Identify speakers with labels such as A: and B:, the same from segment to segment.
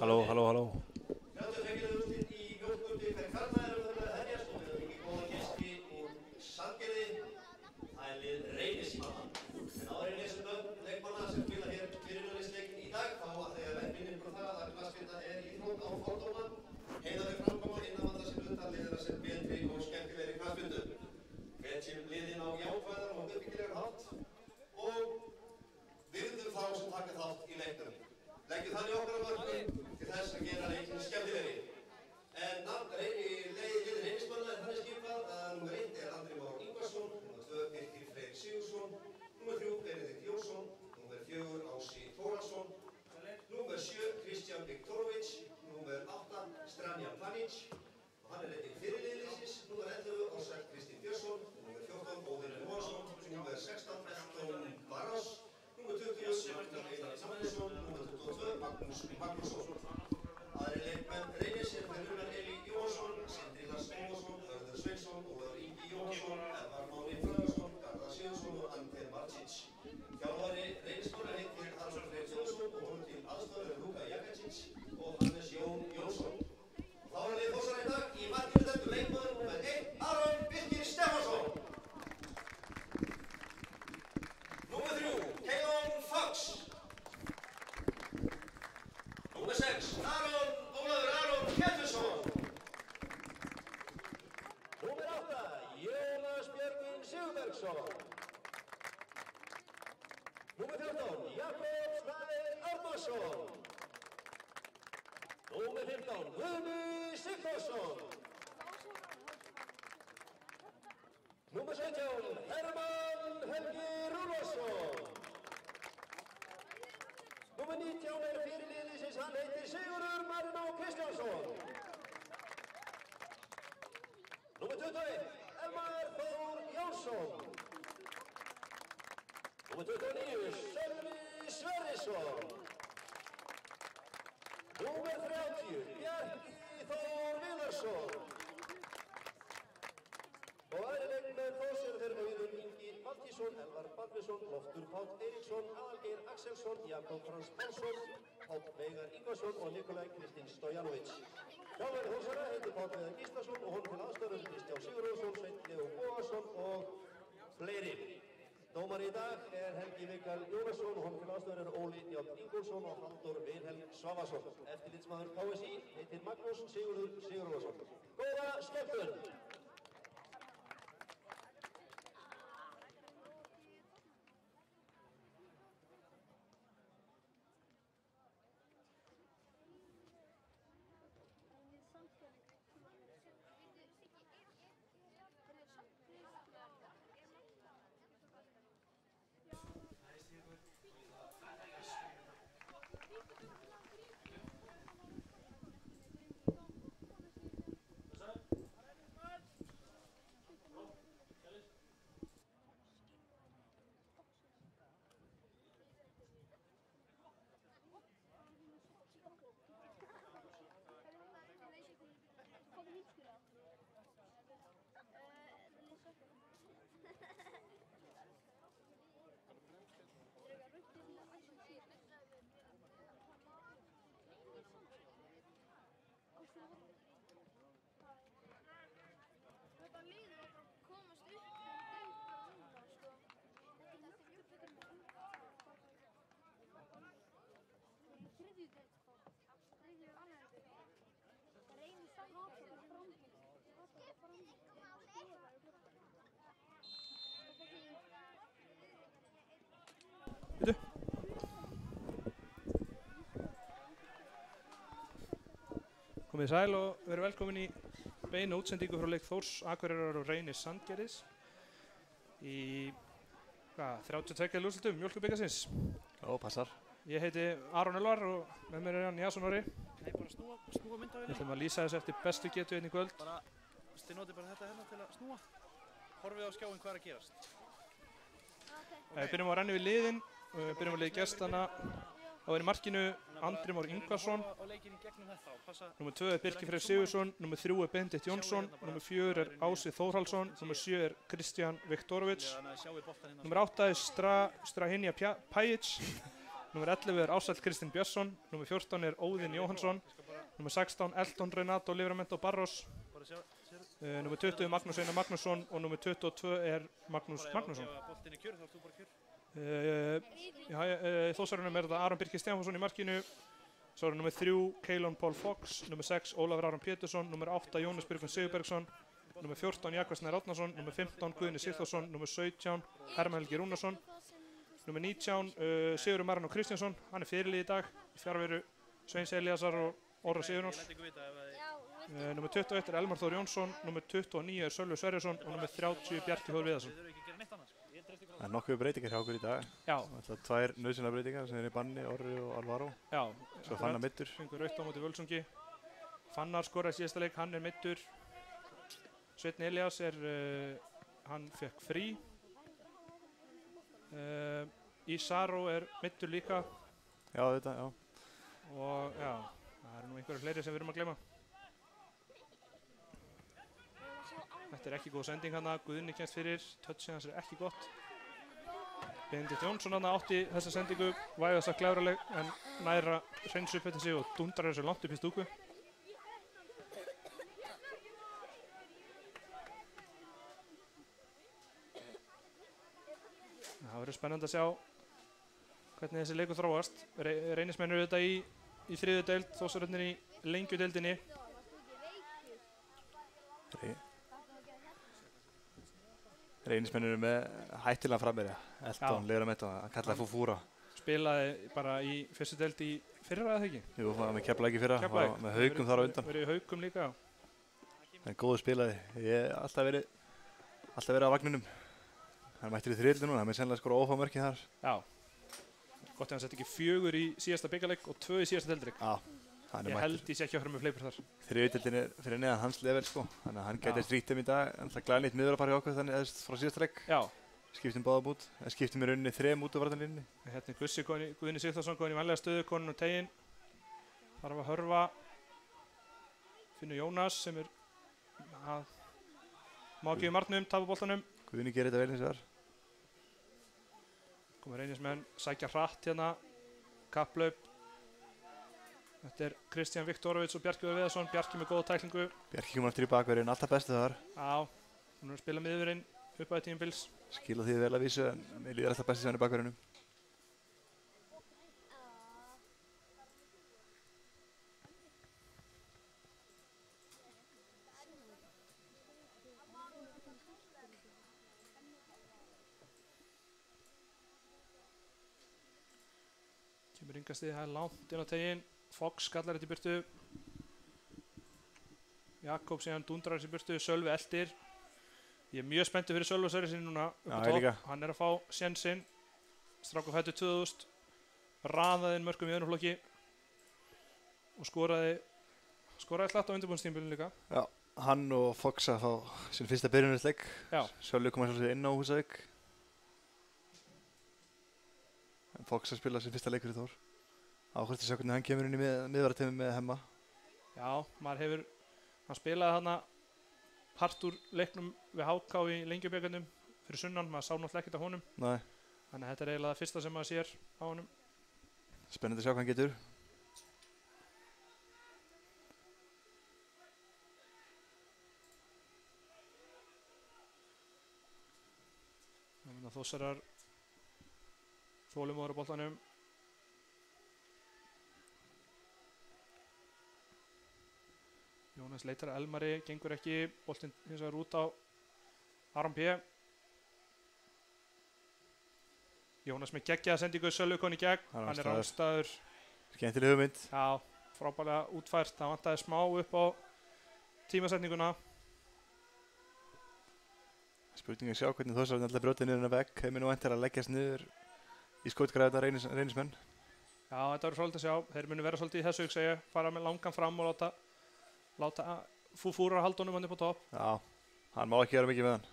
A: Halló, halló, halló.
B: Dómari í dag Helgi Mikael Jónasson og honum til aðstoðar Óli Njáll Ingólfsson og Halldór Vilhelm Svavarsson. Eftirlitsmaður KSÍ heitir Magnús Sigurður Sigurðarson. Góða skemmtun!
A: Komið sæl og verið velkomin í beina útsendingu frá leik Þórs, Akureyrar og Reynis Sandgerðis í 32 úrslitum Mjólkurbikarsins.
C: Já, passar.
A: Ég heiti Aron Elvar og með mér hann Jason Orri.
D: Nei, bara snúa myndavélinni.
A: Við ætlum að lýsa þessu eftir bestu getu í kvöld.
D: Þið notið bara þetta hérna til að snúa. Horfið á skjáinn hvað að gerast.
A: Við byrjum að renna við liðin, við byrjum að liði gestana. Þá er í markinu Andri Már Ingvarsson, nr. 2 er Birkir Freyr Sigurðsson, nr. 3 er Benedikt Jónsson, nr. 4 er Ási Þórhallsson, nr. 7 er Kristján Viktorovic, nr. 8 er Strahinja Pajic, Númer 11 er Ársæll Kristinn Björnsson. Númer 14 er Óðinn Jóhannsson. Númer 16 Elton Renato Livramento Barros. Númer 20 er Magnús Einar Magnússon og númer 22 er Magnús Magnússon. Þórsarunum er þetta Aron Birkir Stefánsson í markinu. Svo er númer 3 Keilon Paul Fox, númer 6 Ólafur Aron Pétursson, númer 8 Jónas Björgvin Sigurbergsson, númer 14 Jakob Snær Árnason, númer 15 Guðni Sigþórsson, númer 17 Hermann Helgi Rúnarsson, númer 19 Sigurður Maran Kristjánsson, hann er fyrirliði í dag, í fjarveru Sveins Elíasar og Orra Sigurjóns. Númer 21 er Elmar Þór Jónsson, númer 29 er Sölvi Sverrisson og númer 30 Bjarki Þór Viðarsson.
C: Það er nokkuð breytingar hjá okkur í dag.
A: Já.
C: Það er 2 nauðsynlegar breytingar sem er í banni, Orri og Alvaro.
A: Já.
C: Svo Fannar meiddur.
A: Fengur rautt á móti Völsungi. Fannar skoraði síðasta leik, hann er meiddur. Sveinn Elías hann fekk frí. Ísaró er meiddur líka.
C: Já, þetta, já.
A: Og já, það eru nú einhverju fleiri sem við erum að gleyma. Þetta er ekki góð sending hana, Guðni kemst fyrir, touchið hans er ekki gott. Benedikt Jónsson hana átti þessa sendingu, vægast að klefraleg en næra hreins upp eftir sig og dundrar þessu langt upp í stúku. Það verður spennandi að sjá hvernig þessi leikur þróast. Reynismenn eru þetta í þriðju deild, Þórsararnir í lengjudeildinni.
C: Reynismenn eru með hættilega framherja, Elton, Livramento, hann kallaði Fúfúra.
A: Spilaði bara í fyrstu deild í fyrra eða ekki?
C: Jú, hann var með Keflavík í fyrra, var með Haukum þar á undan.
A: Verið í Haukum líka.
C: En góður spilaði, ég hef alltaf verið á vagninum. Hann mættir í þriðildi núna, hann með sennilega skora ófámörki þar.
A: Já, gott ef hann sett ekki 4 í síðasta byggarleik og 2 í síðasta deildleik.
C: Já, hann er
A: ég
C: mættur.
A: held ég sé ekki að höra með fleipur þar.
C: Þriðildin er fyrir neðan hans level sko, þannig að hann gæti stríkt þeim í dag, en það glæði nýtt miðurapar hjá okkur þannig eða frá síðasta leik.
A: Já.
C: Skiptum báðum út, en skiptum í rauninni 3 út á varnarlínunni.
A: Hérna er Guðni Sigþórsson komin í vænlega stöðu, komin á teginn. Þarf að hörfa. Finnur Jónas sem er má ekki við marknum, tapar boltanum.
C: Guðni gerir þetta vel hins vegar.
A: Komur Reynismenn, sækja hratt hérna, kapplaup. Þetta er Kristján Viktorovits og Bjarki Þór Viðarsson, Bjarki með góða tæklingu.
C: Bjarki kemur aftur í bakverðin, alltaf bestu þar.
A: Já, hún er að spila miðurinn upp að tímabils.
C: Skila því vel að vísu, en mér líður alltaf bestu sem hann í bakverðinum.
A: Kemur Ingastíð, það er langt inn á teginn. Fox skallar þetta í burtu. Jakob síðan dundrar þessi í burtu. Sölvi eldir. Ég er mjög spenntur fyrir Sölvi Sverrisson núna upp á topp. Hann er að fá sénsinn. Strákur fættur 2000. Raðaði inn mörkum í öðrum flokki. Og skoraði slátt á undirbúinstímabilinu líka.
C: Já, hann og Fox að fá sinn fyrsta byrjunarleik.
A: Já.
C: Sölvi kom að inn á Húsavík. En Fox að spila sinn fyrsta leikur í Þór. Áhverjum að sjá hvernig hann kemur inn í miðvarateimi með Hemma.
A: Já, hann spilaði þarna part úr leiknum við HK í Lengjubjöggarnum fyrir sunnan, maður sá náttúrulega ekkert á honum.
C: Nei.
A: Þannig að þetta er eiginlega það fyrsta sem maður sér á honum.
C: Spennandi að sjá hvað hann getur.
A: Þósarar þólumóður á boltanum. Jónas leitar að Elmari, gengur ekki, boltinn hins vegar út á Aron P. Jónas með geggjaða sendingu, Sölvi kom í gegn, hann er rángstæður.
C: Skemmtileg hugmynd.
A: Já, frábærlega útfært, það vantaði smá upp á tímasetninguna.
C: Spurning að sjá hvernig Þórsararnir alltaf brjótið niður hennar vegg, þeim er nú væntanlega að leggjast niður í skotgræðina Reynismenn.
A: Já, þetta verður svolítið að sjá, þeir munu vera svolítið í þessu, hugsa ég, fara með langan fram og láta Fúfúra halda honum hann upp á topp.
C: Já, hann má ekki vera mikið með hann.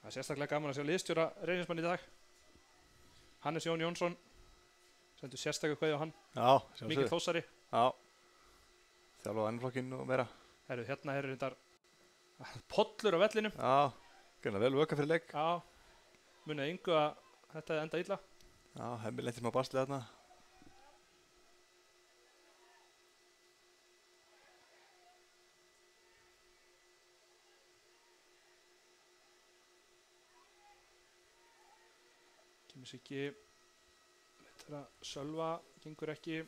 A: Það er sérstaklega gaman að sjá liðstjóra Reynismann í dag. Hannes Jón Jónsson. Sendur sérstaklega kveðju á hann.
C: Já,
A: Mikið Þósari.
C: Já. Þjálfaði annarflokkinn og meira.
A: Herru, hérna eru reyndar pollur á vellinum.
C: Já, greinlega vel vöka fyrir leik.
A: Já, munið yngu að þetta enda illa.
C: Já, Hemmi lenti smá basli þarna.
A: Kemur sér ekki, þetta að Sölva, gengur ekki.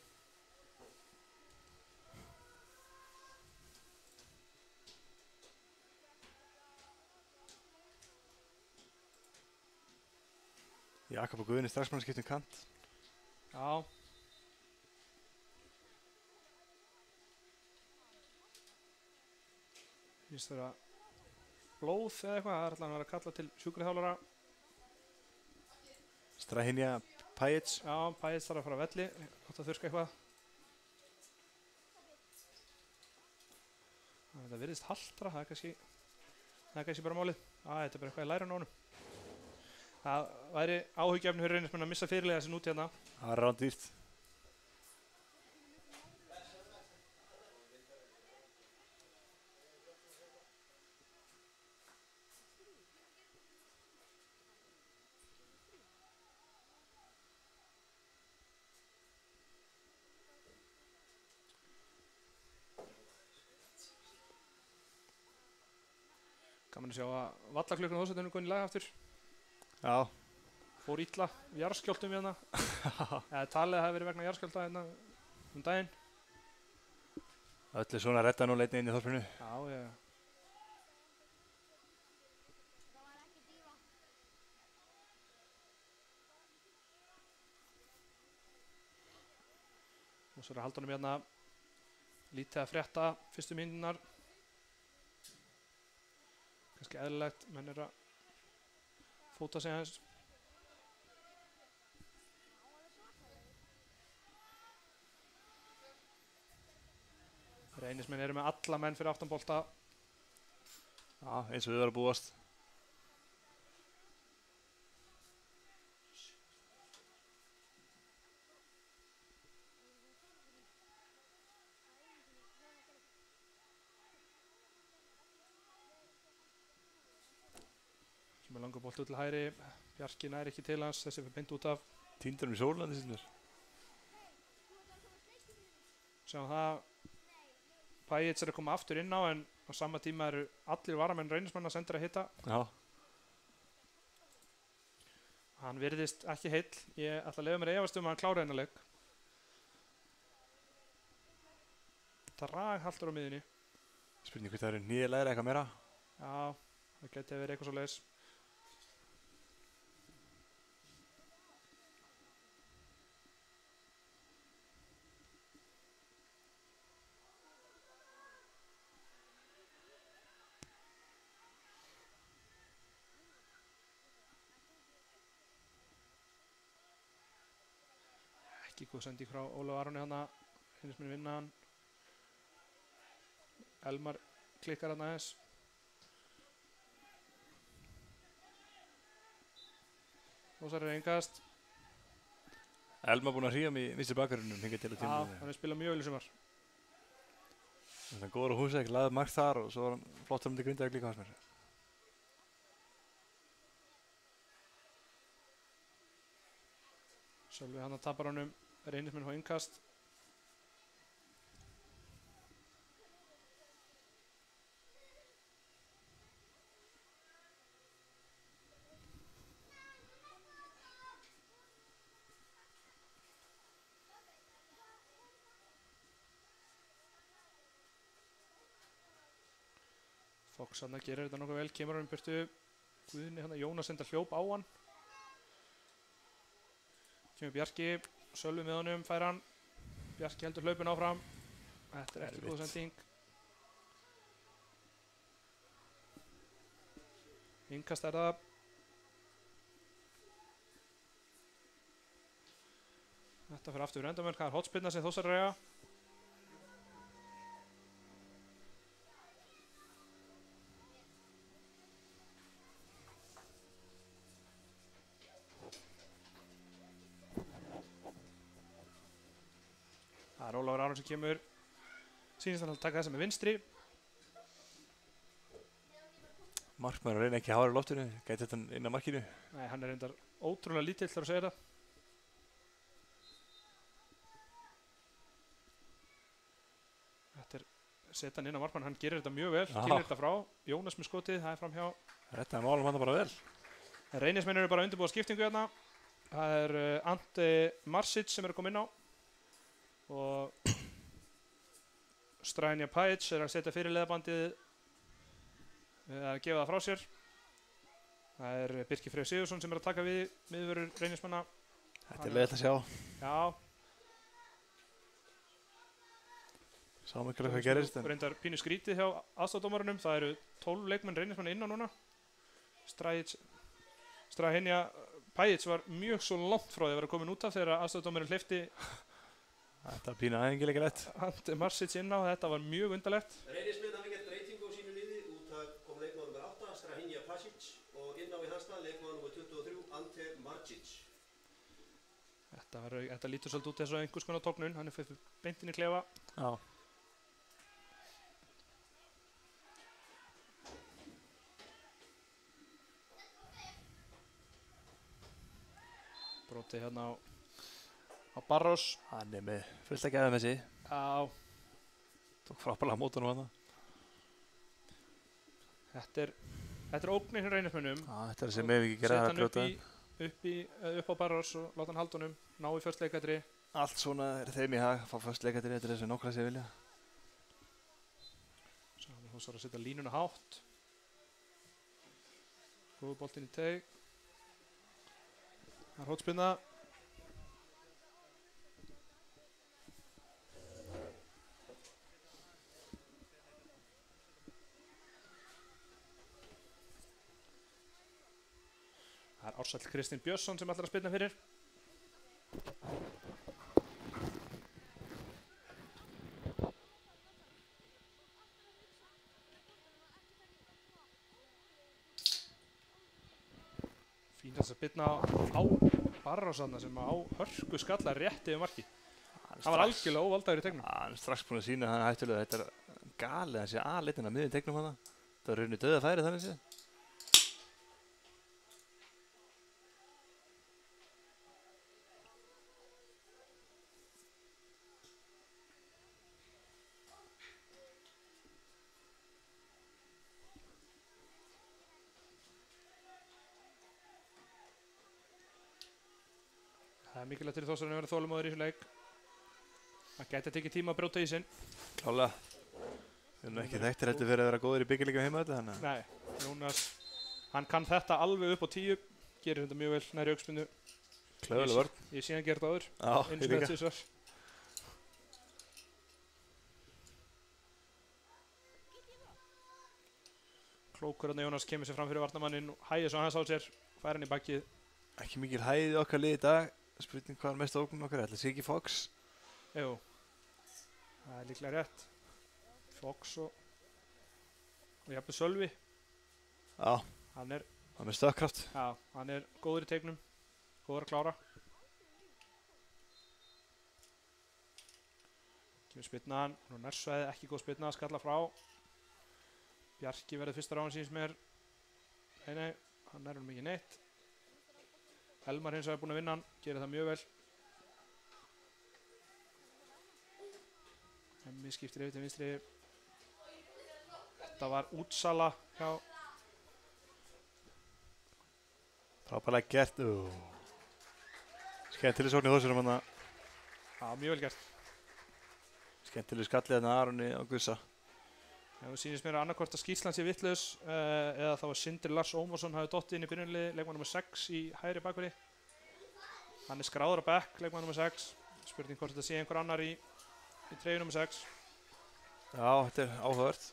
C: Jakob og Guðni strax mann skipt kant.
A: Já. Finnst það blóð eða eitthvað, það er alltaf að vera að kalla til sjúkraþjálfara.
C: Strahinja Pajic.
A: Já, Pajic þarf að fara að velli, átt að þurrka eitthvað. Það virðist haltra, það er kannski bara málið. Þetta er bara eitthvað í læran á honum. Það væri áhyggjefni fyrir Reynismenn að missa fyrirliða sem út hérna.
C: Það er rándýrt.
A: Gaman að sjá að vallaklukkan á Þórshöfn er í lag aftur.
C: Já.
A: Fór illa jarðskjálftum hérna. Eða talið að það hefði verið vegna jarðskjálfta hérna daginn.
C: Öllu svona redda nú leitni inn í þorpinu.
A: Já, já. Og svo er að halda honum hérna lítið að frétta fyrstu mínúturnar. Kannski eðlilegt, menn er að fóta sig aðeins. Reynismenn eru með alla menn fyrir aftanbolta.
C: Já, eins og við varum að búast.
A: Kemur langur bolti út til hægri. Bjarki nær ekki til hans, þessi fyrir beint út af.
C: Týndur í sólandi sinni.
A: Sjáum það. Pajic er að koma aftur inn á en á sama tíma eru allir varamenn Reynismanna sendir að hitta.
C: Já.
A: Hann virðist ekki heill. Ég ætla að leyfa mér að efast að hann klára þennan leik. Draghaltur á miðjunni.
C: Spurning hvort það eru nýjalegri eitthvað meira.
A: Já, það geti verið eitthvað svo leiðis. Ekki góð sending frá Ólaf Aroni hana. Reynismenn vinna hann. Elmar klikkar hann aðeins. Þósar er engast.
C: Elmar búinn að hríða mig í vinstri bakverðinum hingað til að tíma.
A: Já, hann er spilað mjög vel í sumar.
C: Það er góður á Húsæk, laðið margt þar og svo var hann flottur um til Grindavík líka hans mér.
A: Sölvi hann að tapar honum. Reynismenn á innkast. Fox hann að gera þetta nokkuð vel, kemur hann burtu. Guðni hann að Jónas enda hljóp á hann. Kemur Bjarki, Sölvi með honum, fær hann. Bjarki heldur hlaupin áfram. Þetta er ekki góð sending. Innkast er það. Þetta fyrir aftur fyrir endamörk, það er hotspinna sem Þósar reyja. er Ólafur Aron sem kemur. Sýnist hann að taka þessa með vinstri.
C: Markmaður reyna ekki að hafa í loftinu, gæti þetta inn á markinu.
A: Nei, hann er reyndar ótrúlega lítill þar að segja það. Þetta er setja hann inn á markmann, hann gerir þetta mjög vel, kýlir þetta frá. Jónas með skotið, það er fram hjá.
C: Þetta málum hann bara vel.
A: Reynismenn eru bara að undirbúa skiptingu hérna. Það er Ante Marsic sem er að koma inn á. Og Stranja Pajic er að setja fyrir liðabandið að gefa það frá sér. Það er Birkir Freyr Sigurðsson sem er að taka við miðvörður Reynismanna.
C: Þetta er leiðilegt að sjá.
A: Já.
C: Sáum ekki hvað gerist.
A: Reyndar pínu skrítið hjá aðstoðardómarunum. Það eru 12 leikmenn Reynismanna inn á núna. Stranja Pajic var mjög svo langt frá því að vera komin út af þegar aðstoðardómarinn hleypti
C: þetta var pínu aðengilega lett.
A: Ante Marsic inn á, þetta var mjög undarlegt.
B: Reynismenn hafi gert breytingu á sínu liði. Út að kom leikmaður nr. 8, Stranja Pajic, og inn á í hans stað leikmaður nr. 23, Ante Marsic.
A: Þetta lítur svolítið út eins og einhvers konar tóknun, hann er fyrir beintin í klefa.
C: Já.
A: Brotið hérna á Barros.
C: Hann er með fullt að gefa með sig.
A: Já.
C: Tók frábærlega mót honum þarna.
A: Þetta er ógnir hjá Reynismönnum.
C: Já, þetta er sem ef ekki gera að brjóta.
A: Upp á Barros og láta hann halda honum, ná í först leikadri.
C: Allt svona er þeim í hag, fá först leikadri, þetta er þessu nokkra sem vilja.
A: Svo hann er að setja línuna hátt. Góðu boltinn í teig. Það er hótspinna. Það er Ársæll Kristinn Björnsson sem ætlar að spilna fyrir. Fínast að spilna á Barrosanna sem á hörku skalla rétt yfir marki. Það var algjörlega óvaldaður í tegnum.
C: Hann er strax búinn að sína hann hættulega. Þetta er galið að sé aðleitin að miðjum tegnum hana. Það var rauninni döða færi þannig séð.
A: Það er mikilvægt fyrir Þórsarinn að vera þolinmóður í þessu leik. Það gæti að tekið tíma að brjóta í sinn.
C: Klálega. Við erum ekki þekktir heldur fyrir að vera góðir í byggjarleikjum heima þetta.
A: Nei, Jónas, hann kann þetta alveg upp á 10. Gerir þetta mjög vel næri augsmyndu.
C: Klauðuleg vörn.
A: Ég sé hann gera þetta áður.
C: Já, ég líka.
A: Tvisvar. Klókur hann Jónas kemur sér fram fyrir varnarmanninn og hægir svo hans á sér. Fær hann í bakkið.
C: Ekki mikil hæði okkar lið í dag. Spurning hvað er mest ógnum okkar, ætli Siggi Fox?
A: Jú, það er líklega rétt. Fox og jafnveg Sölvi.
C: Já,
A: Hann er
C: með stökkkraft.
A: Já, hann er góður í teiknum, góður að klára. Kemur spyrnaðan, hún er nærsvæði, ekki góð spyrnað, skalla frá. Bjarki verður fyrstar á hann síns mér. Nei, hann er hún mikið neitt. Elmar hins vegar er búinn að vinna hann, gerir það mjög vel. Hemmi skiptir yfir til vinstri. Þetta var útsala hjá
C: Frábærlega gert. Skemmtileg sókn í Þórsurum hann.
A: Já, mjög vel gert.
C: Skemmtileg skallið hérna Aroni og Gussa.
A: Það sýnist mér að annarkvort að skýrslan sé vitlaus eða það var Sindri Lars Ómarsson hafi dottið inn í byrjunarliði, leikmann nr. 6 í hægri bakverði. Hann er skráður á bekk, leikmann nr. 6. Spurning hvort þetta sé einhver annar í treyju nr. 6.
C: Já, þetta er áhugavert.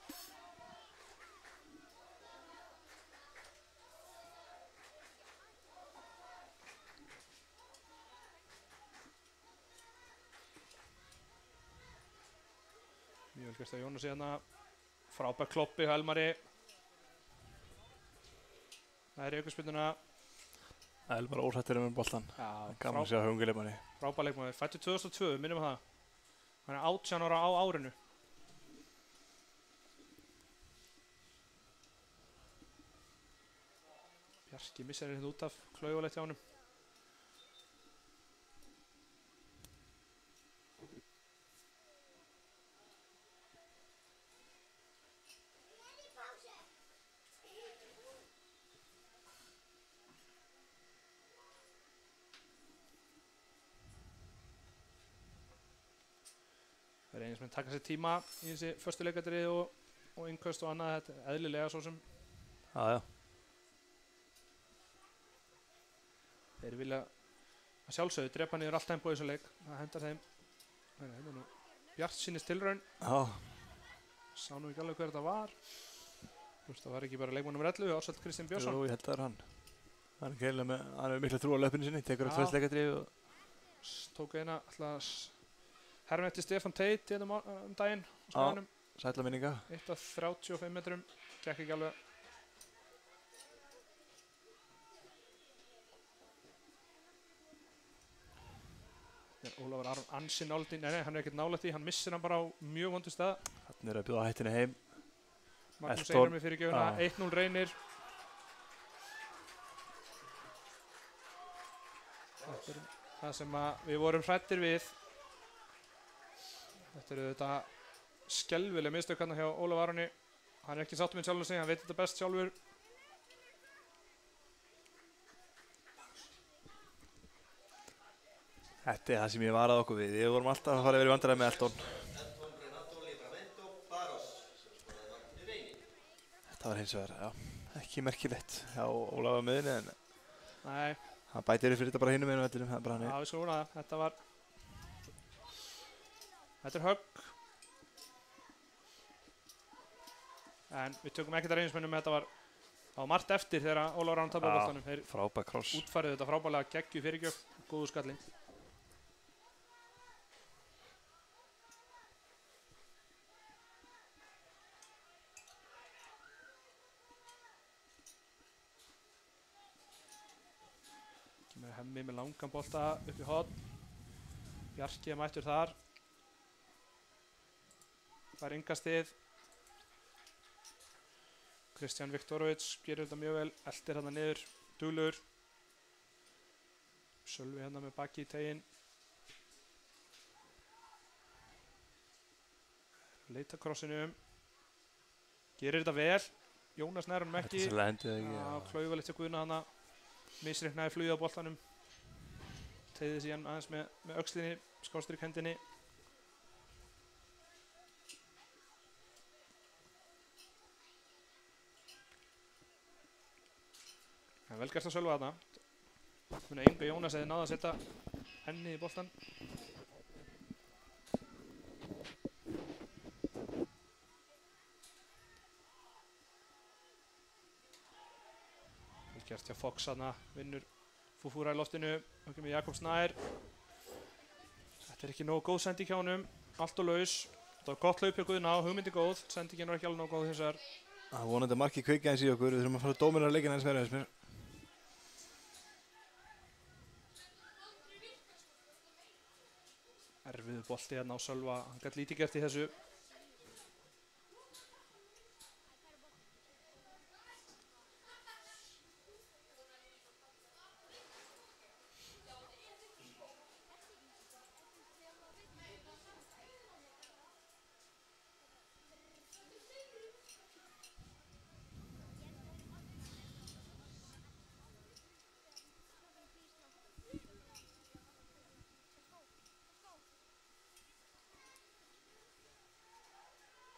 A: Mjög vel gert að Jónas hérna. Frábær kloppi hjá Elmari. Það er í aukaspyrnuna.
C: Elmar óhrættur með boltan.
A: Já,
C: Gaman að sjá hungurleikmanni.
A: frábær leikmaður. Fæddur 2002, minnum það. Hann er 18 ára á árinu. Bjarki missar hérna út af klaufalegt hjá honum. Það er eins með að taka sér tíma í þessi förstu leikadrið og innköst og annað, þetta er eðlilega svo sem
C: Já.
A: þeir vilja að sjálfsögðu drepa niður allt tempo í þessu leik. Það hendar þeim. Það er nú bjartsýnis tilraun.
C: Já.
A: Sá nú ekki alveg hver þetta var. Það var ekki bara leikmann nr. 11, Ársæll Kristinn Björnsson.
C: Jú, ég held það hann. Hann er geilega með, hann hefur mikla trú á löpunni sinni, tekur upp tvöst leikadrið og
A: tók eina alltaf herma eftir Stefán Teit hérna daginn á skaganum.
C: Sætla minninga.
A: 1 af 35 metrum, gekk ekki alveg. Ólafur Aron ansi nálægt í, nei, hann er ekkert nálægt í, hann missir hann bara á mjög vondu stað.
C: Hann er að bjóða hættinni heim.
A: Magnús Einar með fyrirgjöfuna, 1-0 Reynir. Þetta er það sem við vorum hræddir við. Þetta eru þetta skelvileg mistök hérna hjá Ólafur Aroni. Hann er ekki sáttur með sjálfur sig, hann veit þetta best sjálfur.
C: Þetta er það sem ég varað okkur við. Við vorum alltaf að fara að vera í vandræði með Elton. Þetta var hins vegar, ekki merkilegt hjá Ólafur meðinni en
A: Nei.
C: Hann bætir fyrir þetta bara hinum einu vellinum, það er bara hann.
A: Já, við skulum vona það. Þetta er högg. En við tökum ekkert að reynismennum, þetta var margt eftir þegar Ólafur Aron tapaði boltanum. Þeir
C: frábær kross.
A: Útfærið þetta frábærlega, geggju fyrirgjöf, góðu skalling. Hemmi með langan bolta upp í horn. Bjarki er mættur þar. Það er innkastið. Kristján Viktorovits gerir þetta mjög vel, eltir hérna niður, duglegur. Sölvi hérna með baki í teginn. Leita krossinu. Gerir þetta vel. Jónas nær honum ekki.
C: Þetta er sérlega hendið ekki.
A: Klaufalegt hjá Guðna hana. Misreiknaði flugið á boltanum. Tegði síðan aðeins með öxlinni, skástrík hendinni. Það er vel gert að Sölva þarna. Muni Inga Jónas hefði náð að setja henni í boltan. Vel gert hjá Fox þarna, vinnur Fúfúra í loftinu, okkur með Jakob Snær. Þetta er ekki nógu góð sending hjá honum, allt og laus. Þetta var gott hlaup hjá Guðna, hugmyndi góð, sendingin var ekki alveg nógu góð þess að.
C: Það vonandi að markið kveikja eins í okkur, við þurfum að fara dóminu að leikina eins verið eins mér.
A: Erfiðu bolti hérna á Sölva, hann gæti lítið gert í þessu.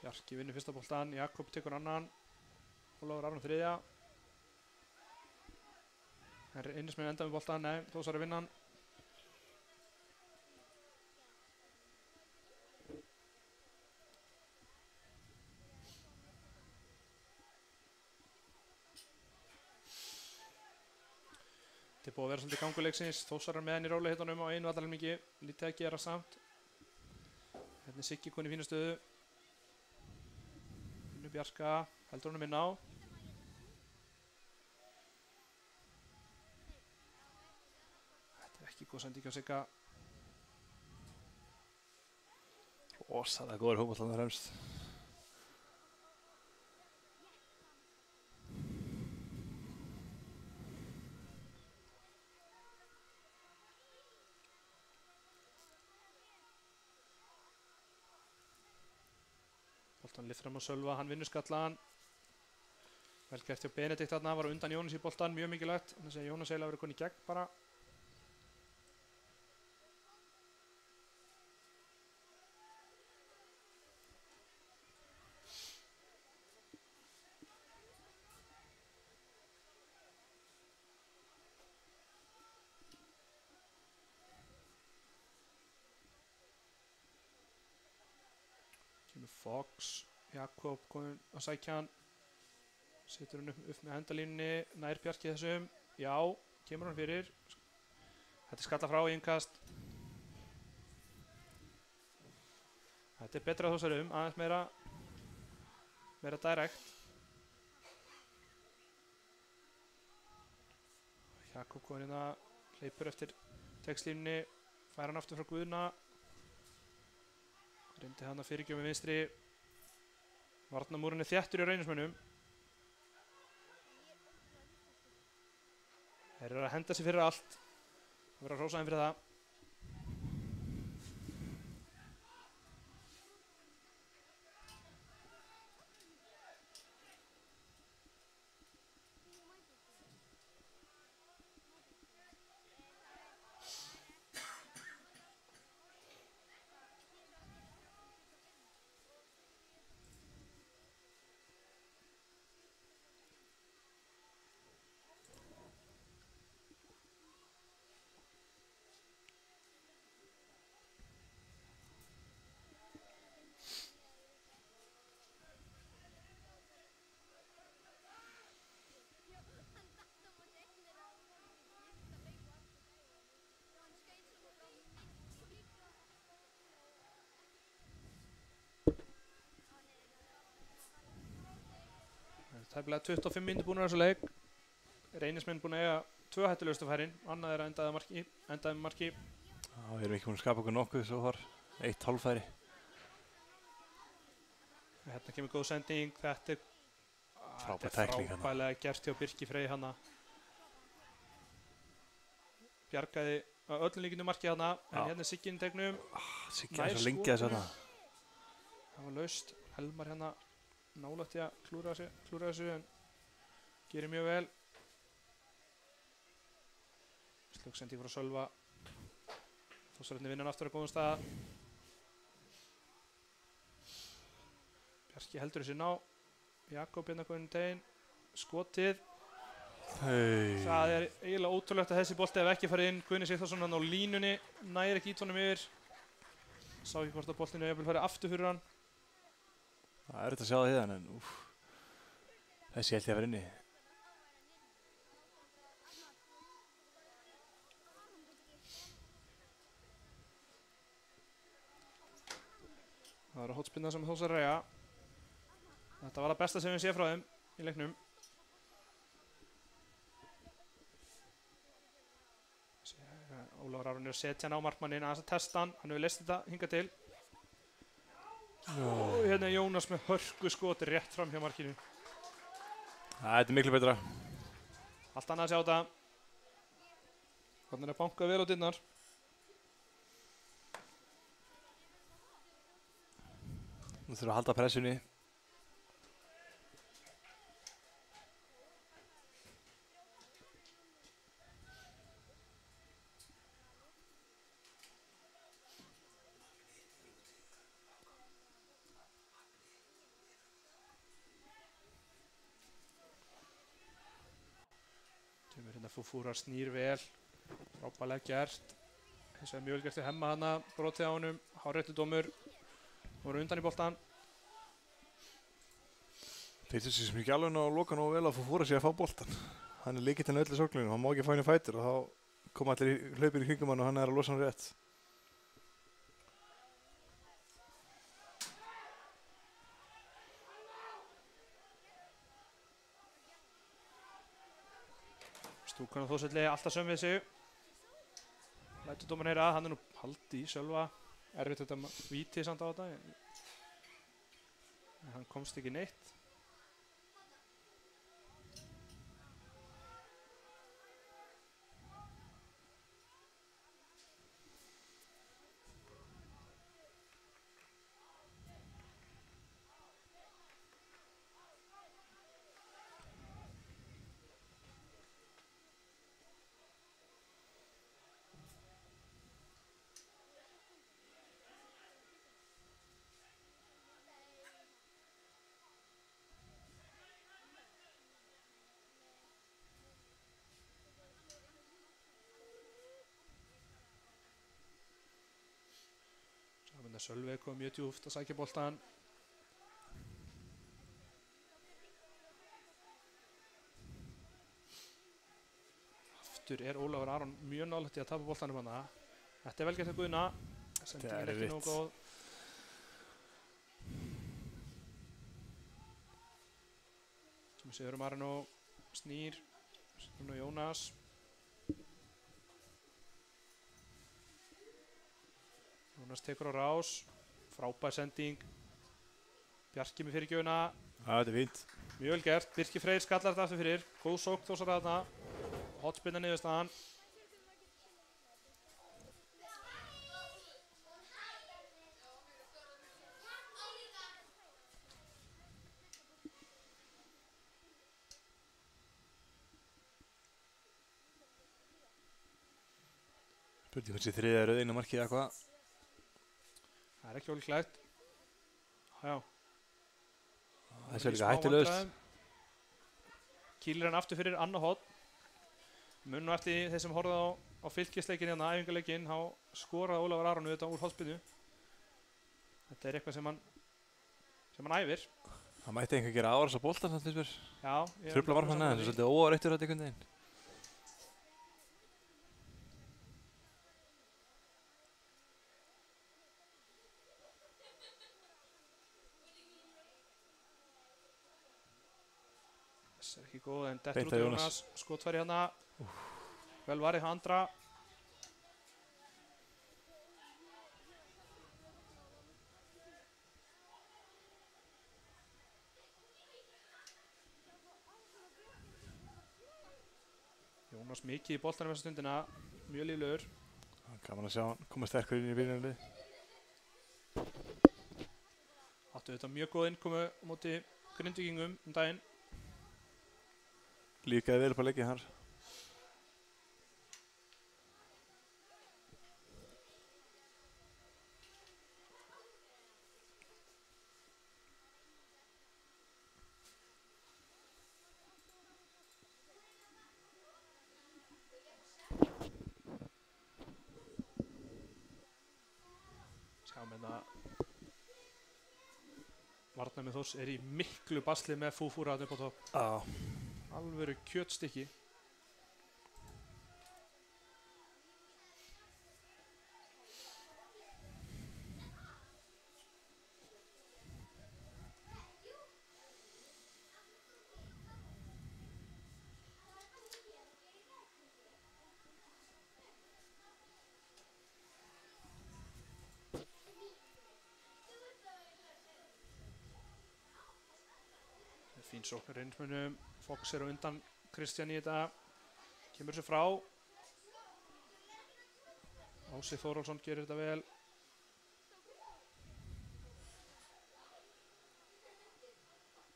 A: Bjarki vinnur fyrsta boltan, Jakob tekur annan, Ólafur Aron þriðja. Það er Innismenn enda með boltan, nei, Þórsari vinna hann. Þetta er búið að vera svolítið ganguleiksins, Þórsarar með hann í rólegheitunum á einu vallarhelmingi, lítið að gera samt. Hérna er Siggi konið í fínu stöðu. Bjarka, heldur honum inn á. Þetta er ekki góð sending hjá Sigga.
C: Rosalega góður fótbolta þarna fremst.
A: Boltan lift fram á Sölva, hann vinnur skallan. Vel gert hjá Benedikt þarna, var á undan Jónas í boltan, mjög mikilvægt. Þannig að Jónas eiginlega verið konið í gegn bara. Kemur Fox, Jakob kominn að sækja hann. Setur hann upp með hendalínunni, nær Bjarki þessum. Já, kemur hann fyrir. Þetta er skalla frá í innkast. Þetta er betra Þórsarum, aðeins meira direkt. Jakob kominn hérna, hleypur eftir textlínunni, fær hann aftur frá Guðna. Reyndi hann að fyrirgjöf með vinstri. Varnarmúrinn er þéttur í Reynismönnum. Þeir eru að henda sig fyrir allt. Það verður að hrósa þeim fyrir það. Tæplega 25 mínútur búin á þessu leik. Reynismenn búin að eiga 2 hættulegustu færin. Annað er að endaði með marki.
C: Já, við erum ekki búin að skapa okkur nokkuð svo far. 1 hálffæri.
A: Hérna kemur góð sending. Þetta er
C: Frábær tækling hérna.
A: frábærlega gert hjá Birki Frey hana. Bjargaði að öllum líkindum marki hana. En hérna er Siggi inn í tegnum.
C: Siggi er svo lengi þessu hana.
A: Það var laust. Helmar hérna nálægt í að klúra þessu en gerir mjög vel. Slöggsending frá Sölva. Þórsararnir vinna hann aftur á góðum stað. Bjarki heldur þessi ná. Jakob hérna komin tegin. Skotið. Það er eiginlega ótrúlegt að þessi bolti hef ekki farið inn. Guðni Sigþórsson hann á línunni. Næri ekki ítónum yfir. Sá ekki hvort að boltinu hefur farið aftur fyrir hann.
C: Það er þetta að sjá það hérna en þessi held ég að vera inni.
A: Það var að hótspinna sem Þórsar reyja. Þetta var það besta sem við séð frá þeim í leiknum. Ólafur Aron er að setja hann á markmanninn aðeins að testa hann. Hann hefur leist þetta hingað til. Og hérna er Jónas með hörku skoti rétt fram hjá markinu.
C: Þetta er miklu betra.
A: Allt annað að sjá þetta. Þannig að banka vel á dyrnar.
C: Nú þurfum að halda pressunni.
A: Fúfúrar snýr vel, frábærlega gert. Hins vegar mjög vel gert til Hemma hana, brotið á honum, hárréttur dómur. Voru undan í boltan.
C: Fyrst þessi sem ekki alveg ná að loka nógu vel að Fúfúra sig að fá boltan. Hann er lykillinn á öllu sókninu, hann má ekki fá henni fætur og þá koma allir hlaupir í kringum hann og hann er að losa hann rétt.
A: Stúkan á Þórshölli alltaf söm við sig. Lætur dómarinn heyra að hann er nú haldi í Sölva. Erfitt þetta víti samt á þetta. En hann komst ekki neitt. Sölvi kom mjög djúpt að sækja boltan. Aftur Ólafur Aron mjög nálægt í að tapa boltanum hana. Þetta vel gert að Guðna. Sendingin ekki nógu góð. Sem Sigurður Marino snýr. Núna Jónas. Jónas tekur á rás, frábær sending, Bjarki með fyrirgjöfuna.
C: Þetta fínt.
A: Mjög vel gert, Birkir Freyr skallar þetta aftur fyrir, góð sókn Þórsara þarna, hotspinna niðurstaðan.
C: Spurning hvernig þriðja rauðina markið eða hvað?
A: Það ekki ólíklegt. Já.
C: Þessi líka hættulegust.
A: Kýlir hann aftur fyrir annað hotn. Munum eftir þeir sem horfðu á fylkisleikin hérna, æfingarleikin, þá skoraði Ólafur Aron þetta úr hotspinnu. Þetta eitthvað sem hann æfir.
C: Það mætti einhver gera árás á boltan samt þess mér.
A: Já.
C: Trufla varmann aðeins, það er svolítið óáreittur þetta einhvern veginn.
A: Þessi ekki góð en dettur út Jónas, skotfæri hérna, vel varið andra. Jónas mikið í boltanum þessa stundina, mjög líflegur.
C: Gaman að sjá hann koma sterkur inn í byrjunarlið.
A: Áttu þetta mjög góð innkomu á móti Grindvíkingum daginn.
C: Líkaði vel upp á leikið hans.
A: Sjáum hérna Varnarmið Þórs er í miklu basli með Fúfúra upp á topp. Alvöru kjötstykki. Fín sókn reynismönnum, Fox er á undan Kristján í þetta, kemur sér frá. Ási Þórólfsson gerir þetta vel.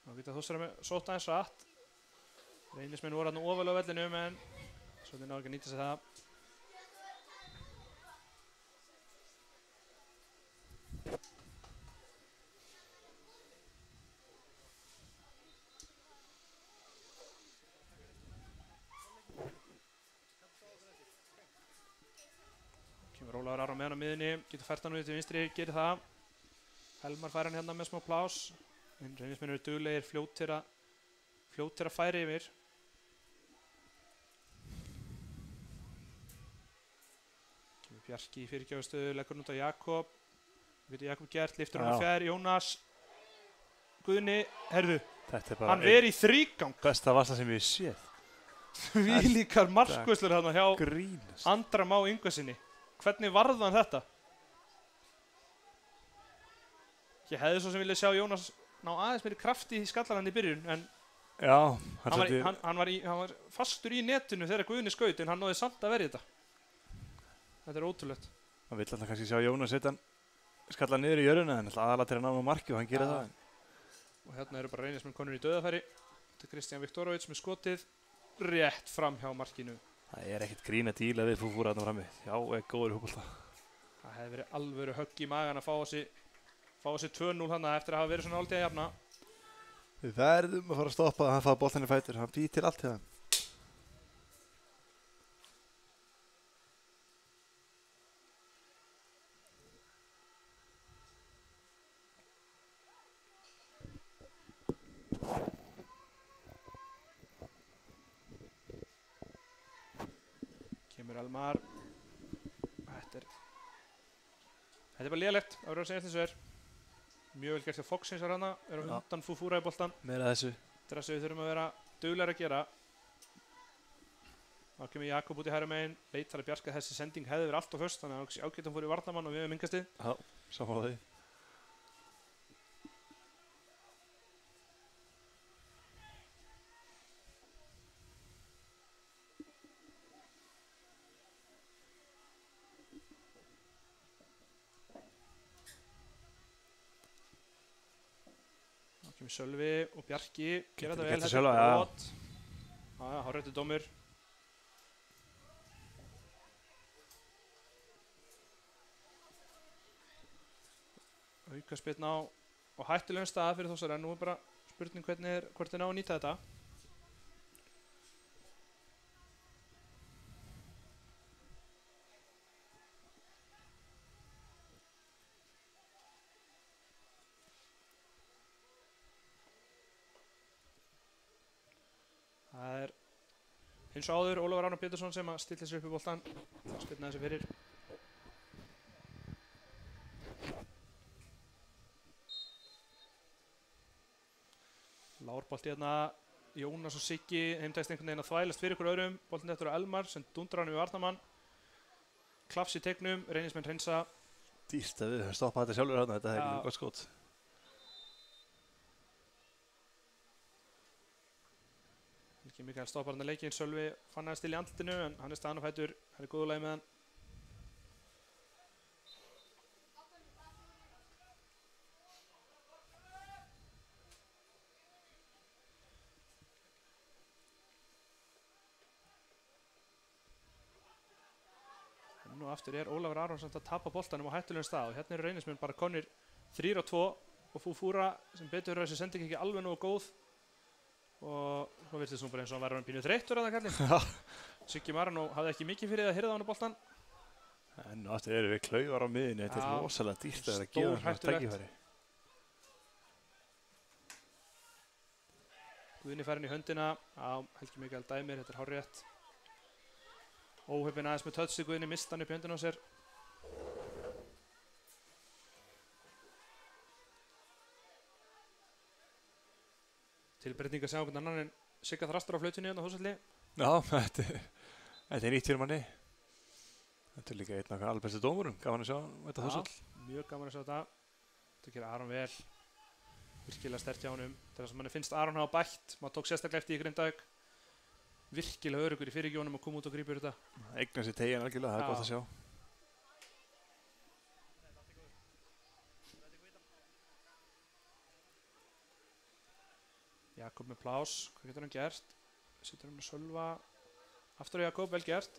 A: Þá geta Þórsara með sótt aðeins rætt. Reynismenn voru þarna ofalega á vellinum en svolítið náðu ekki að nýta sér það. Ólafur Aron með hann á miðunni, getur fært hann við til vinstri, gerir það. Helmar fær hann hérna með smá plás. En reynismenn eru duglegir, fljótir að færi yfir. Kemur Bjarki í fyrirgjöfustöðu, leggur hann út á Jakob. Hvað getur Jakob gert, liftur hann á fjær, Jónas. Guðni, herðu, hann verið í þrígang.
C: Besta vassa sem ég séð.
A: Þvílíkar markvörslur hérna hjá
C: Grínast.
A: Andra Má Yngvasyni. Hvernig varði hann þetta? Ég hefði svo sem vilja sjá Jónas ná aðeins meiri krafti í skallarandi í byrjun, en
C: Já,
A: hann var fastur í netinu þegar Guðni skaut, en hann náði samt að verja þetta. Þetta ótrúlegt.
C: Hann vill alltaf kannski sjá Jónas setja hann skalla niður í jörðina, en alltaf aðalega til að ná með marki og hann gerir það.
A: Og hérna eru bara Reynismenn konur í dauðafæri. Þetta er Kristján Viktorovits með skotið rétt fram hjá markinu.
C: Það er ekkert grín að díla við Fúfúra þarna frammi. Já, góður fótbolta.
A: Það hefði verið alvöru högg í magan að fá þessi 2-0 þarna eftir að hafa verið svona aldrei að jafna.
C: Við verðum að fara að stoppa að hann fá boltan í fætur. Hann býr til allt hérna.
A: Kemur Elmar. Þetta er bara lélegt, það verður að segja þessu mjög vel gert hjá Fox eins og hana, er á undan Fúfúra í boltan.
C: Meira þessu.
A: Þetta er það sem við þurfum að vera duglegir að gera. Þá kemur Jakob út í hægri megin, leitar að bjarga þessi sending hefði verið allt og föst, þannig að ágætt hann fór í varnarmann og við hefum minkastið.
C: Já, sammála því.
A: Sölvi og Bjarki gera þetta vel,
C: þetta er
A: brot. Hárréttur dómur. Aukaspyrna á og hættulegum stað fyrir Þórsara, en nú er bara spurning hvort ná að nýta þetta. Það er eins og áður Ólafur Arnar Pétursson sem að stilla sér upp í boltan. Það spilna þessi fyrir. Lárbolti hérna, Jónas og Siggi heimtækst einhvern veginn að þvælast fyrir ykkur öðrum. Boltin eftir á Elmar sem dundrar hann við varnarmann. Klafs í tegnum, Reynismenn hreinsa.
C: Dýrt að við stoppa þetta sjálfur hérna, þetta er ekki gott skot. Helgi
A: Mikael stoppar hann að leikinn, Sölvi fann hann stil í andlitinu en hann er staðan á fætur, hann er góðulegi með hann. Nú aftur er Ólafur Aronsson að tapa boltanum á hættulegum stað og hérna eru Reynismenn bara konir 3-2 og Fúfúra sem betur þessi sending ekki alveg nógu góð og svo virtist nú bara eins og hann var pínu þreyttur að það kallinn. Siggi Marino hafði ekki mikið fyrir að hirða hann á boltan.
C: En nú aftur eru við klaufar á miðinni, þetta er rosalega dýrt að vera að gefa hann tækifæri.
A: Guðni fær inn í höndina á Helgi Mikael dæmir, þetta er hárrétt. Óheppinn aðeins með touch í Guðni, mista hann upp í höndina á sér. Tilbreyting að segja okkur annan en Sigga Þrastur á flautunni hérna á Þórshölli.
C: Já, þetta er nýtt fyrir manni. Þetta er líka einn af alveg bestu dómurum, gaman að sjá þetta Þórshöll.
A: Mjög gaman að sjá þetta. Þetta gerir Aron vel. Virkilega sterkt hjá honum. Það sem manni finnst Aron hafa bætt. Maður tók sérstaklega eftir í Grindavík. Virkilega öruggur í fyrirgjónum að koma út og grípa þetta.
C: Eignar sér tegin algjörlega, það er gott að sjá.
A: Jakob með plás, hvað getur hann gert? Sittur hann með Sölva. Aftur á Jakob, vel gert.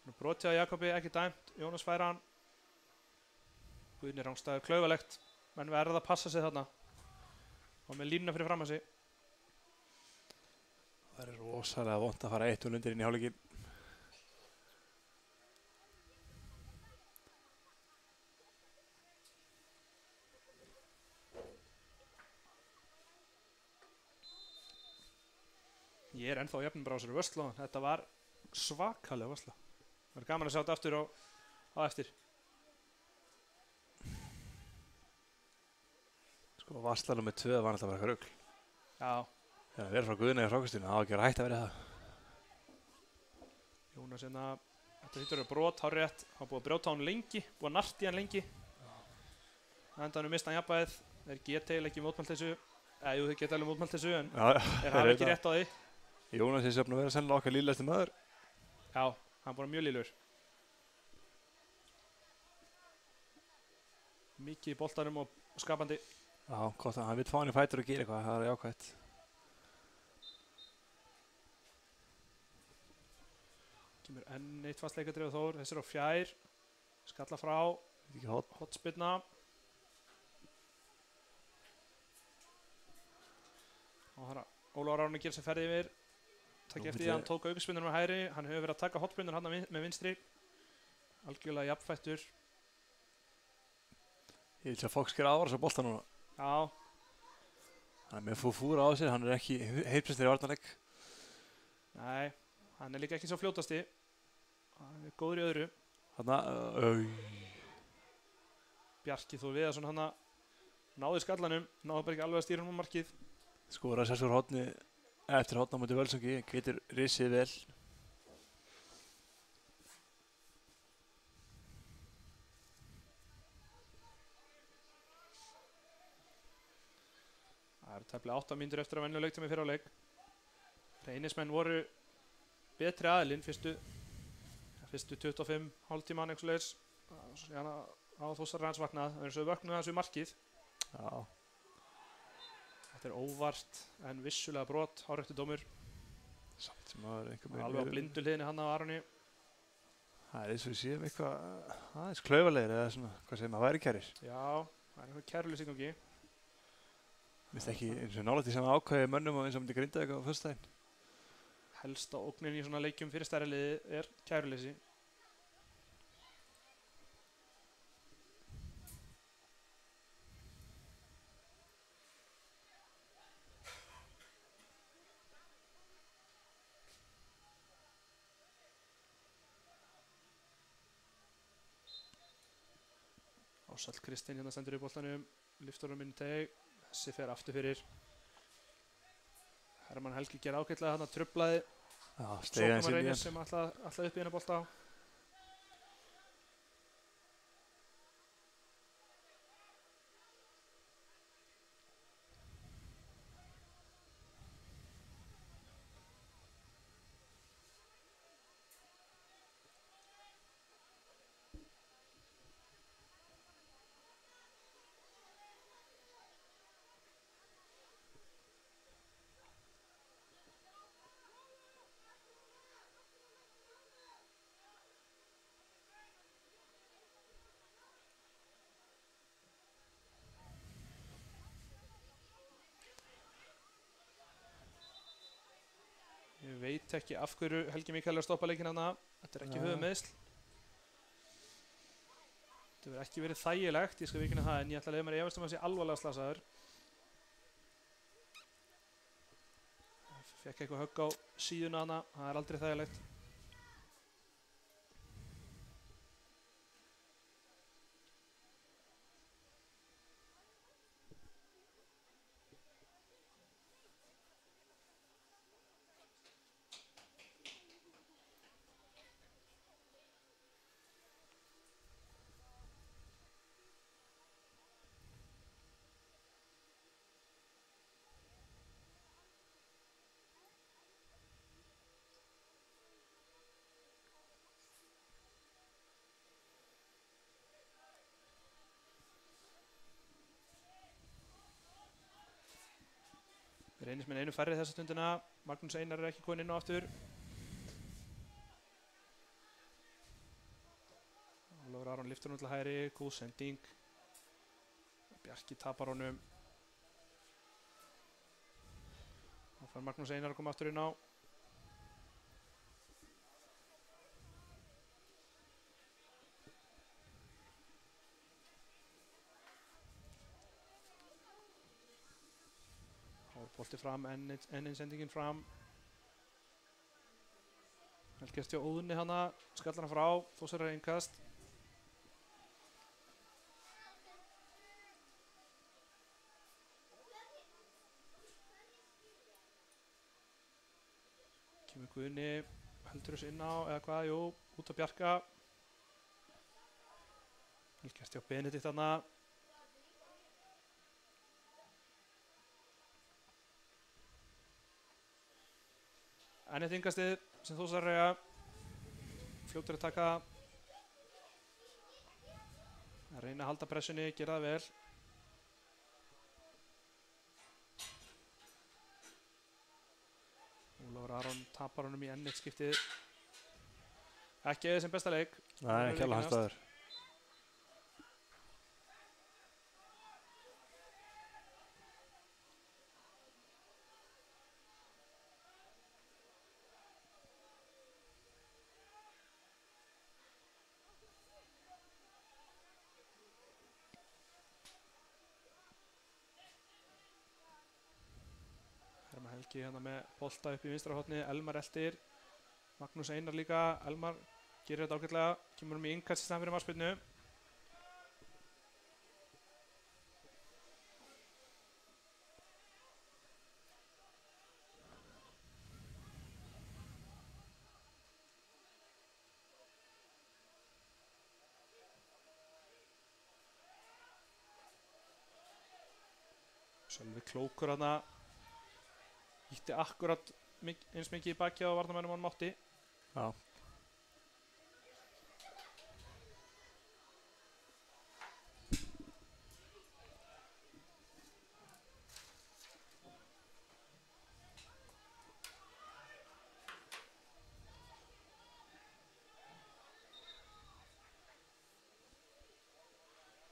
A: Nú brotið á Jakobi, ekki dæmt. Jónas færa hann. Guðni rangstæður, klaufalegt. Menn verða að passa sig þarna. Og með línuna fyrir fram að sig.
C: Það er rosalega vont að fara 1-0 undir inn í hálfleikinn.
A: Ég er ennþá jafnum bara á þessari vörslu. Þetta var svakalega vörsla. Það er gaman að sjá þetta aftur á eftir.
C: Sko varsla nummer 2 var alltaf bara eitthvað rugl.
A: Já.
C: Þegar að vera frá Guðni eða frákastinu, það var ekki hægt að vera það.
A: Jónas hérna, þetta hittur að brot, hárrétt. Hann búið að brjóta hann lengi, búið að narti hann lengi. endanum mista hann jafnvægið. Þeir geta eiginlega ekki mótmælt þessu. Jú, þeir geta alveg mótmælt þessu, en
C: Já,
A: þeir hafa ekki rétt á því.
C: Jónas er sefn að vera sennilega okkar lílegasti maður.
A: Já, hann er bara mjög lýlur. Mikið í boltanum og skapandi.
C: Já, gott að hann vill fá hann í fætur og gera eitthvað, það er jákvætt.
A: Kemur enn eitt fastleikadrif á Þór, þessi er á fjær. Skalla frá,
C: Ekki hot.
A: hotspyrna. Og það er Ólafur Aron að gera sér ferði yfir. Takk eftir því að hann tók aukaspyrnuna með hægri. Hann hefur verið að taka hotspyrnur hann með vinstri. Algjörlega jafnfættur.
C: Ég vil sjá Fox gera árás á bolta núna.
A: Já,
C: Hann er með fúfúra á sér, hann er ekki heilprestur í varnarleik.
A: nei, hann er líka ekki svo fljótasti. Hann er góður í öðru.
C: Þarna,
A: Bjarki Þór Viðarsson hann náði skallanum, náði bara ekki alveg að stýra hún á markið.
C: skora sér svo hotni eftir hotna á móti Völsungi, getur risið vel.
A: Það eru tæplega 8 mínútur eftir að venjulega leiktími fyrir á leik. Reynismenn voru betri aðilinn fyrstu 25 hálftíman eitthvað leis. Á Þórsar hans vaknað, það er eins og vöknuð hans við markið.
C: Já.
A: Þetta er óvart en vissulega brot, hárréttur dómur.
C: Samt sem að einhver
A: Alveg á blindu hliðinni hann af Aroni.
C: Það er eins og við séum eitthvað aðeins klaufalegir eða svona, hvað segir maður, væri kærir.
A: Já, það er eitthvað kæruleysi í gangi.
C: Vist ekki eins og nálægt í sama ákvæði mönnum og eins og myndi grinda eitthvað á föstudaginn.
A: Helsta ógnin í svona leikjum fyrir stærri liði er kæruleysi. Ásall Kristinn hérna stendur í boltanum, lyftur hann inn í teg, þessi fer aftur fyrir. Hermann Helgi ger ágætlega hann að trublaði
C: Já, stega eins inn í
A: Reynir
C: hann.
A: sem alltaf upp í hennar bolta. Ég veit ekki af hverju Helgi Mikael er að stoppa leikinn hana. Þetta er ekki höfuðmeiðsl. Þetta verður ekki verið þægilegt, ég skal viðurkenna það, en ég ætla að leyfa mér að efast um að hann sé alvarlega slasaður. Fekk eitthvað högg á síðuna hana, það er aldrei þægilegt. Reynismenn einu færri þessa stundina, Magnús Einar er ekki kominn inn á aftur. Ólafur Aron lyftur hún til hægri, góð sending. Bjarki tapar honum. Þá fær Magnús Einar að koma aftur inn á. Bolti fram, enn einn sendingin fram. Helgert hjá Óðunni hana, skallar hann frá, Þórsar er innkast. Kemur Guðni, heldur þessu inn á, eða hvað, jú, út á Bjarka. Helgert hjá Benedikt hana. enn eitt yngastið sem Þórsar eiga. Fljótur að taka það. Að reyna að halda pressunni, gera það vel. Ólafur Aron tapar honum í enn eitt skiptið. Ekki eða sem besta leik.
C: Nei, ekki alveg hans staður.
A: Herma Helgi hérna með bolta upp í vinstra horni. Elmar eltir. Magnús Einar líka. Elmar gerir þetta ágætlega. Kemur í innkast í staðinn fyrir markspyrnu. Sölvi klókur þarna. Ítti akkurat eins mikið í baki á varnarmönnum hann mátti.
C: Já.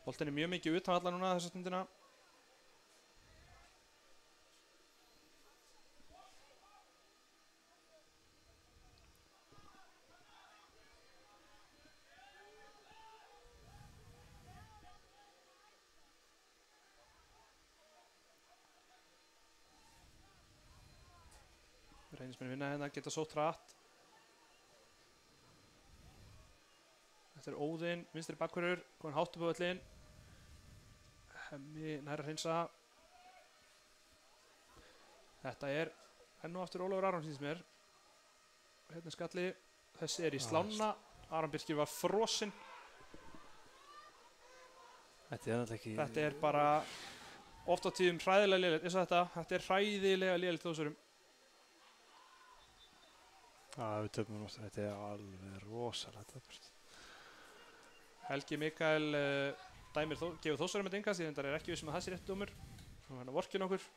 A: Boltinn er mjög mikið utan alla núna þessa stundina. Reynismenn vinna hérna, geta sótt hratt. Þetta er Óðinn, vinstri bakvörður, komin hátt upp á völlinn. Hemmi nær að hreinsa. Þetta er enn og aftur Ólafur Aron sýnist mér. Hérna er skalli, þessi er í slána. Aron Birkir var frosinn.
C: Þetta er náttúrulega ekki...
A: Þetta er bara oft á tíðum hræðilega lélegt, eins og þetta. Þetta er hræðilega lélegt Þórsörum.
C: Við töfum náttúrulega, þetta er alveg rosalega.
A: Helgi Mikael gefur Þórsörum með yngast, því þetta er ekki vissum að það sé rétt dómur. Hann var að vorkina okkur.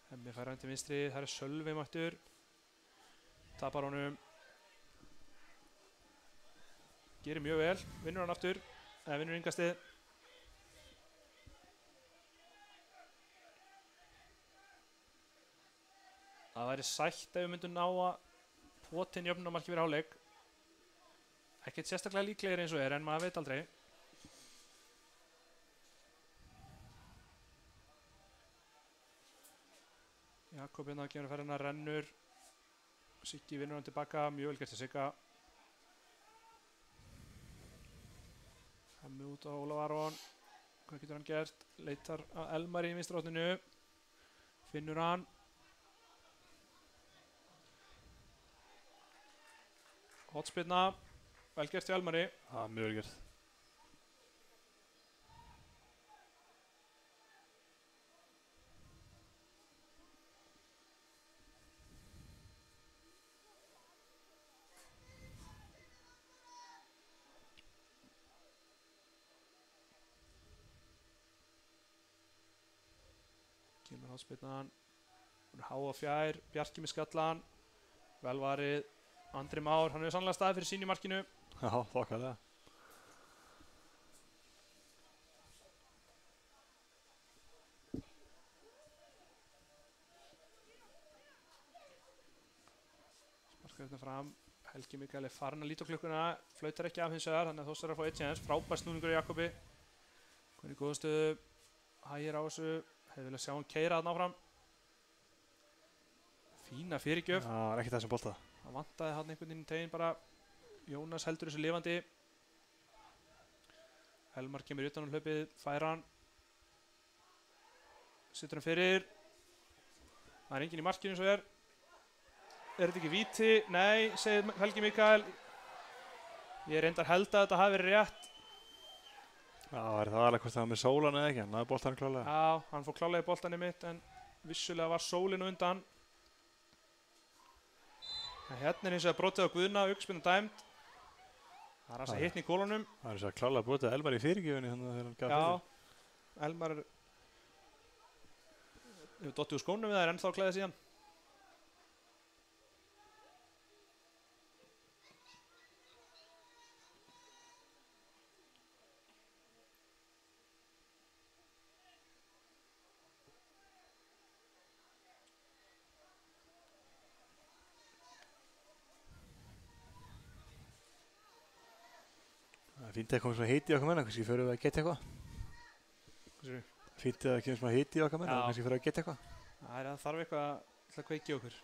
A: Hemmi fær hann til vinstri, það er Sölvi mættur. Tapar honum. Gerir mjög vel, vinnur hann aftur, eða vinnur yngastið. Það væri sætt ef við myndum ná að potinn jöfnunarmarki fyrir hálfleik. Ekkert sérstaklega líklegir eins og er, en maður veit aldrei. Jakob hérna kemur að ferðina, rennur. Siggi vinnur hann tilbaka, mjög vel gert til Sigga. Hemmi út á Ólaf Aron. Hvað getur hann gert? Leitar að Elmari í vinstra horninu. Finnur hann. Hotspilna. Vel gert til Elmari.
C: Mjög vel gert.
A: Kemur hotspilnan. Háa fjær, Bjarki með skallan. Vel varið. Andri Már, hann hefur sannlega staðið fyrir sín í markinu.
C: Já, þokkalega.
A: Sparkar hérna fram. Helgi Mikael er farin að líta á klukkuna. Flautar ekki af hins vegar, þannig að Þórsar að fá eitt séns. Frábær snúningur í Jakobi. Hún er í góða stöðu. Hægir á þessu. Hefði viljað sjá hann keyra þarna áfram. Fína fyrirgjöf.
C: Já, ekki þessum bolta.
A: Það vantaði hann einhvern veginn í teginn bara. Jónas heldur þessu lifandi. Elmar kemur utan á hlaupið, fær hann. Setur hann fyrir. Það enginn í markinu eins og þetta ekki víti? Nei, segir Helgi Mikael. Ég reyndar held að þetta hafi verið rétt.
C: Já, það alveg hvort það var með sólan eða ekki, hann hafði boltan klálega.
A: Já, hann fór klálega í boltan í mitt, en vissulega var sólin undan. En hérna eins og brotið á Guðna, aukaspyrna dæmd. Það að hitni í kólunum.
C: Það eins og klálega brotið Elmar í fyrirgjöfunni þannig að þegar hann gaf fyrir.
A: Já, Elmar hefur dottið úr skónum við það, ennþá að klæða síðan.
C: Fínt að koma svona hiti í okkar menna, kannski fyrir við að geta eitthvað. Fínt að koma svona hiti í okkar menna, kannski fyrir við að geta eitthvað.
A: Það þarf eitthvað til að kveikja okkur.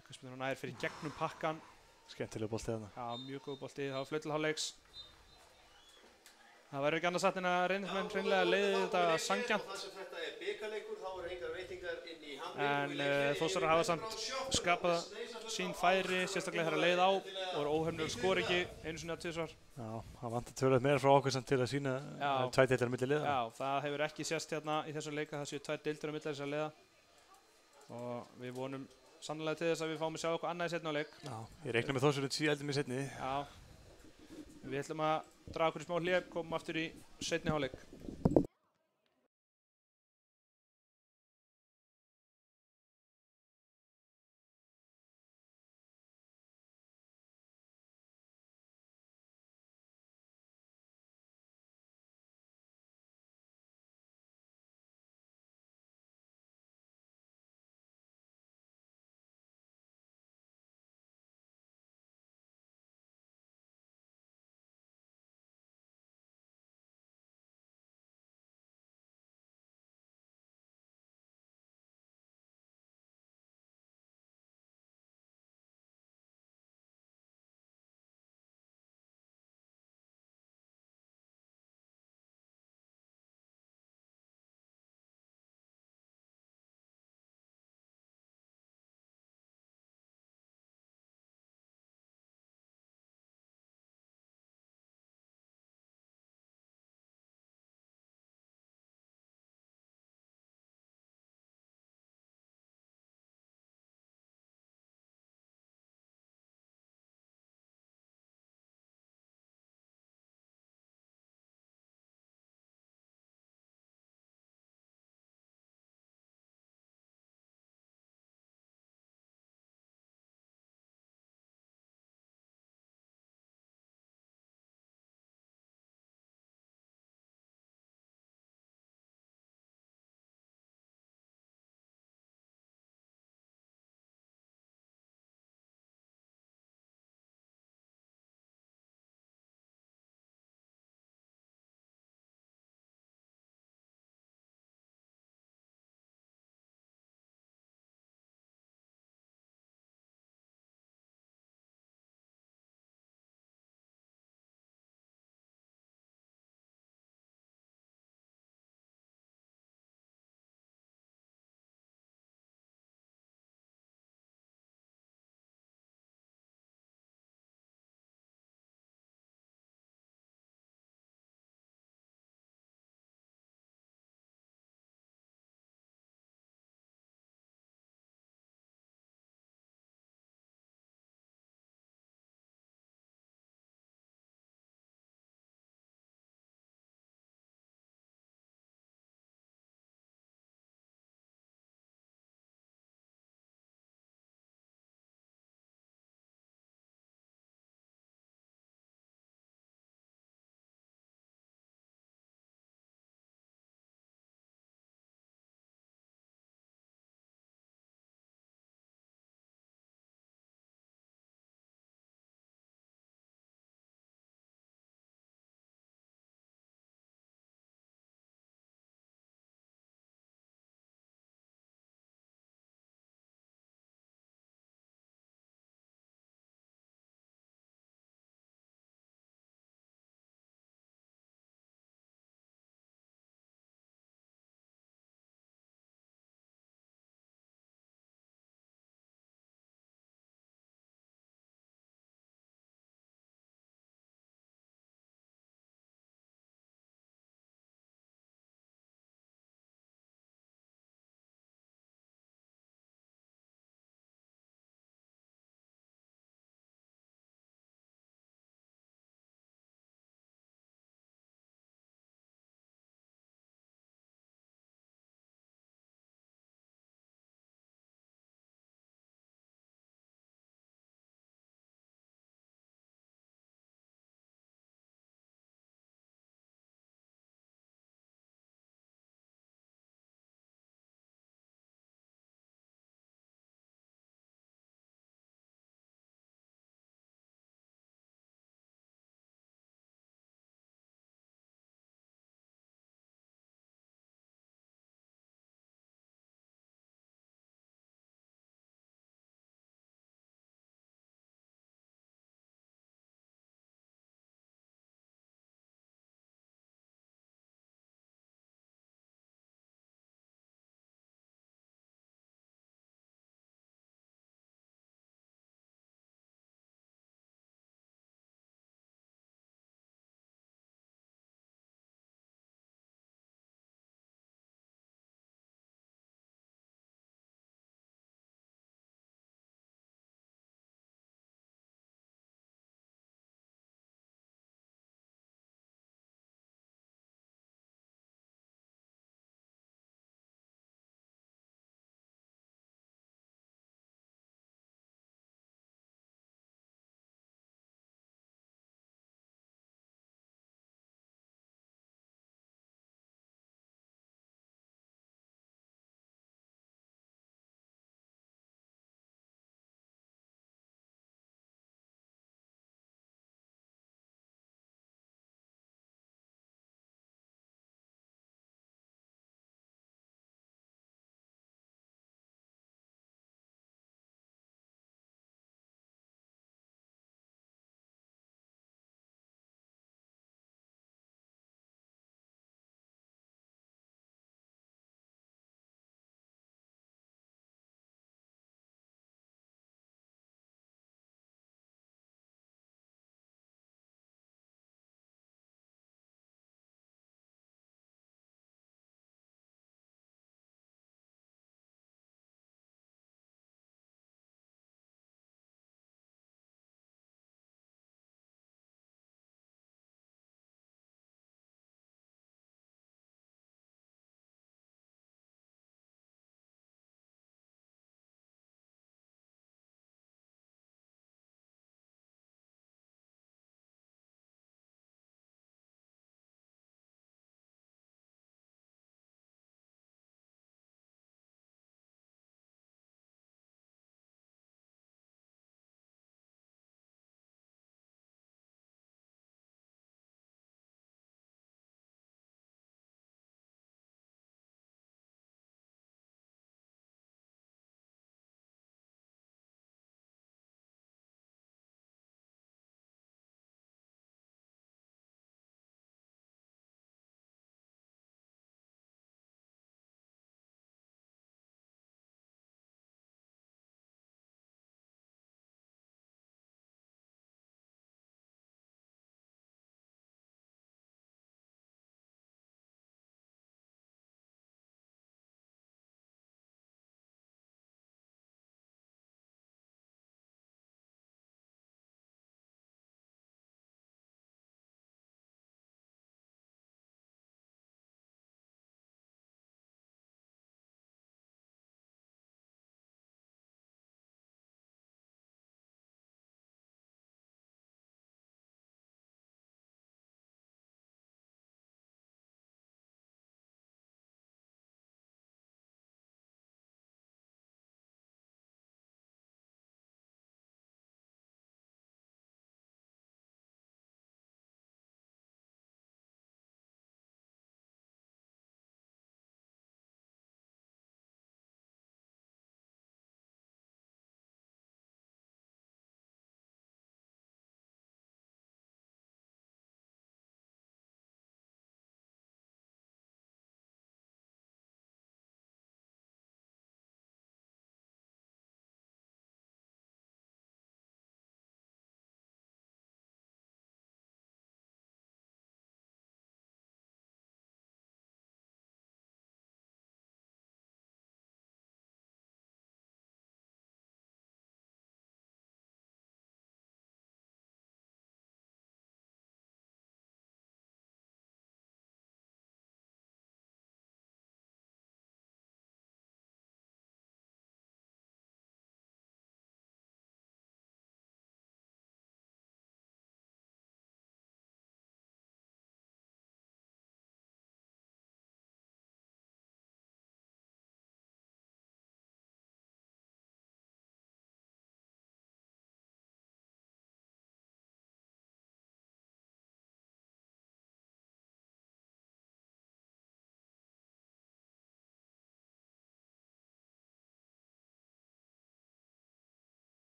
A: Aukaspyrna nær fyrir gegnum pakkan.
C: Skemmtilega bolti þarna.
A: Já, mjög góð bolti. Það var flaut til hálfleiks. Það verður ekki annað satt en að reynismenn hreinlega leiði þetta sanngjarnt. En Þórsarar hafa samt skapað sín færi, sérstaklega þegar leið á og eru óhefnir skor ekki einu sinni að tvisvar.
C: Já, það vantar tölvöld meira frá okkur samt til að sína tvær deildir á milli liða.
A: Já, það hefur ekki sést hérna í þessum leika, það séu tvær deildir á milli þessar liða. Og við vonum sannlega til þess að við fáum að sjá okkur annað í seinni hálfleik.
C: Já, ég reikna með Þórsarar 10 eldum í seinni.
A: Já, við ætlum að draga okkur í smá hlé, komum aftur í seinni hálfleik.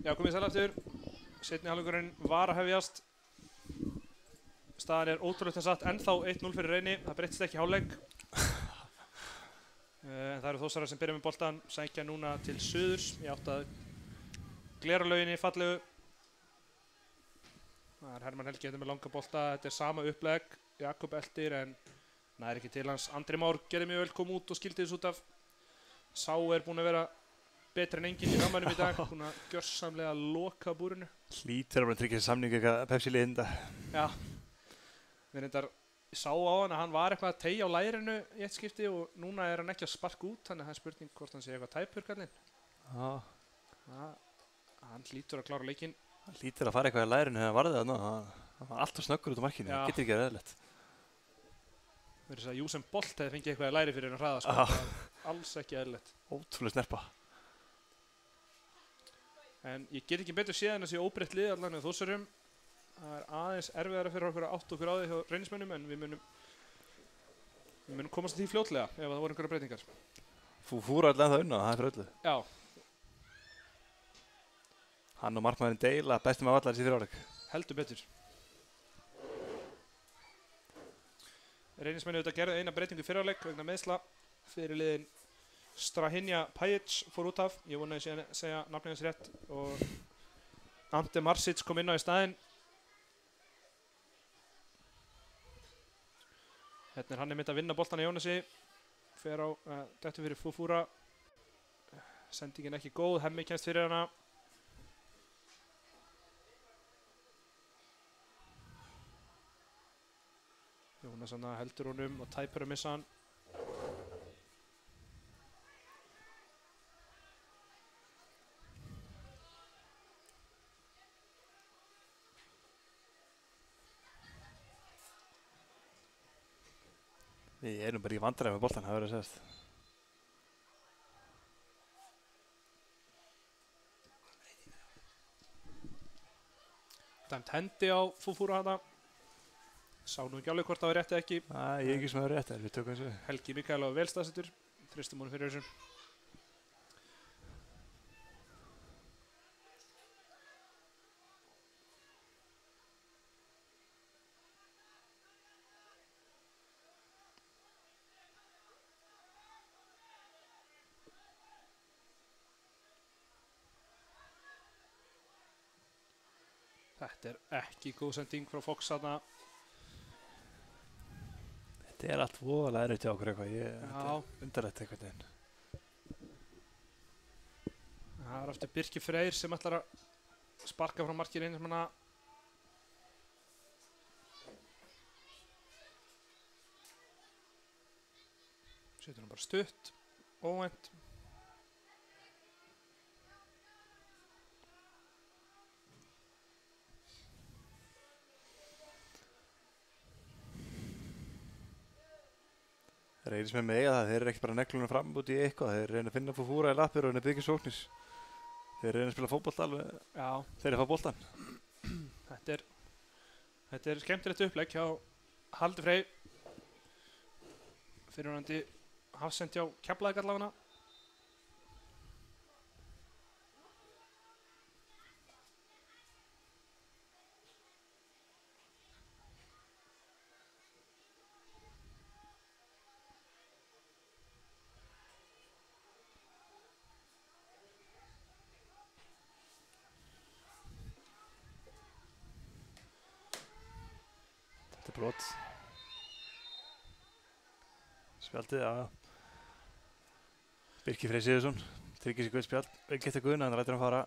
A: Já, komið sæl aftur. Seinni hálfleikurinn var að hefjast. Staðan ótrúlegt satt ennþá 1-0 fyrir Reyni. Það breyttist ekki hálfleik. En það eru Þórsarar sem byrja með boltan, sækja núna til suðurs. Ég átti að glera lauginni fallegu. Það Hermann Helgi með langa bolta. Þetta sama upplegg. Jakob eldir en nær ekki til hans. Andri Már gerði mjög vel, kom út og skildi þess út af. Sá búinn að vera betri en enginn í rammanum í dag. Búinn að gjörsamlega loka búrinu.
C: Hlýtur að tryggja þessi samning eitthvað Pepsi-liðinda.
A: Já. Við reyndar sá á hann að hann var eitthvað að teygja á lærinu í eitt skipti og núna hann ekki að sparka út, þannig að það spurning hvort hann sé eitthvað tæpur kallinn. Já. Hann hlýtur að klára leikinn.
C: Hann hlýtur að fara eitthvað í lærinu þegar hann varði þarna. Hann var alltaf snöggur út á markinu, það getur ekki að eðlilegt.
A: Verður þess að Usain Bolt hefði fengið eitthvað í læri fyrir hann hraða, sko. Það er alls ekki eðlilegt.
C: Ótrúlega snerpa.
A: En ég get ekki betur séð en að sé óbreytt lið allan með Þórsurum. Það er aðeins erfiðara fyrir okkur að átta okkur á því hjá reynismönnum en við munum komast að því fljótlega ef það voru einhverja breytingar.
C: Fúra allan það unna, það er fyrir öllu.
A: Já.
C: Hann og markmaðurinn deila bestum af allar þessi fyrir áleik.
A: Heldur betur. Reynismenni auðvitað gerði eina breytingu í fyrirháleik vegna meiðsla. Fyrirliðinn Strahinja Pajic fór út af. Ég vona að segja nafnið hans rétt og Ante Marsic kom inn á í staðinn. Hérna hann mynd að vinna boltan í Jónasi. Fer á dettur fyrir Fúfúra. Sendingin ekki góð, Hemmi kemst fyrir hana. Jónas heldur honum og tæpur að missa hann.
C: Við erum bara í vandræði með boltan, það verður að segast.
A: Dæmt hendi á Fúfúra hana. Sá nú ekki alveg hvort það var rétt eða ekki.
C: Nei, ég ekki sem það var rétt, við tökum þessu.
A: Helgi Mikael á vel staðsettur. Þristum honum fyrir þessu. Þetta er ekki góð sending frá Fox þarna.
C: Þetta er allt voðalega erfitt hjá okkur eitthvað, þetta
A: Já.
C: er undarlegt eitthvað einn.
A: Það er aftur Birkir Freyr sem ætlar að sparka frá markinu einu svona. Setur hann bara stutt, óvænt.
C: Reynismenn með eiga það, þeir eru ekki bara neglunum fram út í eitthvað, þeir reyna að finna Fúfúra í lappir og reyna að byggja sóknis. Þeir reyna að spila fótbolt alveg, þeir fá boltan.
A: Þetta er skemmtilegt upplegg hjá Halldór Freyr. Fyrirvonandi hafsend hjá Keflavík allavega.
C: Þetta er brot. Spjaldið, já. Birkir Freyr Sigurðsson, tryggir sér guð spjald. Geta guðna, hann rættir hann fara.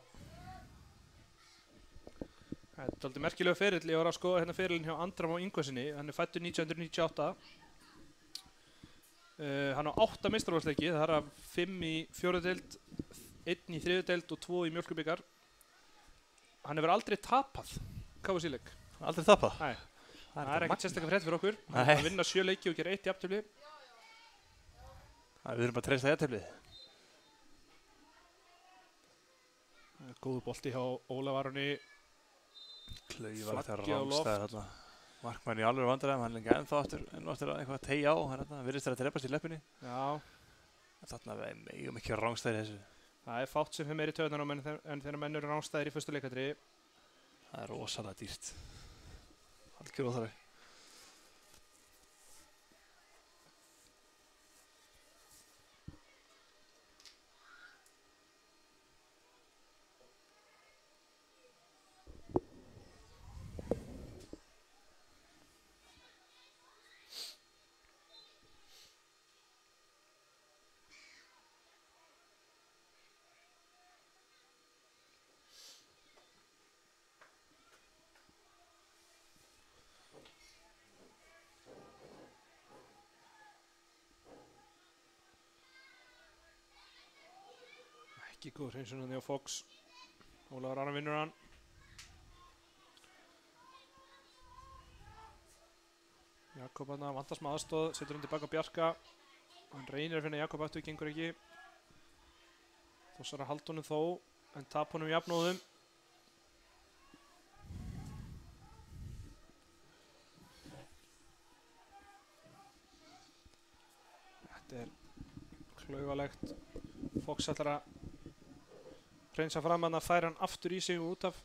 A: Það er svolítið merkilega ferill. Ég var að skoða hérna ferillin hjá Andra Má Ingvarsinni. Hann er fæddur 1998. Hann á 8 meistaraflokksleiki. Það er af 5 í 4. deild, 1 í 3. deild og 2 í mjólkurbikar. Hann hefur aldrei tapað KFC-leik.
C: Aldrei tapað?
A: Nei. Það er ekkert sérstaklega frétt fyrir okkur.
C: Nei.
A: Hann vinna 7 leiki og gera 1 jafntefli.
C: Við þurfum bara að treysta jafnteflið.
A: Góðu bolti hjá Ólaf Aroni.
C: Klaufar eftir
A: Flaggi á loft.
C: rángstæðir þarna. Markmann í alveg vandræðum, hann er lengi ennþá eftir að eitthvað teygja á, hann virðist að drepast í leppinni.
A: Já.
C: Þarna við megum ekki rángstæðir þessu.
A: Það er fátt sem fyrir meiri töðunum en þegar menn eru ránstæðir í fyrstu leikadri.
C: Það er rosalega dýrt. Algjör óþarfi.
A: Ekki góð hreinsunandi á Fox. Ólafur Aron vinnur hann. Jakob hann vantast með aðstoð, setur hann tilbaka á Bjarka. Hann reynir að finna Jakob aftur, gengur ekki. Þórsara halda honum þó, en tap honum jafnóðum. Þetta er klaufalegt. Fox ætlar að reynsa fram hann að færa hann aftur í sig og út af.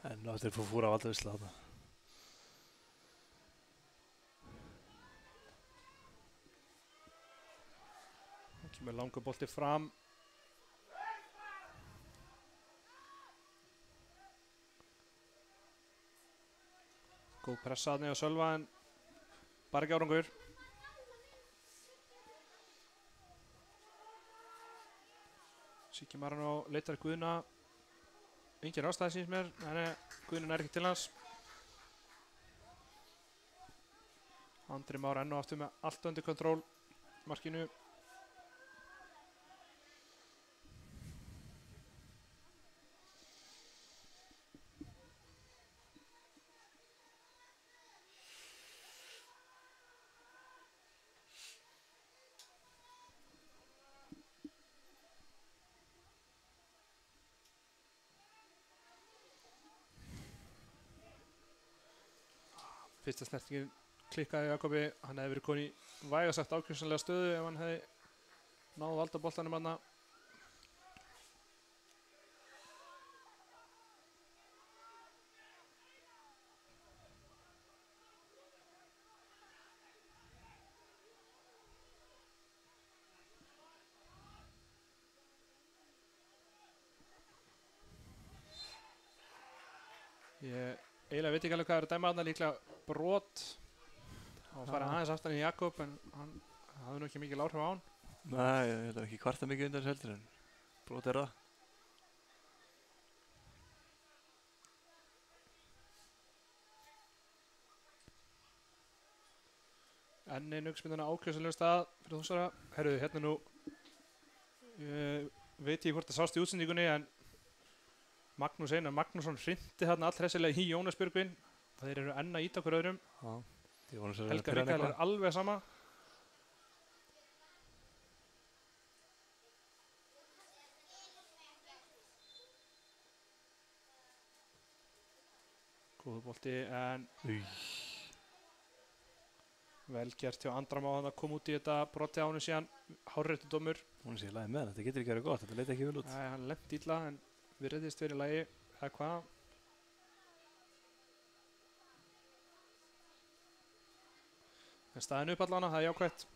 C: En nú eftir fóra á valdavísla þarna.
A: Það kemur langur bolti fram. Góð pressaðni á Sölva en bara ekki árangur. Siki Marano leitar Guðna. Engin ástæði síns mér, en Guðni nær ekki til hans. Andri Már enn og aftur með allt undir kontról markinu. Fyrsta snertingin klikkaði Jakobi, hann hefði verið komin í vægast sagt ákjósanlega stöðu ef hann hefði náð að valda boltanum hann. Ég eiginlega veit ekki alveg hvað er að dæma þarna, líklega brot og fara aðeins aftan í Jakob en hann hafði nú ekki mikil áhrif á hann.
C: Nei, ég held að ekki kvarta mikið undan þessu heldur en brot er það.
A: Enn einu aukaspyrna á ákjósanlegum stað fyrir Þórsara. Herruðu, hérna nú veit ég hvort það sást í útsendingunni en Magnús Einar Magnússon hrinti þarna allhressilega í Jónas Björgvin. Þeir eru enn að íta okkur öðrum. Helga Mikael er alveg sama. Góður bolti en vel gert hjá Andra Má að koma út í þetta broti á honum síðan. Hárréttur dómur.
C: Hún sé í lagi með, þetta getur ekki verið gott, þetta leit ekki vel út.
A: Nei, hann lenti illa en virðist verið í lagi. Eða hvað? En staðin upp allana, það er jákvætt.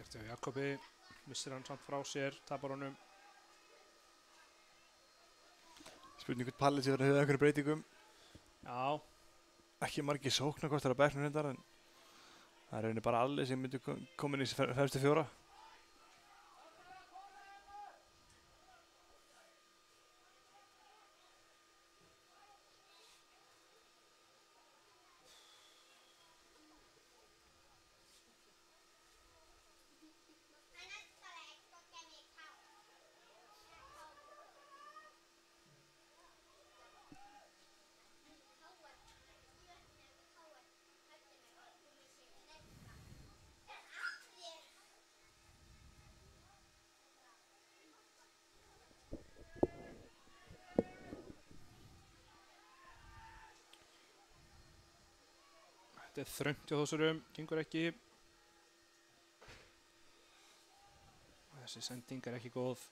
A: Eftir Jakobi missir hann samt frá sér, tapar honum.
C: Spurning hvort Palli sé verið að höfða einhverju breytingum.
A: Já,
C: Ekki margir sóknarkostar á bekknum reyndar en það er rauninni bara allir sem myndu komin í fremstu fjóra.
A: þetta er þröngt hjá Þórsurum, gengur ekki. Þessi sending er ekki góð.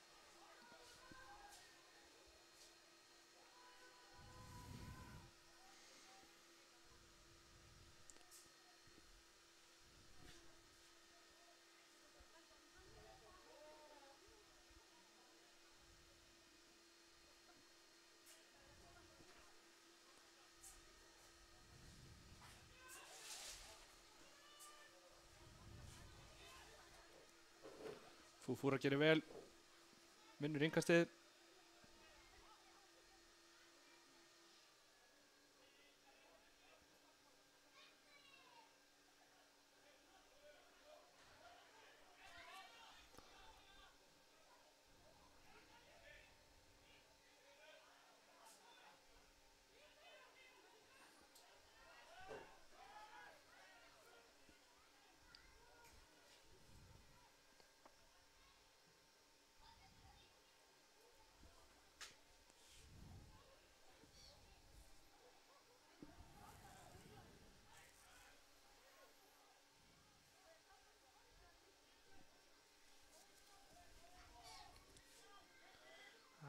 A: Fúfúra gerir vel, vinnur innkastið.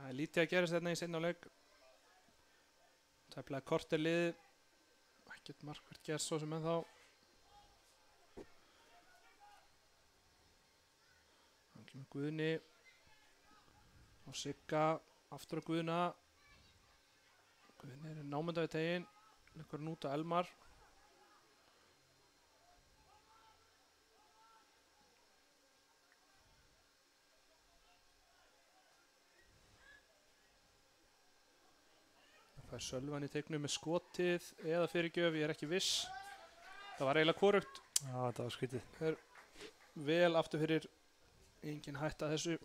A: Það er lítið að gerast þarna í seinni hálfleik. Tæplega korter liðið. Ekkert markvert gerst svo sem ennþá. Hann kemur Guðni. Og Sigga aftur á Guðna. Guðni er námunda við teginn. Leggur hann út á Elmar. Það er Sölvan í teiknum með skotið eða fyrirgjöf, ég er ekki viss. Það var eiginlega hvorugt.
C: Já, þetta var skytið.
A: Er vel aftur fyrir, engin hætta þessu.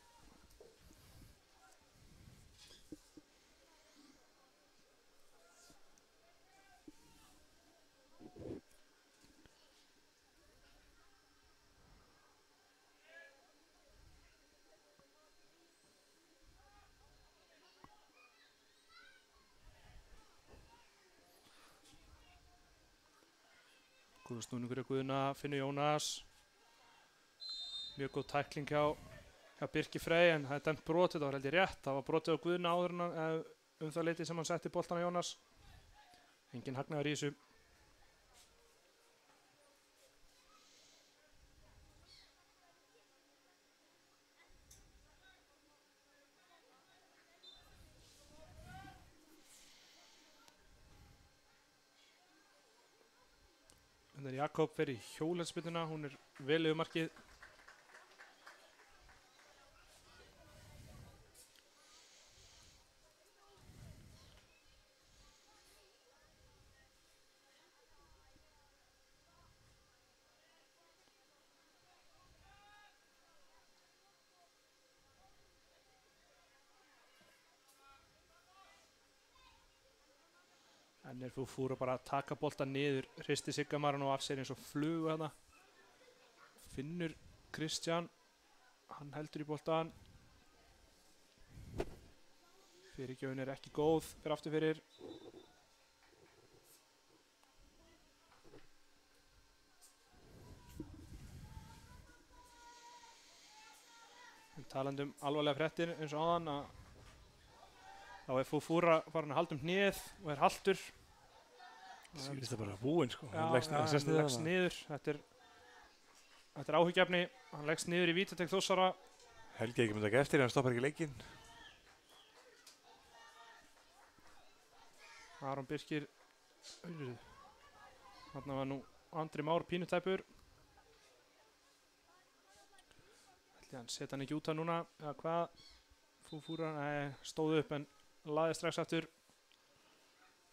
A: Góður snúningur í Guðna, finnur Jónas. Mjög góð tækling hjá Birki Frey en það er dæmt brotið, það var held ég rétt. Það var brotið á Guðna áður en það leiti sem hann setti boltan á Jónas. Engin hagnaður í þessu. Jakob fer í hjólhestspyrnuna, hún er vel yfir markið. En Fúfúra bara að taka bolta niður, hristi Siggamar og af sér eins og flugu þarna. Finnur Kristján, hann heldur í boltan. Fyrirgjöfin er ekki góð, fyrir aftur fyrir. En talandi alvarlega fréttir eins og áðan að þá er Fúfúra farin að halda hnéð og er haltur.
C: Það er bara búinn sko.
A: Já, hann leggst niður. Þetta er Þetta er áhyggjefni, hann leggst niður í vítateig Þórsara.
C: Helgi ekki myndi ekki eftir, hann stoppar ekki leikinn.
A: Aron Birkir, þarna var nú Andri Már pínutæpur. Ætli hann setja hann ekki út af núna, eða hvað? Fúfúra, nei, stóð upp en laði strax aftur.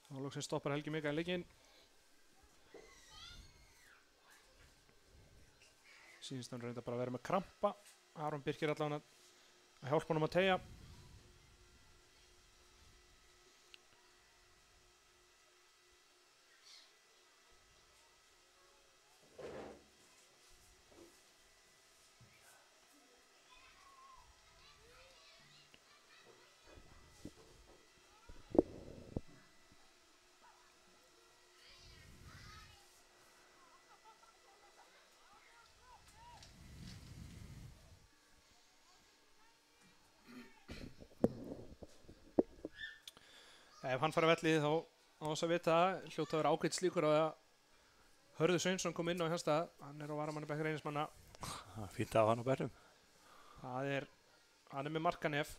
A: Þá loksins stoppar Helgi Mikael leikinn. Sýnist hann reynda bara að vera með krampa. Aron Birkir allavega að hjálpa honum að teygja. Ef hann fara vellið þá á þess að vita hljóta að vera ágætt slíkur að Hörður Sveinsson kom inn á hans stað. Hann er á varamanni bekkur Reynismanna.
C: Fínt af hann á bekknum.
A: Hann er með markanef.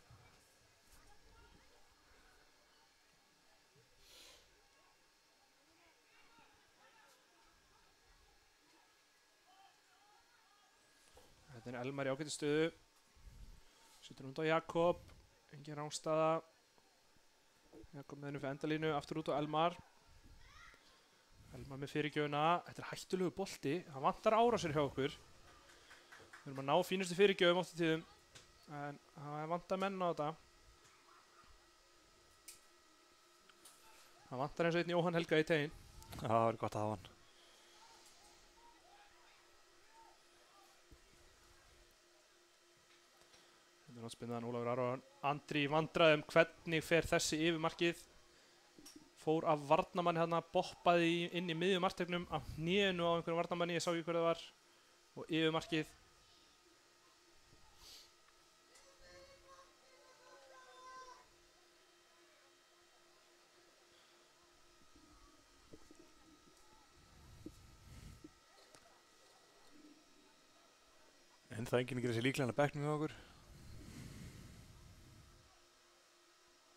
A: Þetta er Elmar í ágættu stöðu. Setur út á Jakob. Engin rángstaða. Jakob með hennu fyrir endalínu, aftur út á Elmar. Elmar með fyrirgjöfuna. Þetta er hættulegu bolti. Það vantar árásir hjá okkur. Við erum að ná fínustu fyrirgjöfum oft í tíðum. En það vantar menn á þetta. Það vantar eins og einn Jóhann Helga í tegin.
C: Það var gott að hafa hann.
A: Þetta er náttúrulega Ólafur Aron. Andri í vandræðum, hvernig fer þessi yfirmarkið? Fór af varnamanni hérna, boppaði inn í miðjum marktegnum af hnénu á einhverjum varnamanni, ég sá ekki hver það var. Og yfirmarkið.
C: En það enginn gerir sér líklega að bekknum hjá okkur.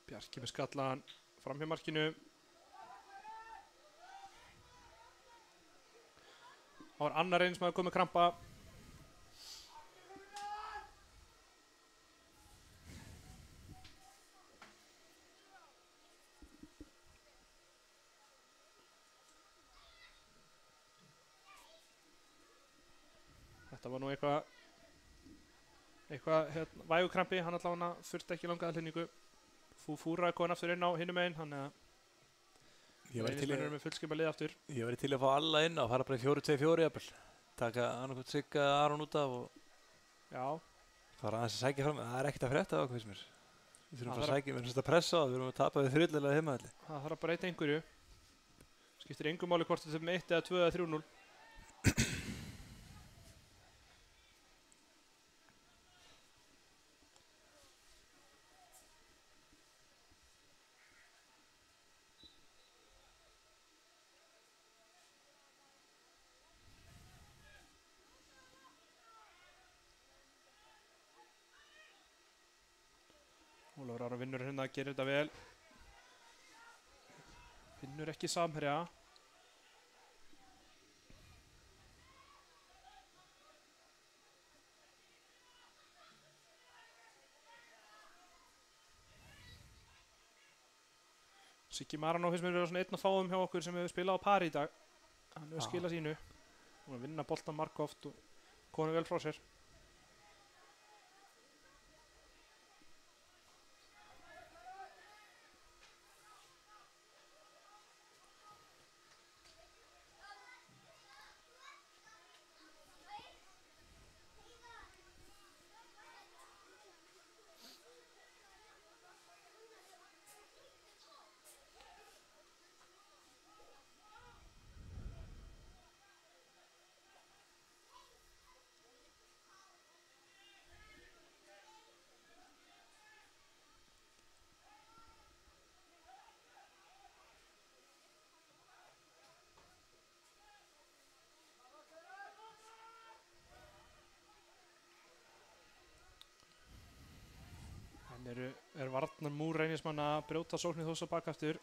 A: Bjarki með skallaðan framhjá markinu. Það var annar einn sem hafði komið krampa. Þetta var nú eitthvað hérna, vægukrampi, hann allavega þurfti ekki langaða hlýningu. Fúfúra er komin aftur inn á hinum einn, hann Reynismenn eru með fullskipa lið aftur.
C: Ég væri til að fá alla inn og fara bara í 4-2-4 jafnvel. Taka annarkvæmt Sigga Aron út af og
A: Já.
C: fara aðeins að sækja fram. Það er ekkert að frétta á okkur, finnst mér. Við þurfum að sækja, við erum að pressa og við þurfum að tapa við þrjullilega heimaðalli.
A: Það þarf að breyta einhverju. Skiptir engu máli hvort þetta er með 1 eða 2 eða 3-0. Ólafur Aron vinnur hérna, gerir þetta vel. Vinnur ekki samherja. Siggi Marano finnst mér vera svona einn að fáum hjá okkur sem hefur spilað á pari í dag. Hann hefur skilað sínu. Hún að vinna boltan margoft og komið vel frá sér. varnar múr Reynismann að brjóta sóknir Þórs á bakaftur.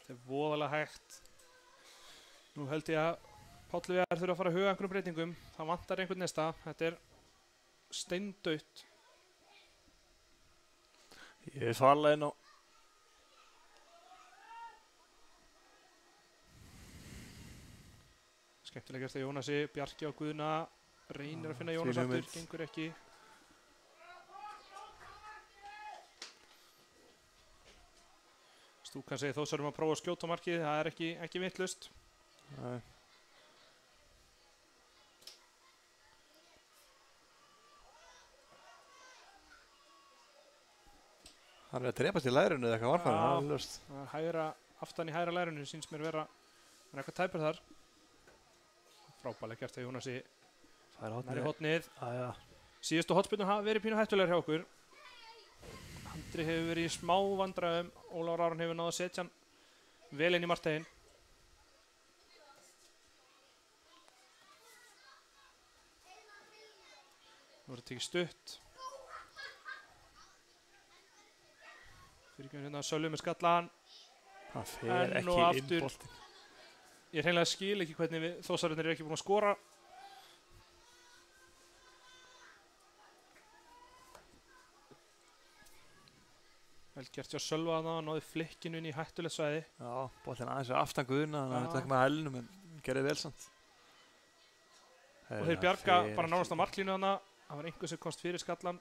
A: Þetta er voðalega hægt. Nú held ég að Páll Viðar þurfa að fara að huga einhverjum breytingum. Það vantar einhvern næsta. Þetta er steindautt.
C: Ég er farlega inn á.
A: Skemmtilega gert að Jónasi, Bjarki á Guðna reynir að finna Jónas aftur, gengur ekki. Stúkan segir Þórsar að prófa að skjóta á markið, það er ekki vitlaust.
C: Nei. Hann er að drepast í lærinu eða eitthvað varfæri, það er löst.
A: Hægra, aftan í hægra lærinu síns mér vera, hann er eitthvað tæpur þar. Frábælega gert að Jónasi nær í hotnið. Síðustu hotspyrnur hafa verið pínu hættulegar hjá okkur. Andri hefur verið í smá vandræðum, Ólafur Aron hefur náð að setja hann vel inn í markteginn. Nú er þetta tekið stutt. Fyrirgefum hérna Sölvi með skallan.
C: Hann fer ekki inn boltinn.
A: Ég hreinlega skil ekki hvernig Þórsararnir eru ekki búin að skora. Vel gert hjá Sölva þarna, náði flikkinu inn í hættulegt svæði.
C: Já, boltinn aðeins aftan Guðna, þannig að þetta ekki með hælunum en gerði vel samt.
A: Og þeir bjarga bara nánast á marklínu þarna. Það var einhver sem komst fyrir skallan.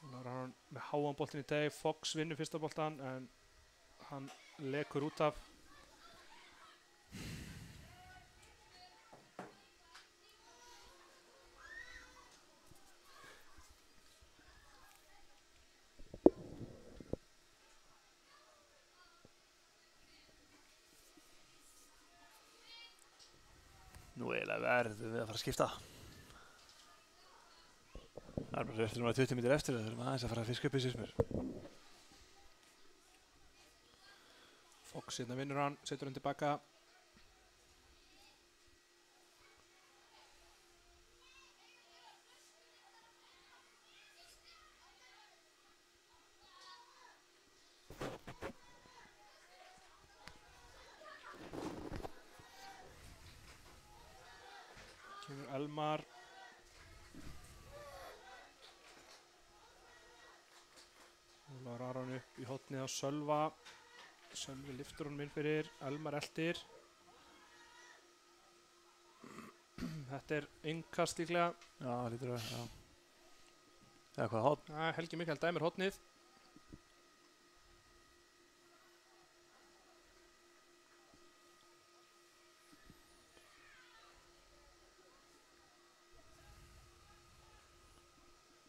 A: Nú er hann með háan boltinn í deg. Fox vinnur fyrsta boltan en hann lekur út af.
C: Nú eiginlega verðum við að fara að skipta. Það er bara eftir núna 20 mínútur eftir það þurfum aðeins að fara að fiska upp í Sismur.
A: Fox hérna vinnur hann, setur hann tilbaka. Kemur Elmar. Ólafur Aron upp í hotnið á Sölva. Sölvi lyftur honum inn fyrir, Elmar eldir. Þetta er innkast líklega.
C: Já, lítur það, já. Eða hvað, hotn?
A: Helgi Mikael dæmir hotnið.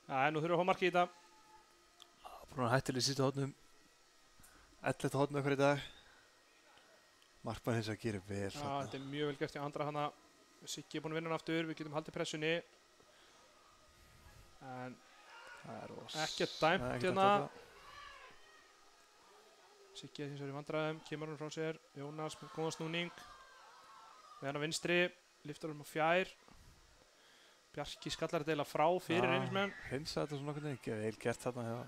A: Nú þurfum við að fá markið í þetta.
C: Búin að hættilega í sísta hotnum. 11 hotnum okkur í dag. Markmann hins að gera vel.
A: Þetta er mjög vel gert í andra hana. Siggi er búin að vinna hann aftur, við getum haldið pressunni. En ekki dæmt hérna. Siggi er hins vegar í vandræðum, kemur hann frá sér. Jónas með góðan snúning. Með hann á vinstri, lyftur hann á fjær. Bjarki skallar þetta eiginlega frá fyrir Reynismenn.
C: Hinsa þetta svona okkur ekki, vel gert þarna hjá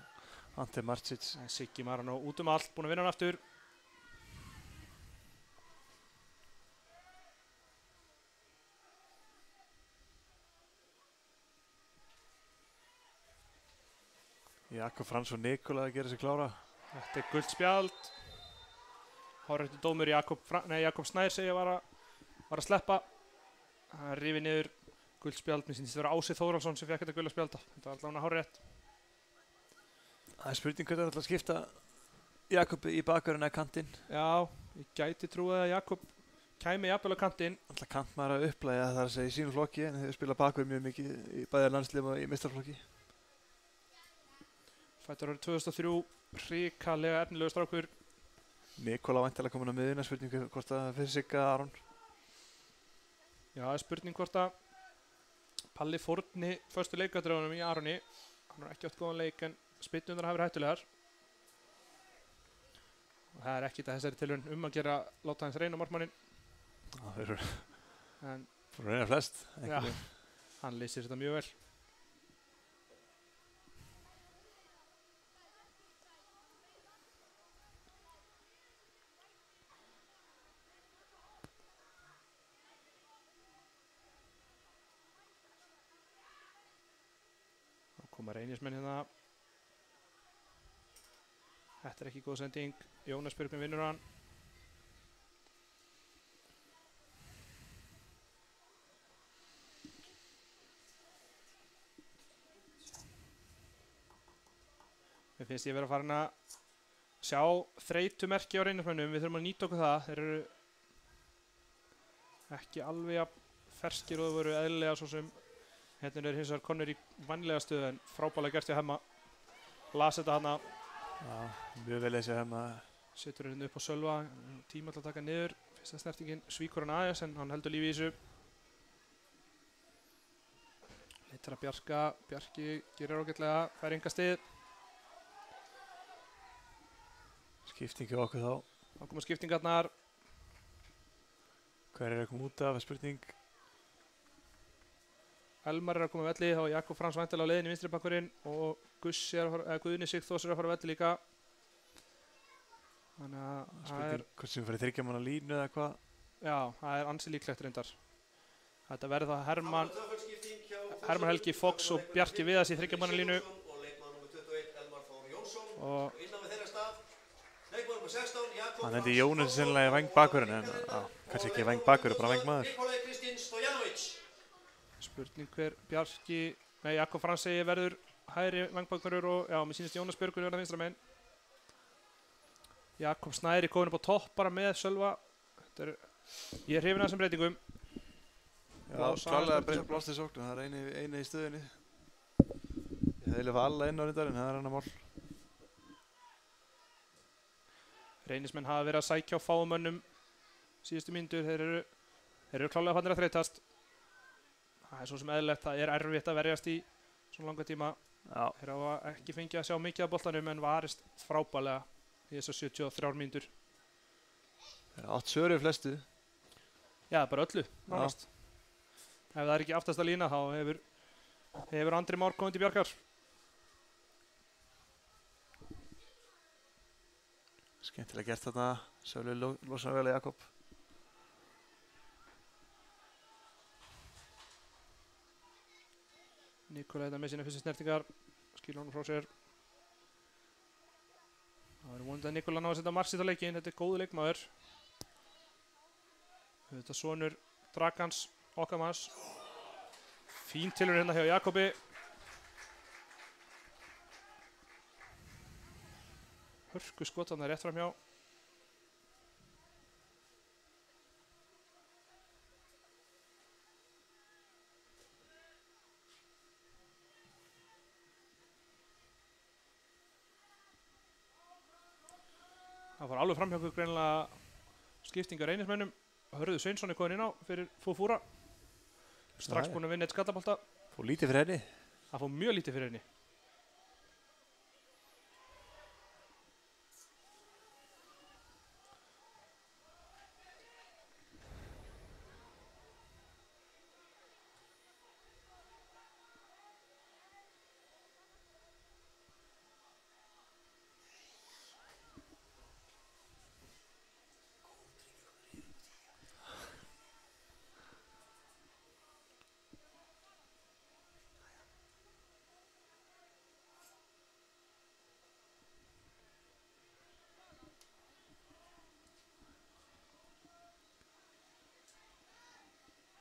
C: Ante Marcic.
A: Siggi Marano út allt, búin að vinna hann aftur.
C: Jakob Frans og Nikola að gera sig klára.
A: Þetta er gult spjald. Hárréttur dómur Jakob Snær segja var að sleppa. Það er rifið niður gult spjald. Mér finnst þetta að vera Ási Þóralsson sem fekk þetta gula spjalda. Þetta var allavega hárrétt.
C: Það er spurning hvernig það er alltaf að skipta Jakob í bakverðin eða kantinn.
A: Já, ég gæti trúið að Jakob kæmi jafnvel á kantinn.
C: Alltaf kantmaður að upplægja það að segja í sínum flokki en þeir spila bakverð mjög mikið í bæði landsliðum og í meistaraflokki.
A: Fættur árið 2003, hrikalega efnilegur strákur.
C: Nikola væntanlega komin á miðjuna, spurningu hvort það fyrir Sigga Aron.
A: Já, það er spurning hvort að Palli fórni föstu leikadröfunum í Aroni. Hann har ekki átt góðan leik en spyrnundar hafa verið hættulegar. Og það er ekkert að þessari tilraun að gera láta hans reyna á markmanninn.
C: Það eru
A: En
C: reyna flest.
A: já, hann leysir þetta mjög vel. Koma Reynismenn hérna. Þetta er ekki góð sending. Jónas Björgvin vinnur hann. Mér finnst ég vera farin að sjá þreytumerki á Reynismönnum. Við þurfum að nýta okkur það. Þeir eru ekki alveg jafn ferskir og þau voru eðlilega svo sem hérna er hins vegar konur í vannlega stöðu en frábælega gert hjá Hemma. Las þetta hana.
C: Já, mjög vel þessi Hemma.
A: Setur hérna upp á Sölva. Tíma til að taka niður. Fyrsta snertingin svíkur hann aðeins en hann heldur lífi í þessu. Leitar að Bjarka. Bjarki gerir ágætlega. Fær enga stið.
C: Skiptingi á okkur þá.
A: Þá koma skiptingarnar.
C: Hver er að koma út af? Spurning.
A: Elmar er að koma á velli, þá er Jakob Frans væntanlega á leiðinni í vinstri bakvörðinn og Guðni Sigþórs er að fara á velli líka. Þannig að það er...
C: Spurning hvort sem fyrir 3 manna línu eða hvað?
A: Já, það er ansi líklegt reyndar. Þetta verður það Hermann Helgi, Fox og Bjarki Viðars í 3 manna línu. Og
C: hann hendi Jónas sennilega í væng bakvörðin en kannski ekki væng bakvörð, bara væng maður.
A: spurning hver Bjarki, nei Jakob Frans segi verður hægri vangbakverður og já, mér sýnist Jónas Björgun verða vinstra megin. Jakob Snæri komin upp á topp bara með Sölva. Ég er hrifinn af þessum breytingum.
C: Já, klálega blástir sókn, það er eini í stöðinni. Ég hefði lefað alla inn á reyndar en það er annar mál.
A: Reynismenn hafa verið að sækja á fáum mönnum síðustu mínútur. Þeir eru klálega fannir að þreytast. Það er svo sem eðlilegt, það er erfitt að verjast í svona langa tíma.
C: Já.
A: Þeir hafa ekki fengið að sjá mikið af boltanum en varist frábælega í þessar 73 mínútur.
C: Þeir eru 8 sörið flestu.
A: Já, bara öllu, nánast. Ef það er ekki aftast að lína þá hefur Andri Már komið til Bjarkar.
C: Skemmtilega gert þarna, Sölvi losnar vel að Jakob.
A: Nikola þetta með sína fyrstu snertingar, skilur hann frá sér. Það verður vonandi að Nikola ná að setja mark sitt á leikinn, þetta er góðu leikmaður. Þetta er sonur Dragans, Okkamans. Fín tilraun hérna hjá Jakobi. Hörku skot þarna rétt framhjá. Það var alveg framhjá okkur greinilega skipting á Reynismönnum. Hörður Sveinsson er komin inn á fyrir Fúfúra. Strax búinn að vinna eitt skallabolta.
C: Fór lítið fyrir henni.
A: Það fór mjög lítið fyrir henni.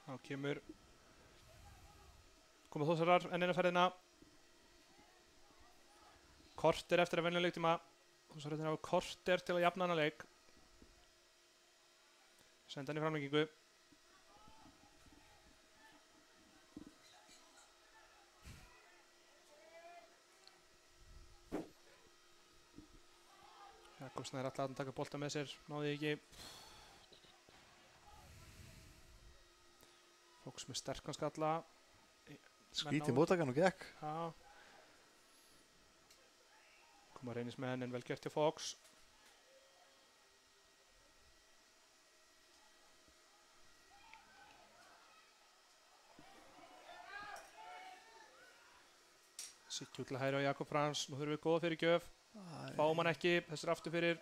A: Þá koma Þórsarar enn eina ferðina. Korter eftir að venjulega leiktíma. Þórsararnir hafa korter til að jafna hana leik. Senda hann í framlengingu. Jakob Snær ætlaði að taka bolta með sér, náði ekki. Fox með sterkan skalla.
C: Skítið móttakan og gekk.
A: Já. Koma Reynismenn en vel gert hjá Fox. Siggi út til hægri á Jakob Frans. Nú þurfum við góða fyrir gjöf. Fáum hann ekki. Þessi aftur fyrir.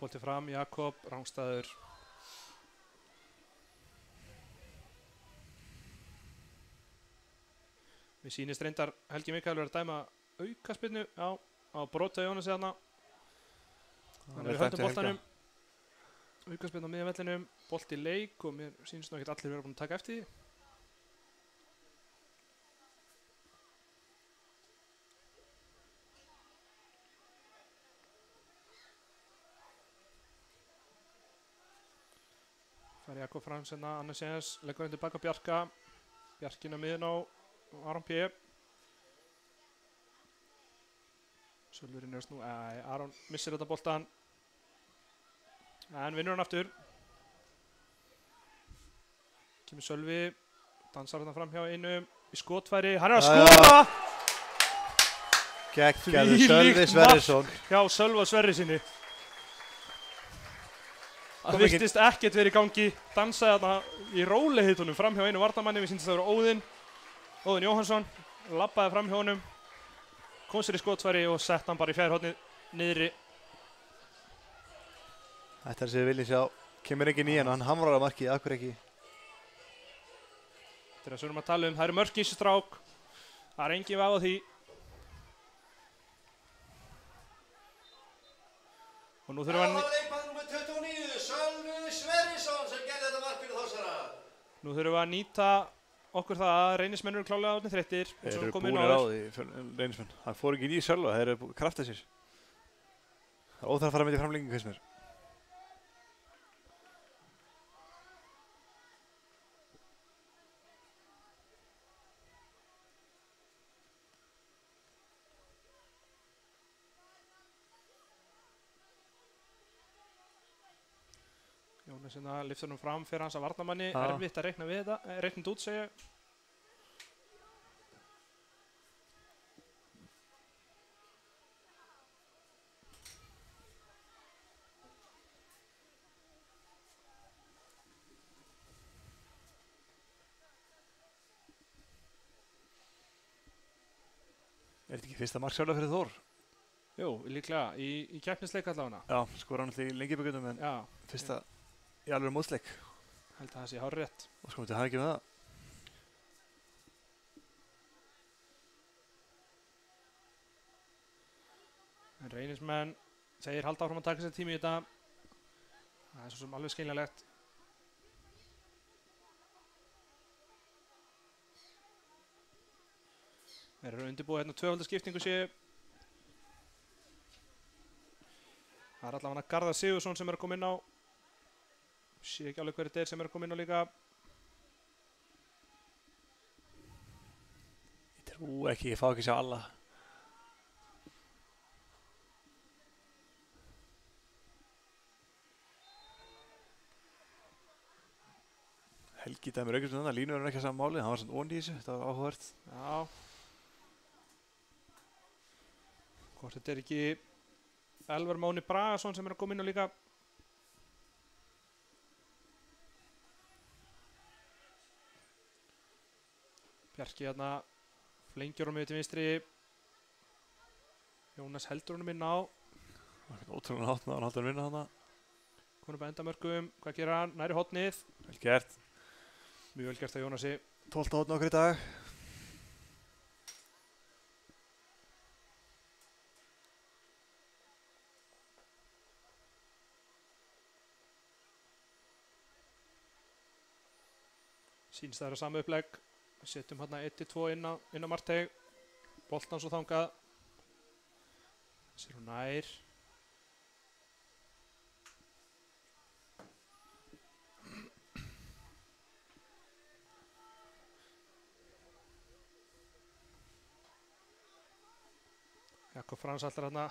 A: Bolti fram, Jakob, rangstæður. Við sýnist reyndar Helgi Mikael að dæma aukaspyrnu á brota Jónasi þarna. Þannig við höldum boltanum. Aukaspyrnu á miðjum vellinum, bolti í leik og mér sýnist nú ekkert allir vera búin að taka eftir því. Það er Jakob Frans hérna, annars séðans, leggur henni tilbaka Bjarka. Bjarkin á miðun á Aron P. Sölvurinn er snú, Aron missir þetta boltan. En vinnur hann aftur. Kemur Sölvi, dansar hérna fram hjá einum í skotfæri. Hann er að skora!
C: Geggjaður Sölvi Sverrisson.
A: Já, Sölva Sverrisinni. Það virtist ekkert verið í gangi, dansaði þarna í rólegheitunum fram hjá einu varnarmanni, við sýndist það vera Óðinn Jóhannsson, labbaði fram hjá honum, kom sér í skotfæri og sett hann bara í fjærhornið niðri.
C: Þetta er sem við viljum sjá, kemur ekki nýjan og hann hamrar á markið, akkur ekki.
A: Þetta er það sem við erum að tala um, það eru mörk í þessu strák, það er engin vaf á því. Og nú þurfum við Nú þurfum við að nýta okkur það að Reynismenn eru klálega átni þreyttir.
C: Þeir eru búinir á því, Reynismenn. Það fór ekki í sjálfa, þeir eru kraftað sér. Það er óþarf að fara með í framlengingu, finnst mér.
A: Jónas hérna lyftir hann fram fyrir hans að varnarmanni, erfitt að reikna við þetta, reiknað út segja.
C: Er þetta ekki fyrsta mark sjálflega fyrir Þór?
A: Jú, líklega, í keppnisleik allavega.
C: Já, skora hann alltaf í Lengjubökunum en fyrsta í alveg mótsleik.
A: Held að það sé hárrétt.
C: Og sko myndi hann ekki með það.
A: En Reynismenn segir halda áfram að taka sér tími í þetta. Það er svo sem alveg skiljanlegt. Þeir eru undirbúið hérna tvöfaldaskiptingu séu. Það er allavega Garðar Sigurðsson sem er að koma inn á. Sé ekki alveg hverju þetta er sem er að koma inn á líka.
C: Ég trú ekki, ég fá ekki sjá alla. Helgi dæmir auðvitað þannig að Línu er ekki að sama máli, hann var svona ón í þessu, þetta var áhugavert.
A: Já. Hvort þetta er ekki Elvar Máni Bragason sem er að koma inn á líka. Bjarki hérna flengjur honum yfir til vinstri. Jónas heldur honum inn á.
C: Ótrúlega hátt með hann haldur að vinna þarna.
A: Konur bara endamörkum, hvað gerir hann? Næri hotnið.
C: Vel gert.
A: Mjög vel gert af Jónasi.
C: 12. hotn okkur í dag.
A: Sýnist það vera sama upplegg. Setjum hérna 1-2 inn á marteig. Boltan svo þangað. Sér hún nær. Jakob Frans allar hérna.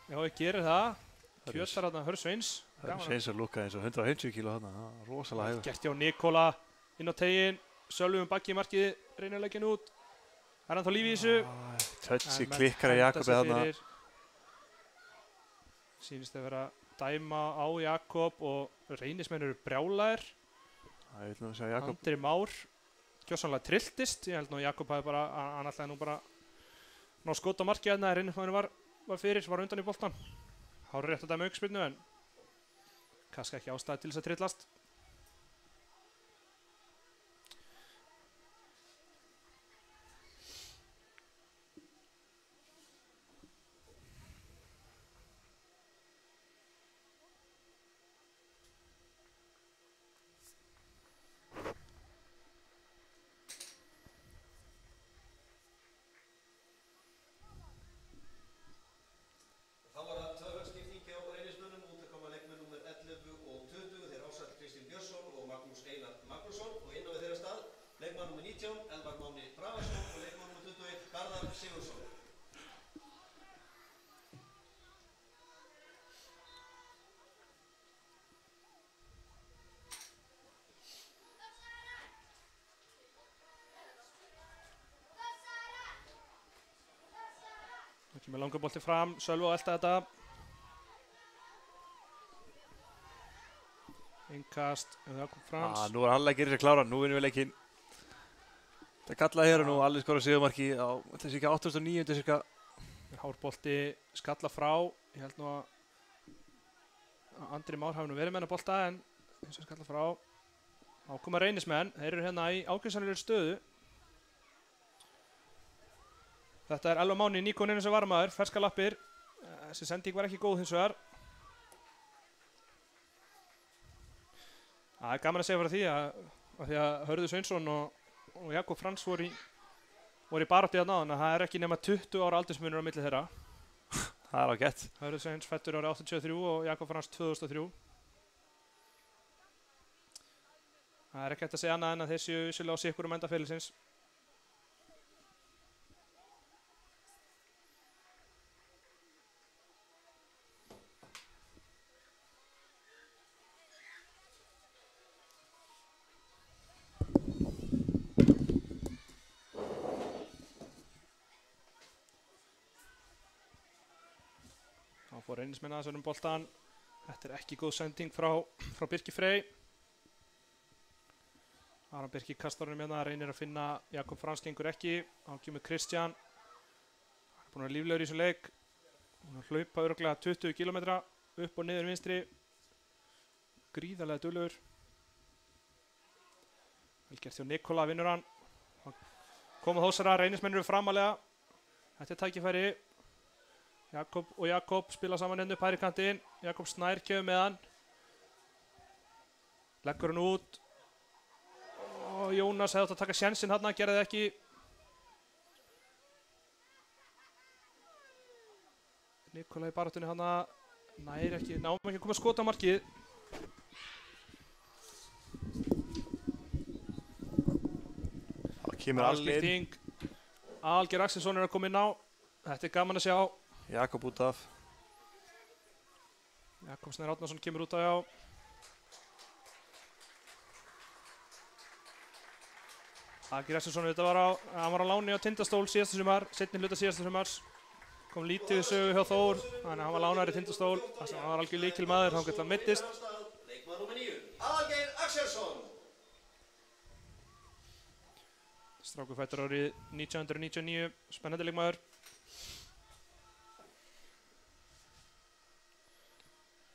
A: Já, ég gerir það. Kjötar hérna Hörsveins.
C: Hörsveins að lukka eins og 150 kíló hérna. Rosalega hægur.
A: Gert hjá Nikola inn á tegin. Sölvi bakki í markið. Reynir að leggja henni út. Það er ennþá lífi í þessu.
C: Tötsi klikkar að Jakobi hérna.
A: Sýnist að vera dæma á Jakob og reynismenn eru brjálæðir.
C: Ég vil nú segja Jakob.
A: Andri Már. Gjósanlega trilltist. Ég held nú að Jakob hafi bara, hann ætlaði nú bara ná skot á markið hérna. Reynismenn var fyrir, var undan í boltan. Hárið rétt að dæma aukaspyrnu en kannski ekki ástæði til þess að trillast. Það kemur langur bolti fram, Sölvi á elta þetta. Innkast, Jakob Frans.
C: Nú er Alla að gera sér klára, nú vinnum við leikinn. Það kallaði hér og nú Alli skora sigurmarki á, þessi ekki 89. cirka.
A: Hárbolti skalla frá, ég held nú að Andri Már hafi nú verið með hennar bolta en eins og skalla frá. Þá koma reynismenn, þeir eru hérna í ákveðsanlegri stöðu. Þetta er Elva Máni, nýkominn inn sem varamaður, ferska lappir. Þessi sending var ekki góð hins vegar. Það er gaman að segja fyrir því að Hörður Sveinsson og Jakob Frans voru í baráttu hérna áðan að það er ekki nema 20 ára aldursmunur á milli þeirra.
C: Það er ágætt.
A: Hörður Sveins fæddur árið 83 og Jakob Frans 2003. Það er ekki hægt að segja annað en að þeir séu vissulega á sikkurum enda ferilsins. Þá fór reynismenn aðeins um boltan. Þetta er ekki góð sending frá Birki Frey. Aron Birki kastar honum hérna, reynir að finna Jakob Frans, gengur ekki. Þá kemur Kristján. Hann er búinn að vera líflegur í þessu leik. Búinn að hlaupa örugglega 20 km upp og niður vinstri. Gríðarlega duglegur. Vel gert hjá Nikola, vinnur hann. Koma þósara, reynismenn eru framalega. Þetta er tækifæri. Jakob spila saman henni upp hægri kantinn. Jakob Snær kemur með hann. Leggur hann út. Og Jónas hefði átt að taka sjensinn hann, gerði það ekki. Nikola í baráttunni hann, nær ekki, náum ekki að koma að skota á markið.
C: Það kemur Alli inn.
A: Alger Axelsson er að koma inn á. Þetta er gaman að sjá.
C: Jakob út af.
A: Jakob Snær Árnason kemur út af, já. Alger Axelsson, hann var á láni á Tindastól síðasta sumar, seinni hluta síðasta sumars. Kom lítið við sögu hjá Þór, þannig að hann var lánaður í Tindastól. Hann var algjör lykilmaður, hann gæti að mittist.
B: Leikmaður númer 9, Alger Axelsson.
A: Strákur fættur árið 1999, spennandi leikmaður.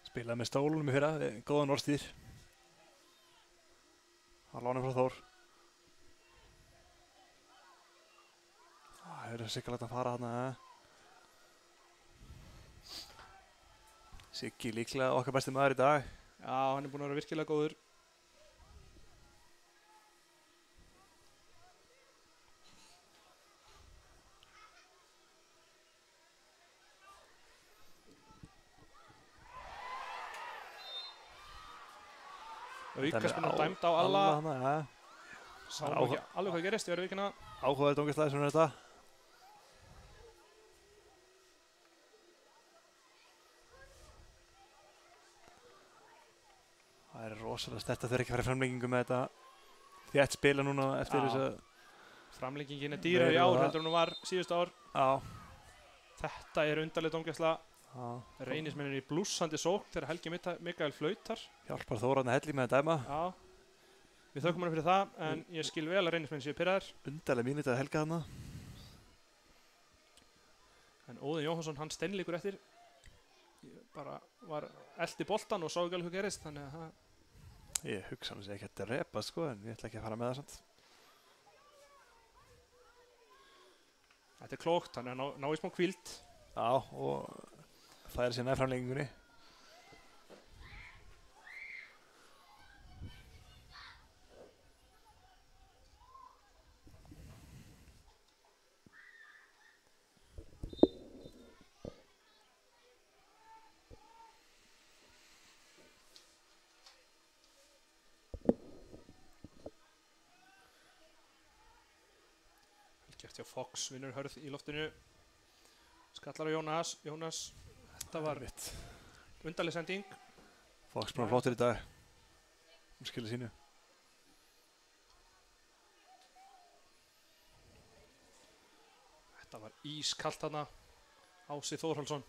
C: Spilaði með Stólunum í fyrra, góðan orðstíð. Á láni frá Þór. Það er Sigga að fara þarna. Siggi líklega okkar besti maður í dag.
A: Já, hann er búinn að vera virkilega góður. Aukaspinna dæmd á alla. Sá nú ekki alveg hvað gerist, ég verður vikina.
C: Áhugaverð dómgæsla sem er þetta. Það er rosalega sterkt að þeir ekki fara í framlengingu með þetta þétt spila núna eftir þess að
A: framlengingin er dýrar í ár heldur hún var síðustu ár.
C: Já.
A: Þetta er undarleg dómgæsla. Reynismenn er í blússandi sókn þegar Helgi Mikael flautar.
C: Hjálpar Þórarni Helli með að dæma.
A: Já. Við þökkum hann fyrir það, en ég skil vel að Reynismenn séu pirraðir.
C: Undarleg mínúta að Helga þarna.
A: En Óðinn Jóhannsson, hann steinleikur eftir. Bara var eldi boltan og sá ekki alveg hvað gerist, þannig að það...
C: Ég hugsa hann sér ekki að repa sko, en ég ætla ekki að fara með það samt.
A: Þetta er klókt, hann er ná í smá hvíld.
C: Já, og það er sér nær framlengingunni.
A: Gert hjá Fox, vinnur hörð í loftinu. Skallar á Jónas. Þetta var undarleg sending.
C: Fox bara flottir í dag. Hún skilur sínu.
A: Þetta var ískalt þarna. Ási Þórhallsson.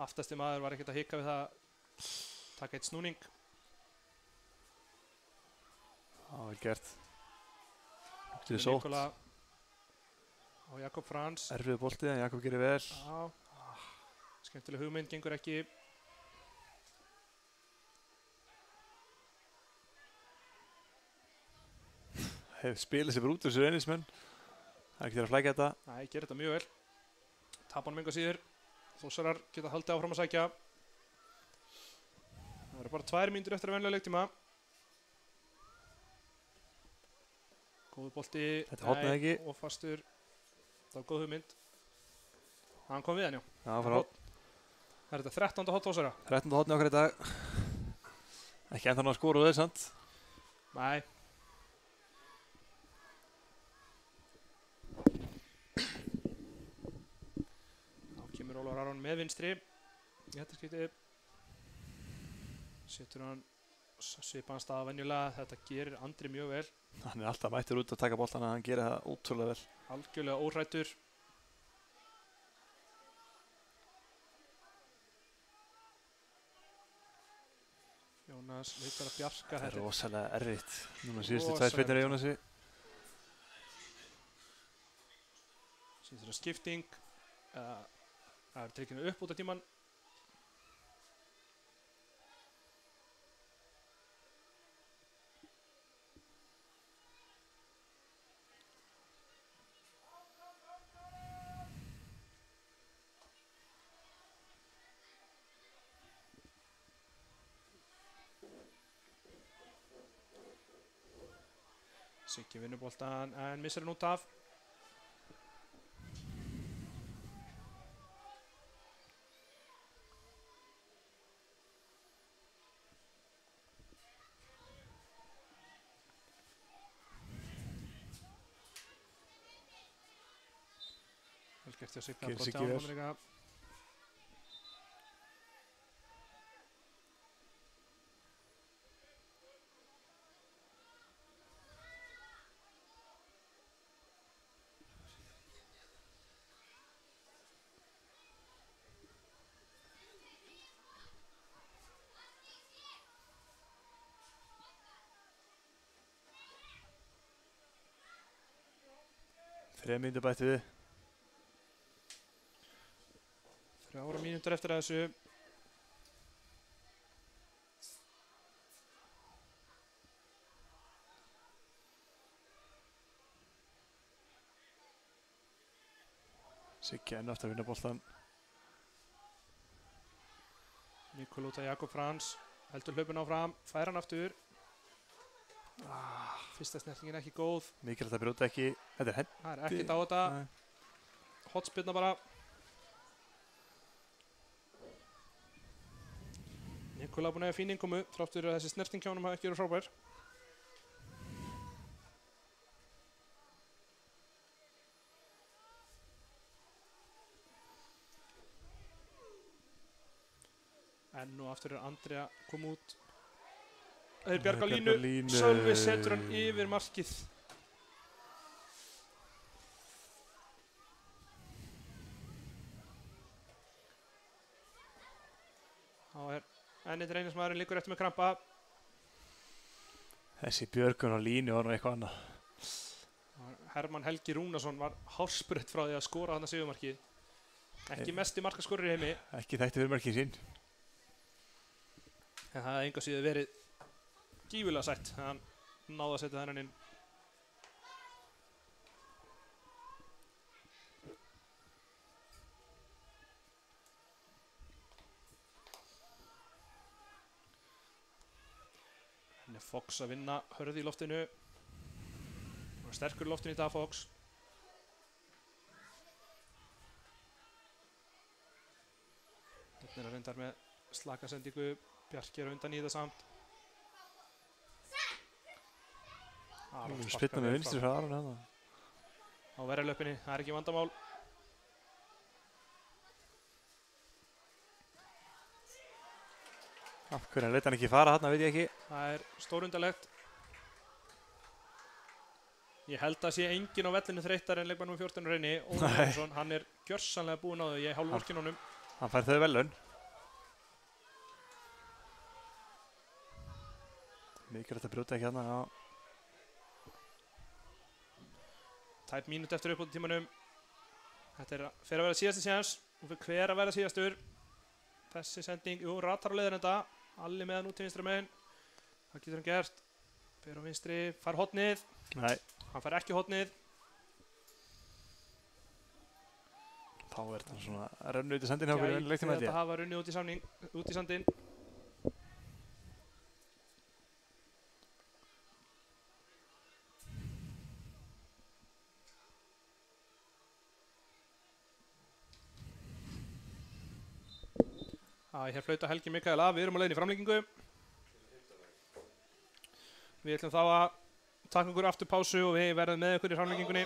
A: Aftasti maður var ekkert að hika við það að taka eitt snúning.
C: Það var gert.
A: Nikola og Jakob Frans.
C: Erfiður bolti en Jakob gerir vel.
A: Já. Skemmtileg hugmynd, gengur ekki.
C: Hefur spilið sér bara út úr þessu Reynismenn. Það er ekki að flækja þetta.
A: Nei, gerir þetta mjög vel. Tapar hann enga síður. Þósarar geta haldið áfram að sækja. Það eru bara 2 mínútur eftir að venlega leiktíma. Góður bolti,
C: hotnaði ekki.
A: Og fastur. Það var góð hugmynd. Hann kom við hann, já.
C: Já, fyrir hotn.
A: Það er þetta 13. hotn Þósara.
C: 13. hotni okkar í dag. Ekki ennþá ná að skora úr þess, sant?
A: Nei. Þá kemur Ólafur Aron með vinstri. Í þetta skipti. Setur hann svipaðan stað venjulega. Þetta gerir Andri mjög vel.
C: Hann er alltaf mættur út að taka boltana, hann gerir það ótrúlega vel.
A: Algjörlega óhræddur. Jónas leitar að bjarga.
C: Það er rosalega erfitt. Núna síðustu 2 spyrnir á Jónasi.
A: Síðustu skipting. Það er tekinu upp út af tíman. Siggi vinnur boltan en missir hann út af. Vel gert hjá Sigga.
C: Siggi vel. Þrjár mínútur bætti við.
A: 3 mínútur eftir þessu.
C: Siggi enn aftur að vinna boltan.
A: Nikola út af Jakob Frans. Heldur hlaupin áfram. Fær hann aftur. Fyrsta snertingin ekki góð.
C: Mikilvægt að brjóta ekki. Þetta er hendi.
A: Það er ekkert á þetta. Hotspinna bara. Nikola búin að hafa fín innkomu, þrátt fyrir að þessi snerting hjá honum hafi ekki verið frábær. Enn og aftur Andri að koma út. Þeir bjarga línu, Sölvi setur hann yfir markið. Þá ennið reynismæðurinn liggur eftir með krampa.
C: Þessi björgun á línu var nú eitthvað annað.
A: Hermann Helgi Rúnarsson var hálsbreytt frá því að skora þarna sigurmarkið. Ekki mesti markaskorur í heimi.
C: Ekki þekkti fyrir markið sín.
A: En það hefði engu síður verið gífulega sætt. Hann náði að setja þennan inn. Henni Fox að vinna hörði í loftinu. Og sterkur í loftinu í dag Fox. Þetta er að reyndar með slaka sendingu. Bjarki er undan í það samt.
C: Spilna með vinstri frá Aron hérna.
A: Á verðarlöpinni, það er ekki vandamál.
C: Af hvernig leit hann ekki fara þarna, veit ég ekki.
A: Það er stórundalegt. Ég held að sé enginn á vellinu þreyttar en leikmann nr. 14 reyni. Óðinn Jónsson, hann er gjörsamlega búinn á þau. Ég er hálf vorkinn honum.
C: Hann fær þau velun. Mikilvægt að brjóta ekki hérna, já.
A: Tæp mínúti eftir uppbótartímanum. Þetta fer að vera síðasti séns. Og fyrir hver að vera síðastur. Þessi sending, jú, ratar á leiðarenda. Alli með hann út til vinstra megin. Hvað getur hann gert? Fer á vinstri, fær hotnið.
C: Nei.
A: Hann fær ekki hotnið.
C: Þá er þetta svona að renna út í sandinn hjá fyrir leiktum
A: þetta hafa runnið út í sandinn. Hér flauta Helgi Mikael af, við erum á leiðinni í framlengingu. Við ætlum þá að taka okkur aftur pásu og við verðum með ykkur í framlengingunni.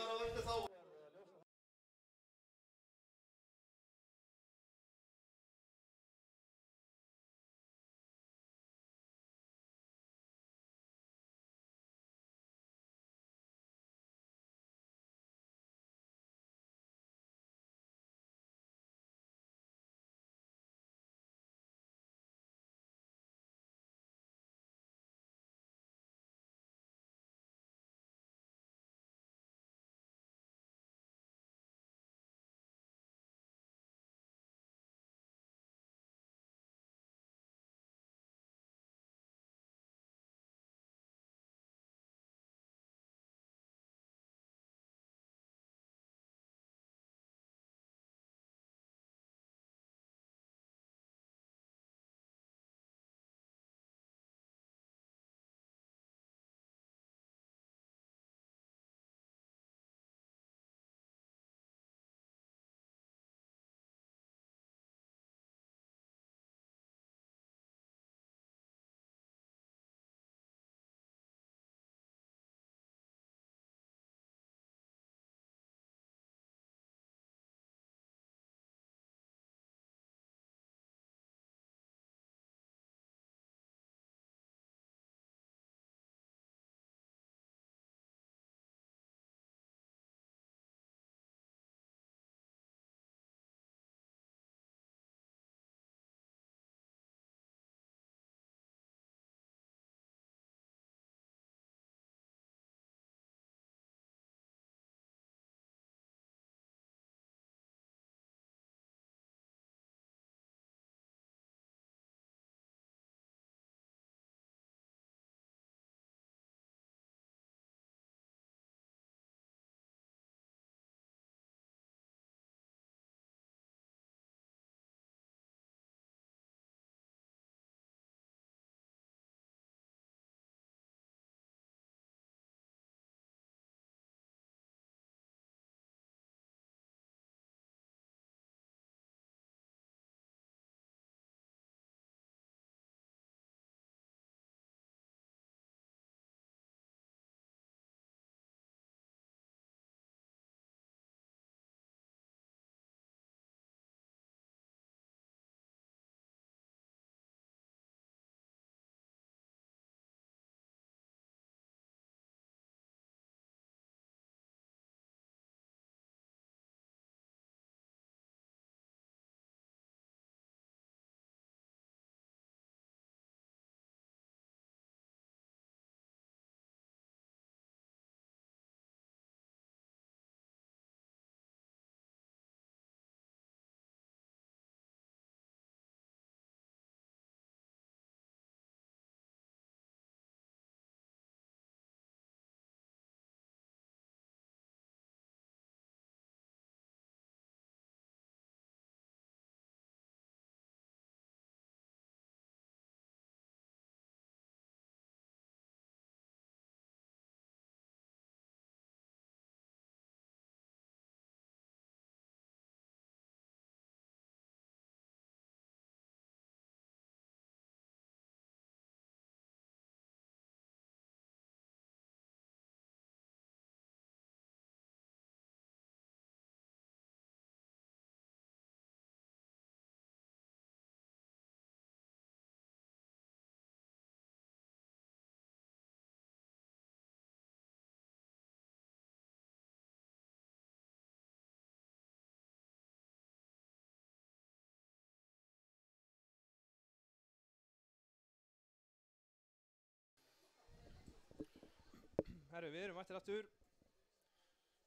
A: Herru, við erum mættir aftur.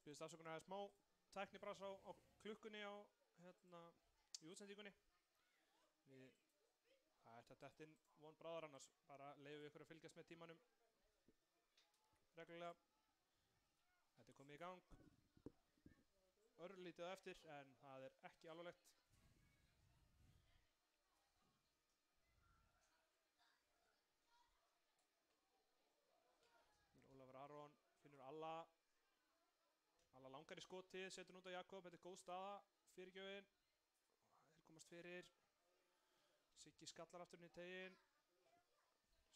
A: Byrðist afsökunar að smá tæknibrás á klukkunni í útsendingunni. Það ætti að detta inn von bráðar, annars bara leyfum við ykkur að fylgjast með tímanum reglulega. Þetta er komið í gang. Örlítið á eftir, en það er ekki alvarlegt. Ólafur Aron finnur Alla langar í skotið, setur hún út á Jakob. Þetta er góð staða, fyrirgjöfin. Þeir komast fyrir. Siggi skallar aftur inn í tegin.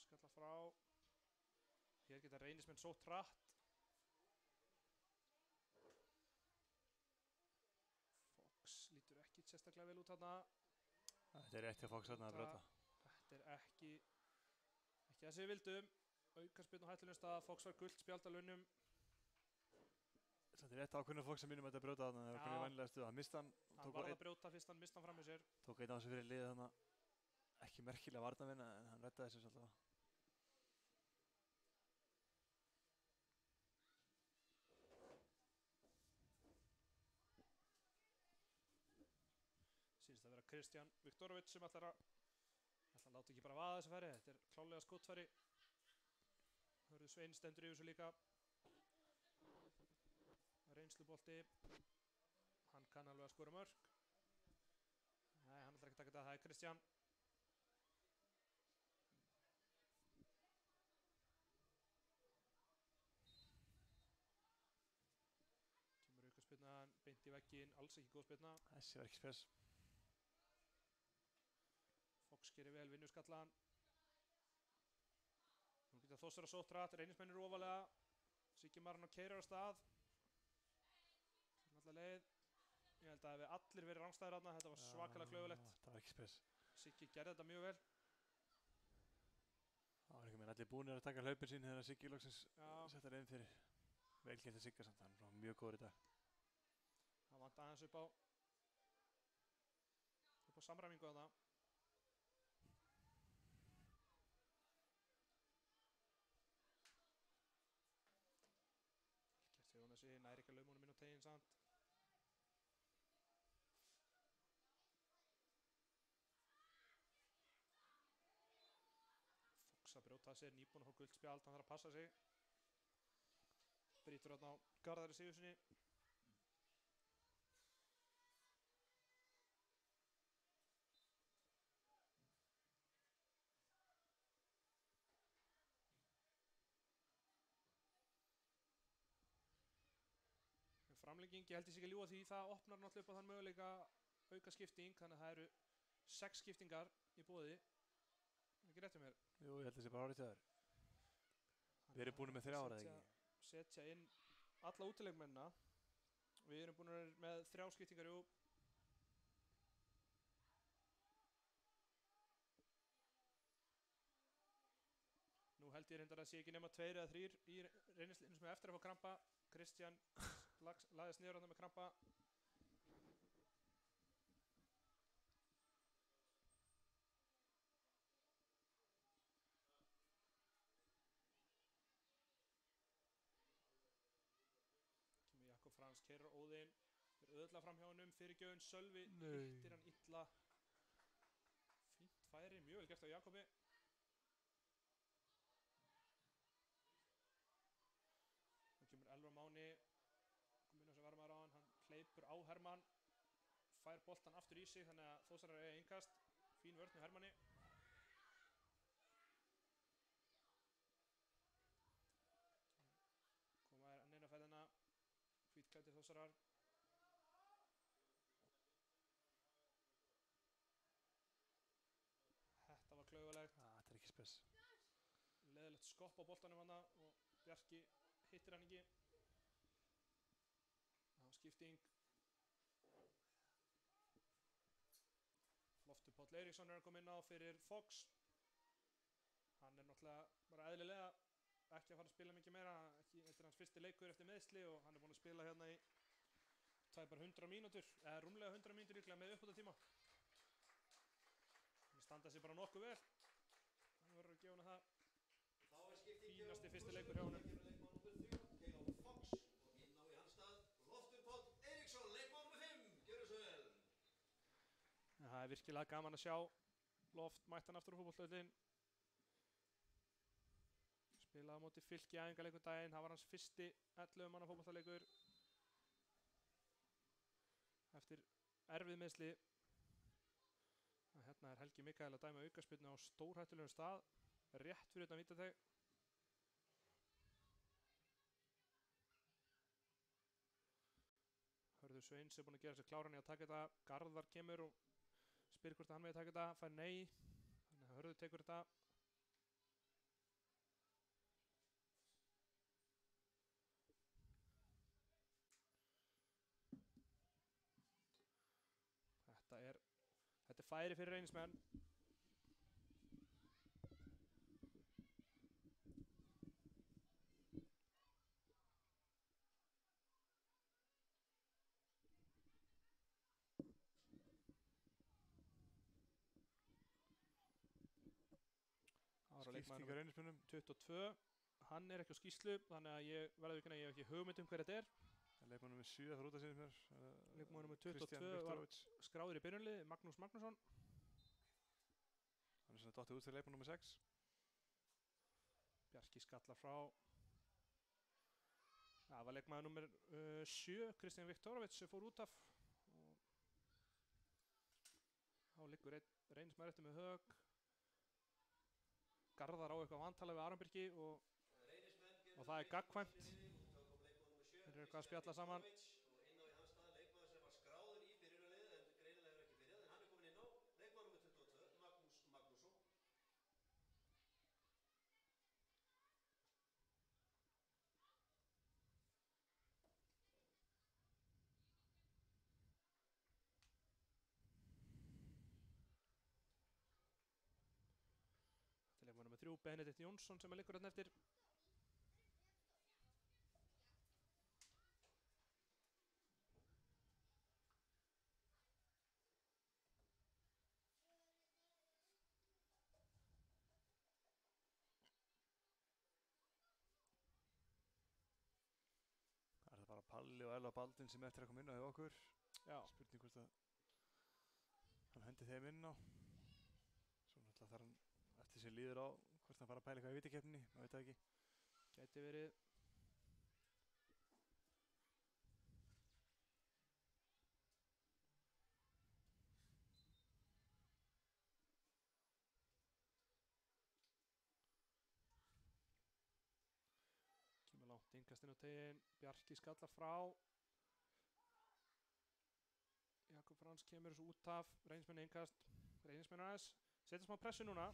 A: Skallar frá. Hér geta Reynismenn sótt hratt. Fox lítur ekki sérstaklega vel út þarna.
C: Þetta er rétt hjá Fox þarna að brjóta.
A: Þetta er ekki það sem við vildum. Aukaspyrnu á hættulegum stað, Fox var gult spjald á launum.
C: Þetta er rétt ákveðinu Fox sem minnum að þetta brjóta þarna. Það var komið í vænlega stuð.
A: Hann varð að brjóta fyrst, hann mist hann fram með sér.
C: Tók einn á þessu fyrir liðið þarna. Ekki merkilega varnarvinna, en hann reddaði þessu svolítið.
A: Sýnist að vera Kristján Viktorovic sem ætlar að láta ekki bara vaða þessu færi. Þetta er klálega skotfæri. Hörður Svein stendur yfir þessu líka. Reynslubolti. Hann kann alveg að skora mörk. Nei, hann ætlar ekki að taka þetta. Það er Kristján. Kemur aukaspyrnan beint í vegginn. Alls ekki góð spyrna.
C: Þessi var ekki spes.
A: Fox gerir vel, vinnur skallan. Nú geta Þórsara sótt hratt, Reynismenn eru ofalega. Siggi Marino keyrir á stað. Alla leið. Ég held að það hefði allir verið rangstæðir þarna, þetta var svakalega klaufulegt.
C: Þetta var ekki spes.
A: Siggi gerði þetta mjög vel.
C: Það var einhvern veginn allir búinir að taka hlaupin sín þegar Siggi loksins settar inn fyrir. Vel gert að Sigga samt, hann var mjög góður í dag.
A: Það vant aðeins upp á samræmingu þarna. Jónasi næri ekki að laumunum inn á teginn samt. Fox að brjóta sér, nýbúinn að fá gult spjald, hann þarf að passa sig. Brýtur þarna á Garðari Sigurðssyni. Framlenging, ég held ég sé ekki að ljúga því, það opnar náttúrulega upp á þann möguleika auka skipting, þannig að það eru 6 skiptingar í boði. Ekki rétt hjá mér?
C: Jú, ég held að það sé bara árið til þér. Við erum búin með 3 ára, eða ekki?
A: Setja inn alla útileikmennina. Við erum búin með 3 skiptingar, jú. Nú held ég reyndar að sé ekki nema 2 eða 3 í reynislinu sem er eftir að fá krampa. Kristján lagðist niður hann með krampa. Kemur Jakob Frans, keyrir Óðinn. Fyrir auðvitað fram hjá honum, fyrirgjöfun Sölvi. Hittir hann illa. Fínt færi, mjög vel gert á Jakobi. Nú kemur Elvar Máni. Kom inn á sig varmaður á hann hleypur á Hermann, fær boltan aftur í sig, þannig að Þórsarar eiga innkast. Fín vörn með Hermanni. Koma þær inn á ferðina, hvítklæddir Þórsarar. Þetta var klaufalegt.
C: Þetta er ekki spes.
A: Leðilegt skopp á boltanum hana og Bjarki hittir hann ekki. Skipting. Loftur Páll Eiríksson er að koma inn á fyrir Fox. Hann er náttúrulega bara eðlilega ekki að fara að spila mikið meira. Þetta er hans fyrsti leikur eftir meiðsli og hann er búinn að spila hérna í tæpar 100 mínútur, eða rúmlega 100 mínútur líklega með uppbótartíma. Hann standa sig bara nokkuð vel. Hann verður að gefa hann það. Fínasti fyrsti leikur hjá honum. er virkilega gaman að sjá Loft mættan aftur á fótboltavöllinn. Spilaði á móti Fylki í æfingarleikum daginn. Það var hans fyrsti 11 manna fótboltaleikur eftir erfið meiðsli. Hérna er Helgi Mikael að dæma aukaspyrnu á stórhættulegum stað, rétt fyrir utan vítateig. Hörður Sveins er búinn að gera sér kláran í að taka þetta. Garðar kemur og spyr hvort hann megi taka þetta, fær nei. Þannig að Hörður tekur þetta. Þetta er færi fyrir Reynismenn.
C: Skiptingar Reynismönnum
A: 22, hann er ekki á skýrslu, þannig að ég verður ekki að ég hef ekki hugmynd hver þetta er.
C: Leikmann nr. 7 þarf út að sinni mér.
A: Leikmann nr. 22 var skráður í byrjunarliði, Magnús Magnússon.
C: Hann er svona dottið út fyrir leikmann nr. 6.
A: Bjarki skallar frá. Það var leikmann nr. 7, Kristján Viktorovits, sem fór út af. Þá liggur Reynismenn eftir með högg. Garðar á eitthvað vantalega við Aron Birki og það er gagnkvæmt. Þeir eru eitthvað að spjalla saman.
B: Inn á í hans stað leikmaður sem var skráður í byrjunarliðið en greinilega hefur ekki byrjað, en hann er komin inn á leikmaður nr. 22, Magnús Magnússon.
A: Þetta er leikmaður nr. 3, Benedikt Jónsson sem liggur þarna eftir.
C: Það er bara Palli og Elva Baldvin sem eftir að koma inn á hjá okkur.
A: Já.
C: Spurning hvort að hann hendi þeim inn á. Svo náttúrulega þarf hann eftir sem líður á hvort hann fara að pæla eitthvað í vítakeppninni, maður veit það ekki.
A: Gæti verið. Kemur langt innkast inn á teginn, Bjarki skallar frá. Jakob Frans kemur þessu út af, Reynismenn innkast, Reynismenn aðeins. Setja smá pressu núna.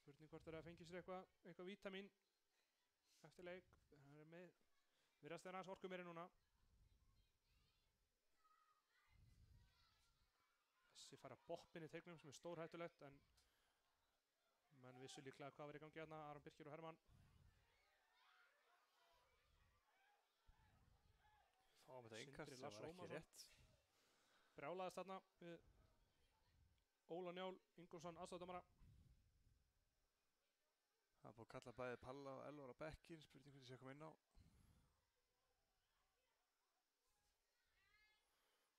A: Spurning hvort það er að fengja sér eitthvað vítamín eftir leik. Það er með, virðast þeirra aðeins orku meiri núna. Þessi fara boppinn í teignum sem er stórhættulegt en menn vissu líklega hvað var í gangi hérna, Aron Birkir og Hermann.
C: Fáum þetta innkast sem var ekki rétt.
A: Brjálaðist þarna við Óla Njál Ingólfsson aðstofdómara.
C: Það er búið að kalla bæði Palla og Elvar á bekkinn, spurning hvernig sé að koma inn á.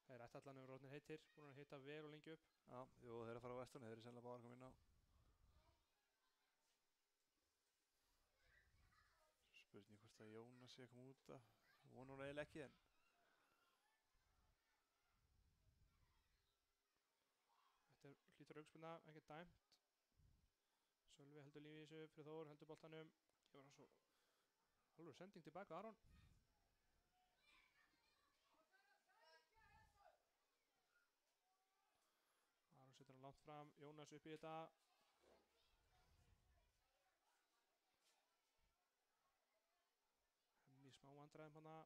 A: Þeir ætti allan yfir orðnir heitir, búin að heita vel og lengi upp.
C: Já, jú, þeir eru að fara á vestunni, þeir eru sennilega báðir að koma inn á. Spurning hvort að Jónas sé að koma út af, vonur eiginlega ekki en.
A: Þetta hlýtur aukaspyrna, ekkert dæmt. Sölvi heldur lífi í þessu fyrir Þór, heldur boltanum. Gefur hann svo alveg sending tilbaka Aron. Aron setur hann langt fram, Jónas upp í þetta. Hemmi smá vandræðum hana.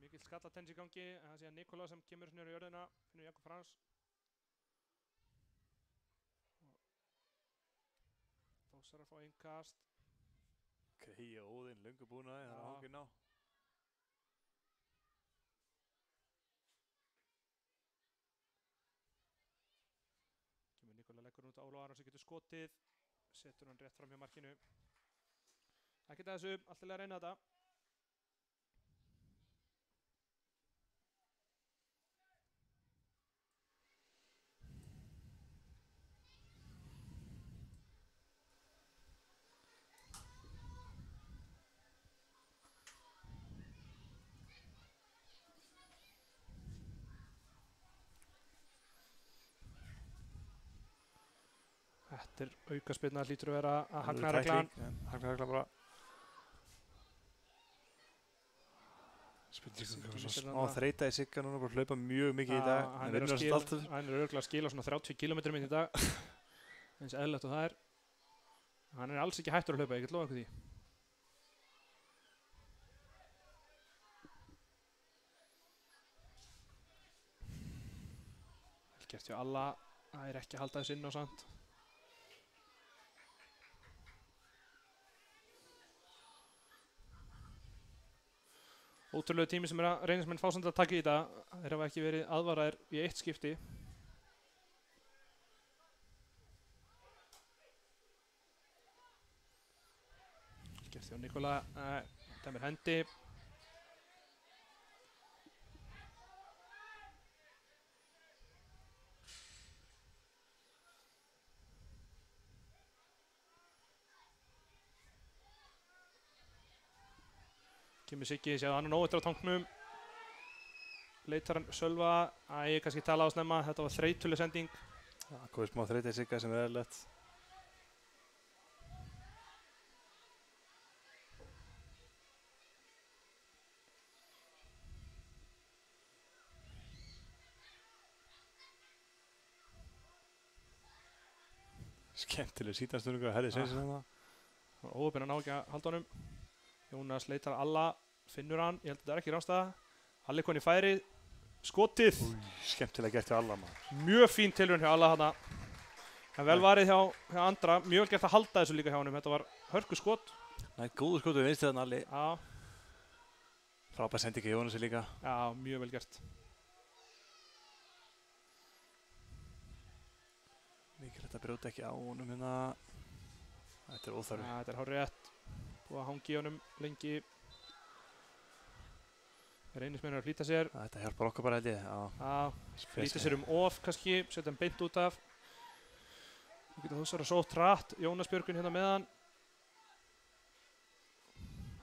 A: Mikill skallatens í gangi, en það sé að Nikola sem kemur snurri í jörðina, finnur Jakob Frans. Þósar að fá innkast.
C: Kríja Óðinn, löngu búin að það er að hangið ná.
A: Kemur Nikola leggur út á Óla Aron sem getur skotið. Setur hann rétt fram hjá markinu. Ekkert að þessu, allt til að reyna þetta. Þetta aukaspyrna, hlýtur að vera að Hagnaðarreglan.
C: Hagnaðarreglan bara. Spurning smá þreyta í Sigga núna, bara hlaupa mjög mikið í dag.
A: Hann er örugglega að skila svona 30 km í dag. Eins eðlilegt og það er. Hann er alls ekki hættur að hlaupa, ég get lofa ykkur því. Vel gert hjá alla, það er ekki að halda þessu inn á samt. Ótrúlegu tími sem að reynismenn fá samt að taka í þetta. Þeir hafa ekki verið aðvaraðir í eitt skipti. Gert hjá Nikola, dæmir hendi. Kemur Siggi, séu hann óvættur á tanknum. Leitar hann Sölva, ég kannski tala á snemma, þetta var þreytuleg sending.
C: Það komið smá þreyta í Sigga sem er eðlilegt. Skemmtileg sítanstunningur að Herði Sveinsson hérna.
A: Óöfinn að ná ekki að halda honum. Jónas leitar alla, finnur hann, ég held að þetta er ekki ráðstæða. Alli koni færi, skotið.
C: Skemmtilega gert hjá alla maður.
A: Mjög fín tilraun hjá alla þarna. En vel varið hjá Andra, mjög vel gert að halda þessu líka hjá honum. Þetta var hörku skot.
C: Nei, góðu skot við vinstri þarna Alli.
A: Já.
C: Frábær sendingi Jónasi líka.
A: Já, mjög vel gert.
C: Mikilvægt að brjóta ekki á honum hérna. Þetta er óþarfi.
A: Ja, þetta er hárrétt. Búið að hangi honum lengi. Reynismenn að flýta sér.
C: Þetta hjálpar okkar bara held ég.
A: Já, flýta sér off kannski, setja hann beint út af. Þú getur þessar að sótt hratt. Jónas Björgun hérna með hann.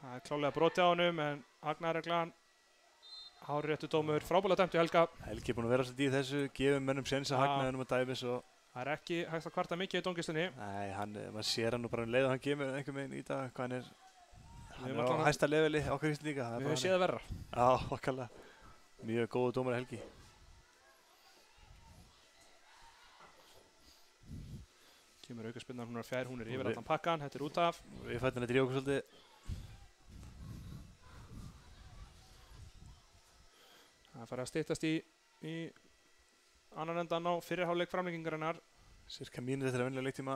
A: Það er klálega broti á honum, en Hagnaðarreglan. Hárréttur dómur, frábælega dæmt hjá Helga.
C: Helgi er búinn að vera svolítið í þessu, gefum mönnum séns að Hagnaðinum og dæmis og...
A: Það er ekki hægt að kvarta mikið í dómgæslunni.
C: Nei, maður sér hann nú bara leið og hann gefur einhvern veginn í dag hvað hann er á hæsta leveli okkar Íslendinga.
A: Við höfum séð það verra.
C: Já, okkarlega. Mjög góðu dómar Helgi.
A: Kemur aukaspyrnan, hún er fjær, hún er yfir allan pakkan, þetta er út af.
C: Við fættum að drífa okkur svolítið.
A: Það fara að styttast í annan endan á fyrirháleik framlengingarinnar.
C: Cirka mínútu eftir að venjulega leiktíma.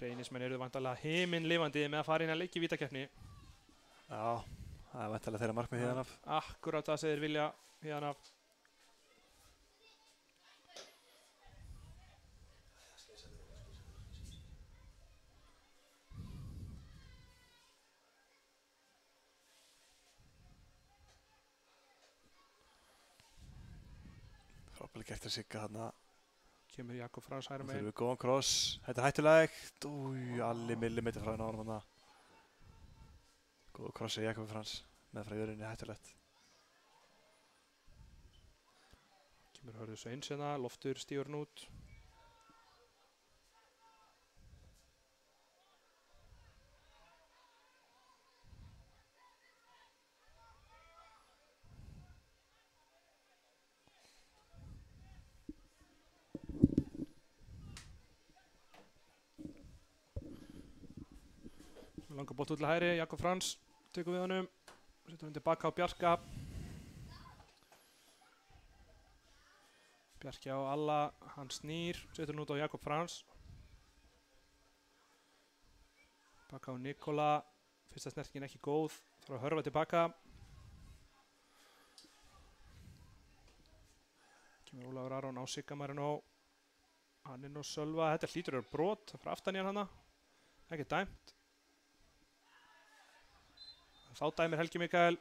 A: Reynismenn eru væntanlega himinlifandi með að fara inn að leiki í vítakeppni.
C: Já, það er væntanlega þeirra markmið hérna af.
A: Akkurat það sem þeir vilja hérna af.
C: Frábælega gert að Sigga þarna.
A: Kemur Jakob Frans hægra
C: Nú
A: megin.
C: þurfum við góðan kross. Þetta er hættulegt. Alli millimetri frá henni árum þarna. Góðu krossi Jakob Frans. Með frá jörðinni hættulegt.
A: Kemur Hörður Sveins hérna, Loftur stígur hann út. Langar bolti út til hægri, Jakob Frans tekur við honum, setur hann tilbaka á Bjarka. Bjarki á alla, hann snýr, setur hann út á Jakob Frans. Baka á Nikola, fyrsta snertingin ekki góð, þarf að hörfa tilbaka. Kemur Ólafur Aron á Sigga Marino. Hann inn og Sölva, þetta hlýtur að vera brot frá aftan í hann hana. Ekki dæmt. Þá dæmir Helgi Mikael.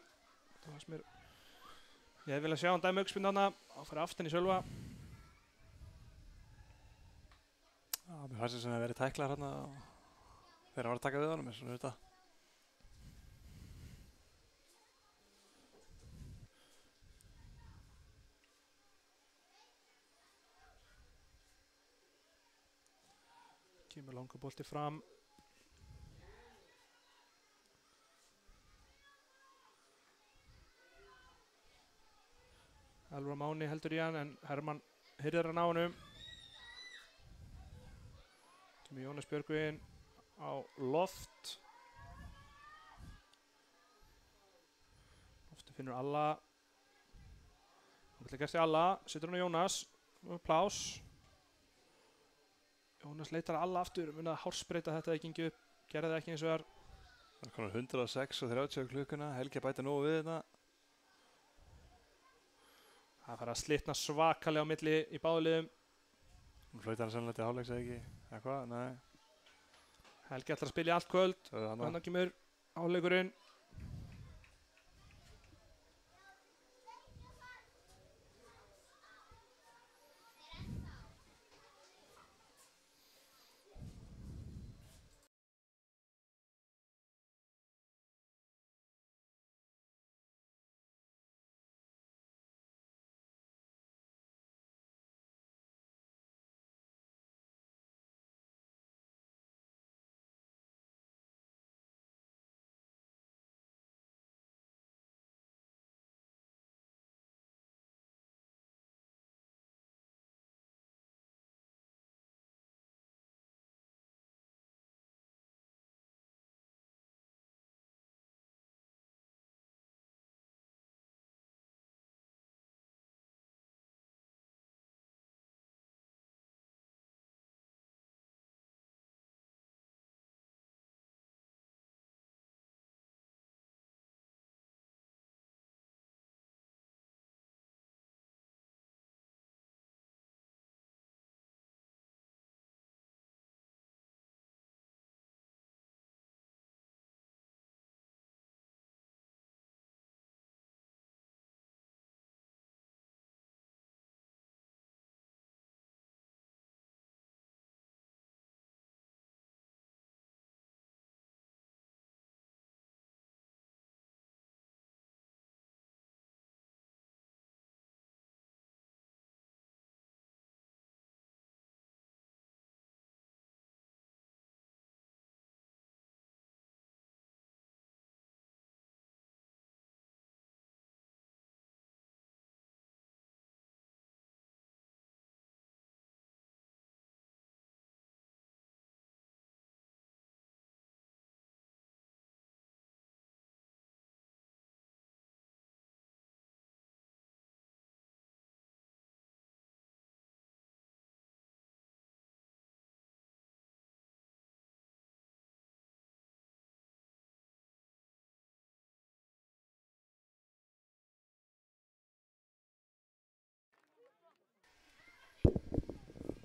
A: Það var sem ég hefði viljað sjá hann dæmi aukaspyrnu hana. Þá fyrir aftan í Sölva.
C: Já, mér fannst þess að það verið tæklar hérna þegar hann var að taka við honum, svona þetta.
A: Kemur langur bolti fram. Elvar Máni heldur í hann en Hermann hirðir hann á honum. Kemur Jónas Björgvin á loft. Lofti finnur Alla. Hann ætlar gæst í Alla, setur hann á Jónas. Plás. Jónas leitar Alla aftur, mun að hársbreyta þetta ekki gengi upp. Gerði það ekki eins og þar.
C: Það konar 106:30 klukkuna, Helgi bæta nógu við þetta.
A: Það fara að slitna svakalega á milli í báðuliðum.
C: Nú flautar hann sannlega til hálfleiks eða ekki, eða hvað? Nei.
A: Helgi ætlar að spila í allt kvöld. Þannig kemur hálfleikurinn.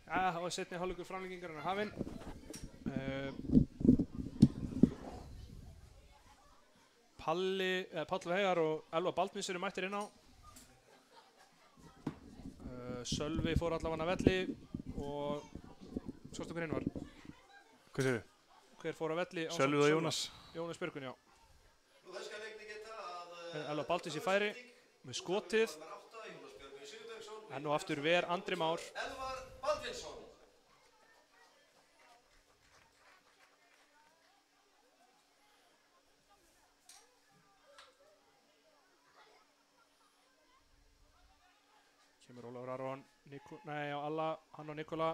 A: Ja, það var seinni hálfleikur framlengingarinnar hafinn. Páll Veigar og Elvar Baldvins eru mættir inn á. Sölvi fór allavega velli og sástu hver hinn var?
C: Hvað segirðu?
A: Hver fór að velli?
C: Sölvi og Jónas.
A: Jónas Björgvin, já. Elvar Baldvins í færi með skotið. Enn og aftur ver Andri Már.
B: Elvar Baldvinsson.
A: Kemur Ólafur Aron, Alla, hann og Nikola.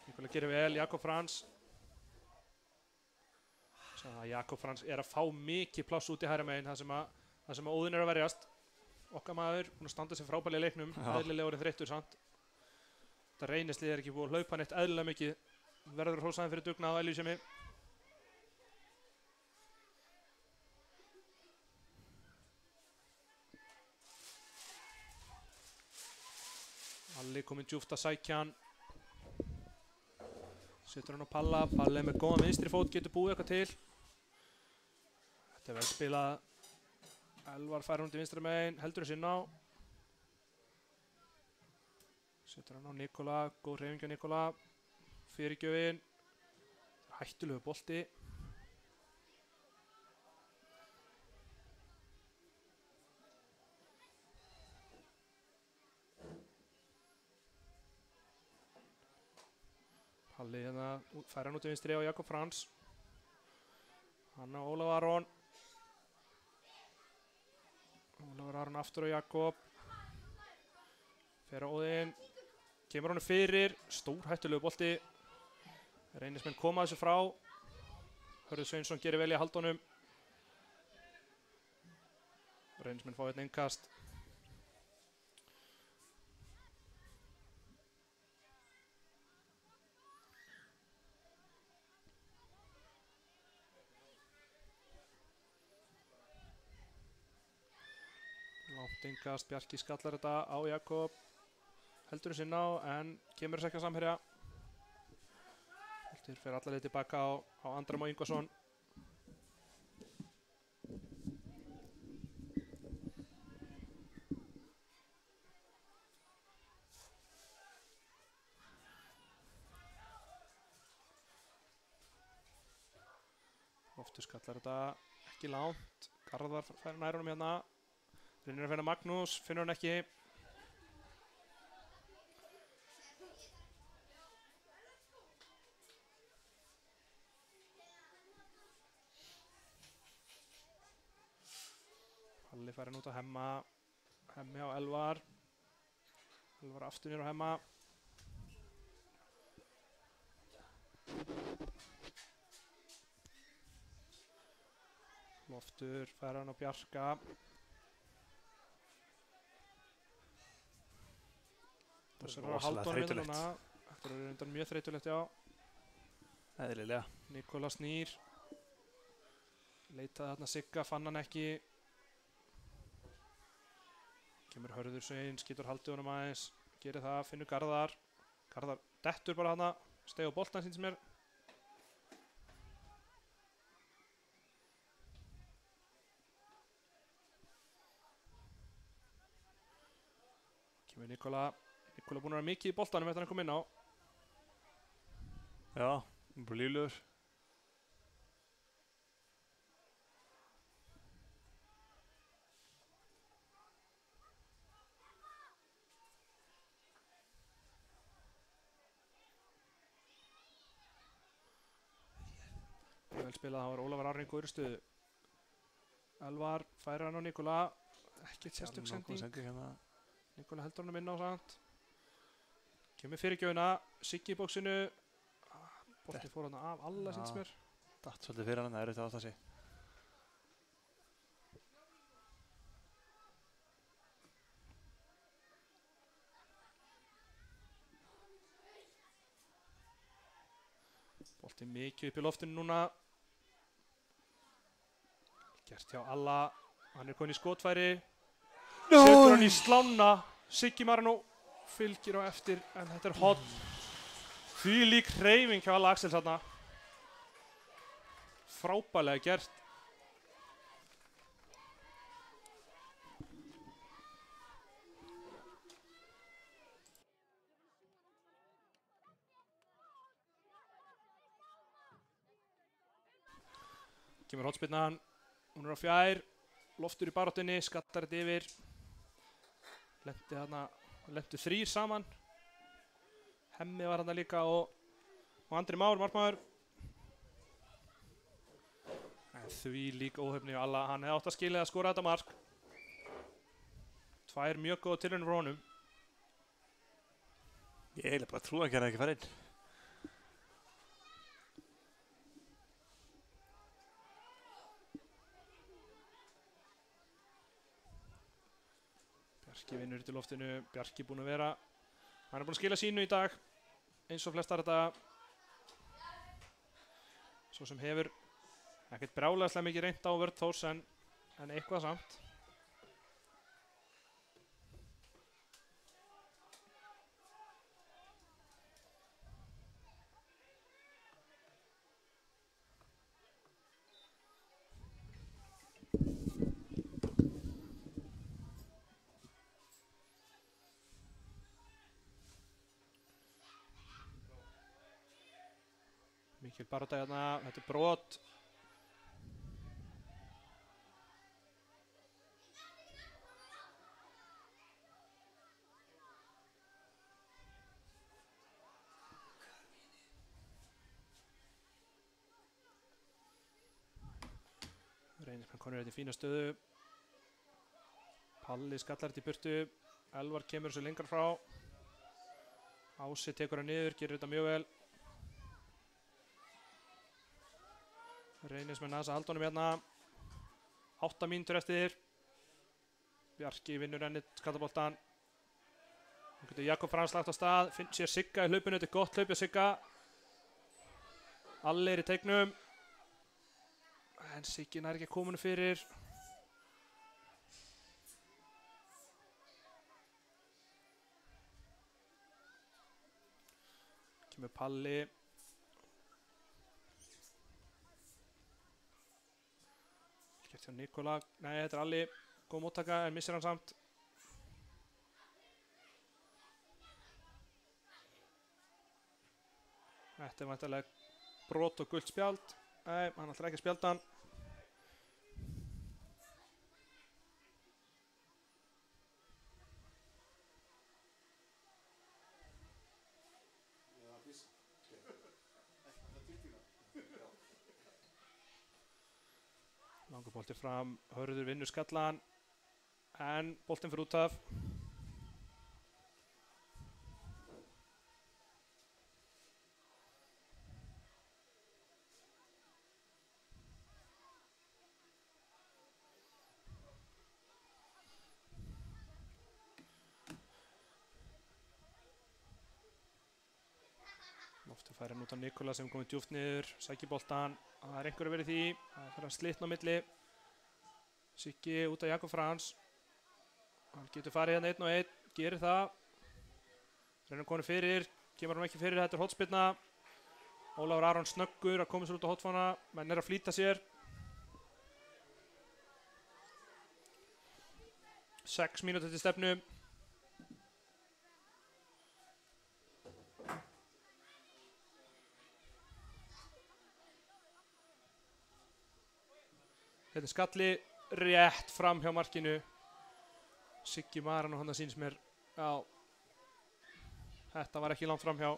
A: Nikola gerir vel, Jakob Frans. Jakob Frans er að fá mikið pláss út í hægra megin, það sem að Óðinn er að verjast. Okkar maður, hún standa sér frábærlega í leiknum, eðlilega orðið þreyttur samt. Þetta reynislið er ekki búið að hlaupa neitt eðlilega mikið. Verður hrósaðin fyrir dugnað og eljusemi. Alli kominn djúpt að sækja hann. Setur hann á Palla, Palli með góðan vinstri fót, getur búið eitthvað til. Þetta vel spilað. Elvar fær hún til vinstri megin, heldur þessi inn á. Setur hann á Nikola, góð hreyfing á Nikola. Fyrirgjöfin. Hættulegu bolti. Palli hérna fær hann út í vinstri á Jakob Frans. Hann á Ólaf Aron. Ólafur Aron aftur á Jakob. Fer á Óðinn. Kemur honum fyrir. Stór hættulegu bolti. Reynismenn koma þessu frá. Hörður Sveinsson gerir vel í að halda honum. Reynismenn fá einn innkast. Langt innkast, Bjarki skallar þetta á Jakob. Heldur þessi inn á en kemur þess ekki að samherja. Heldur fyrir alla leið tilbaka á Andra Má Ingvason. Loftur skallar þetta ekki langt. Garðar fær nær honum hérna. Reynir að finna Magnús, finnur hann ekki. Palli fær hann út á Hemma. Hemmi á Elvar. Elvar aftur niður á Hemma. Loftur fær hann á Bjarka.
C: Það
A: er rosalega þreytulegt. Þetta er undan mjög þreytulegt, já.
C: Eðlilega.
A: Nikola snýr. Leitaði þarna Sigga, fann hann ekki. Kemur Hörður Sveins, getur haldið honum aðeins. Gerir það, finnur Garðar. Garðar dettur bara þarna. Steig á boltan síns mér. Kemur Nikola. Nikola búinn að vera mikið í boltanum eftir hann kom inn á.
C: Já, hann er bara líflegur.
A: Vel spilað, það var Ólafur Aron í góðri stöðu. Elvar færir hann á Nikola. Ekkert sérstök sending. Nikola heldur honum inn á samt. Kemur fyrirgjöfina, Siggi í bóksinu. Bolti fór hann af alla síns mér.
C: Datt svolítið fyrir hann, það er auðvitað átt að sé.
A: Bolti mikið upp í loftinu núna. Gert hjá alla. Hann er komin í skotfæri. Setur hann í slána. Siggi Marino fylgir á eftir en þetta er horn. Þvílík hreyfing hjá alla Axels þarna. Frábærlega gert. Kemur hornspyrnan. Hún er á fjær. Loftur í baráttunni, skattar þetta yfir. Lendi þarna, lentu þrír saman. Hemmi var þarna líka og Andri Már, markmaður. Því lík óhefni og alla, hann hefði átt að skilja að skora þetta mark. Tvær mjög góða tilraunir frá honum.
C: Ég eiginlega bara trúi ekki að hann ekki fara inn.
A: Bjarki vinnur til loftinu, Bjarki búinn að vera. Hann er búinn að skila sínu í dag, eins og flestar þetta. Svo sem hefur ekkert brjálæðislega mikið reynt á vörn Þórs en eitthvað samt. Mikil barátta hérna, þetta brot. Reynismenn konur þetta í fína stöðu. Palli skallar þetta í burtu. Elvar kemur þessu lengra frá. Ási tekur hann niður, gerir þetta mjög vel. Reynismenn aðeins að halda honum hérna. 8 mínútur eftir. Bjarki vinnur ennið skallaboltan. Nú getur Jakob Frans lagt á stað. Sér Sigga í hlaupinu, þetta er gott hlaup hjá Sigga. Alli er í teignum. En Siggi nær ekki að koma henni fyrir. Kemur Palli. Gert hjá Nikola. Nei, þetta er Alli. Góð móttaka en missir hann samt. Þetta er væntanlega brot og gult spjald. Nei, hann ætlar ekki að spjalda hann. Langur bolti fram, Hörður vinnur skallan, en boltin fyrir út af. Loftur færi hann út af Nikola sem komið djúpt niður, sækir boltan. Það er einhverju verið því, það fyrir að slitna á milli. Siggi út af Jakob Frans. Hann getur farið hérna 1 og 1, gerir það. Reynir konur fyrir, kemur hann ekki fyrir, þetta er hotspyrna. Ólafur Aron snöggur að koma sér út á hotfána, menn er að flýta sér. 6 mínútur til stefnu. Þetta er skalli rétt fram hjá markinu. Siggi Maran og hann að sýnist mér. Já, þetta var ekki langt fram hjá.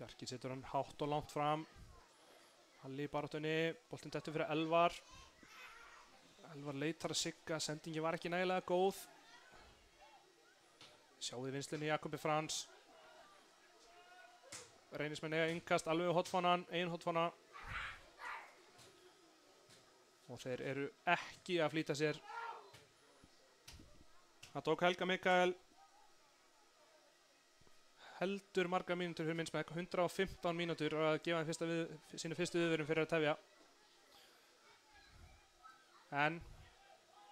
A: Bjarki setur hann hátt og langt fram. Halli í baráttunni, boltinn dettur fyrir Elvar. Elvar leitar að Sigga, sendingi var ekki nægilega góð. Sjáðu vinslinni Jakobi Frans. Reynismenn eiga innkast alveg á hotfánan, ein hotfána. Og þeir eru ekki að flýta sér. Það tók Helga Mikael heldur marga mínútur fyrir minnsmæk, 115 mínútur að gefa hann sínu fyrstu viðvörun fyrir að tefja. En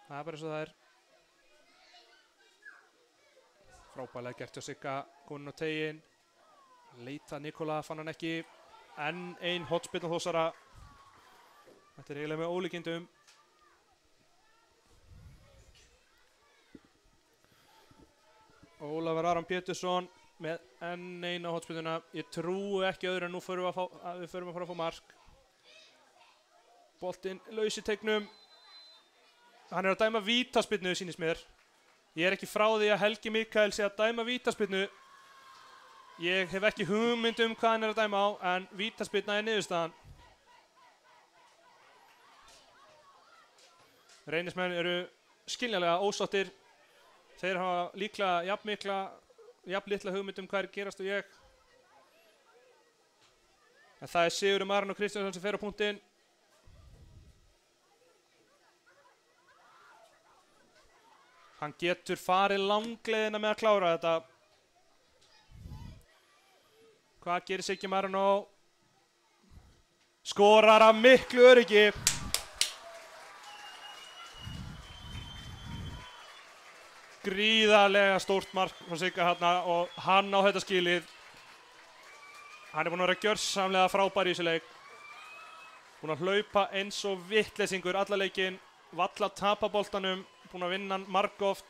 A: það er bara eins og það er. Frábærlega gert hjá Sigga, komin á tegin. Leita Nikola, fann hann ekki. Enn ein hotspyrna Þórsara. Þetta er eiginlega með ólíkindum. Ólafur Aron Pétursson með enn eina hotspyrnuna. Ég trúi ekki öðru en nú förum við að fara að fá mark. Boltinn laus í teignum. Hann er að dæma vítaspyrnu, sýnist mér. Ég er ekki frá því að Helgi Mikael sé að dæma vítaspyrnu. Ég hef ekki hugmynd um hvað hann er að dæma á, en vítaspyrna er niðurstaðan. Reynismenn eru skiljanlega ósáttir. Þeir hafa líklega jafn litla hugmynd um hvað er gerast og ég. En það er Sigurður Maran og Kristjánsson sem fer á punktinn. Hann getur farið langleiðina með að klára þetta. Hvað gerir Siggi Maran og skorar af miklu öryggi. gríðarlega stórt mark frá Sigga hérna og hann á þetta skilið. Hann er búinn að vera gjörsamlega frábær í þessu leik. Búinn að hlaupa eins og vitleysingur alla leikinn, valla tapa boltanum, búinn að vinna hann margoft.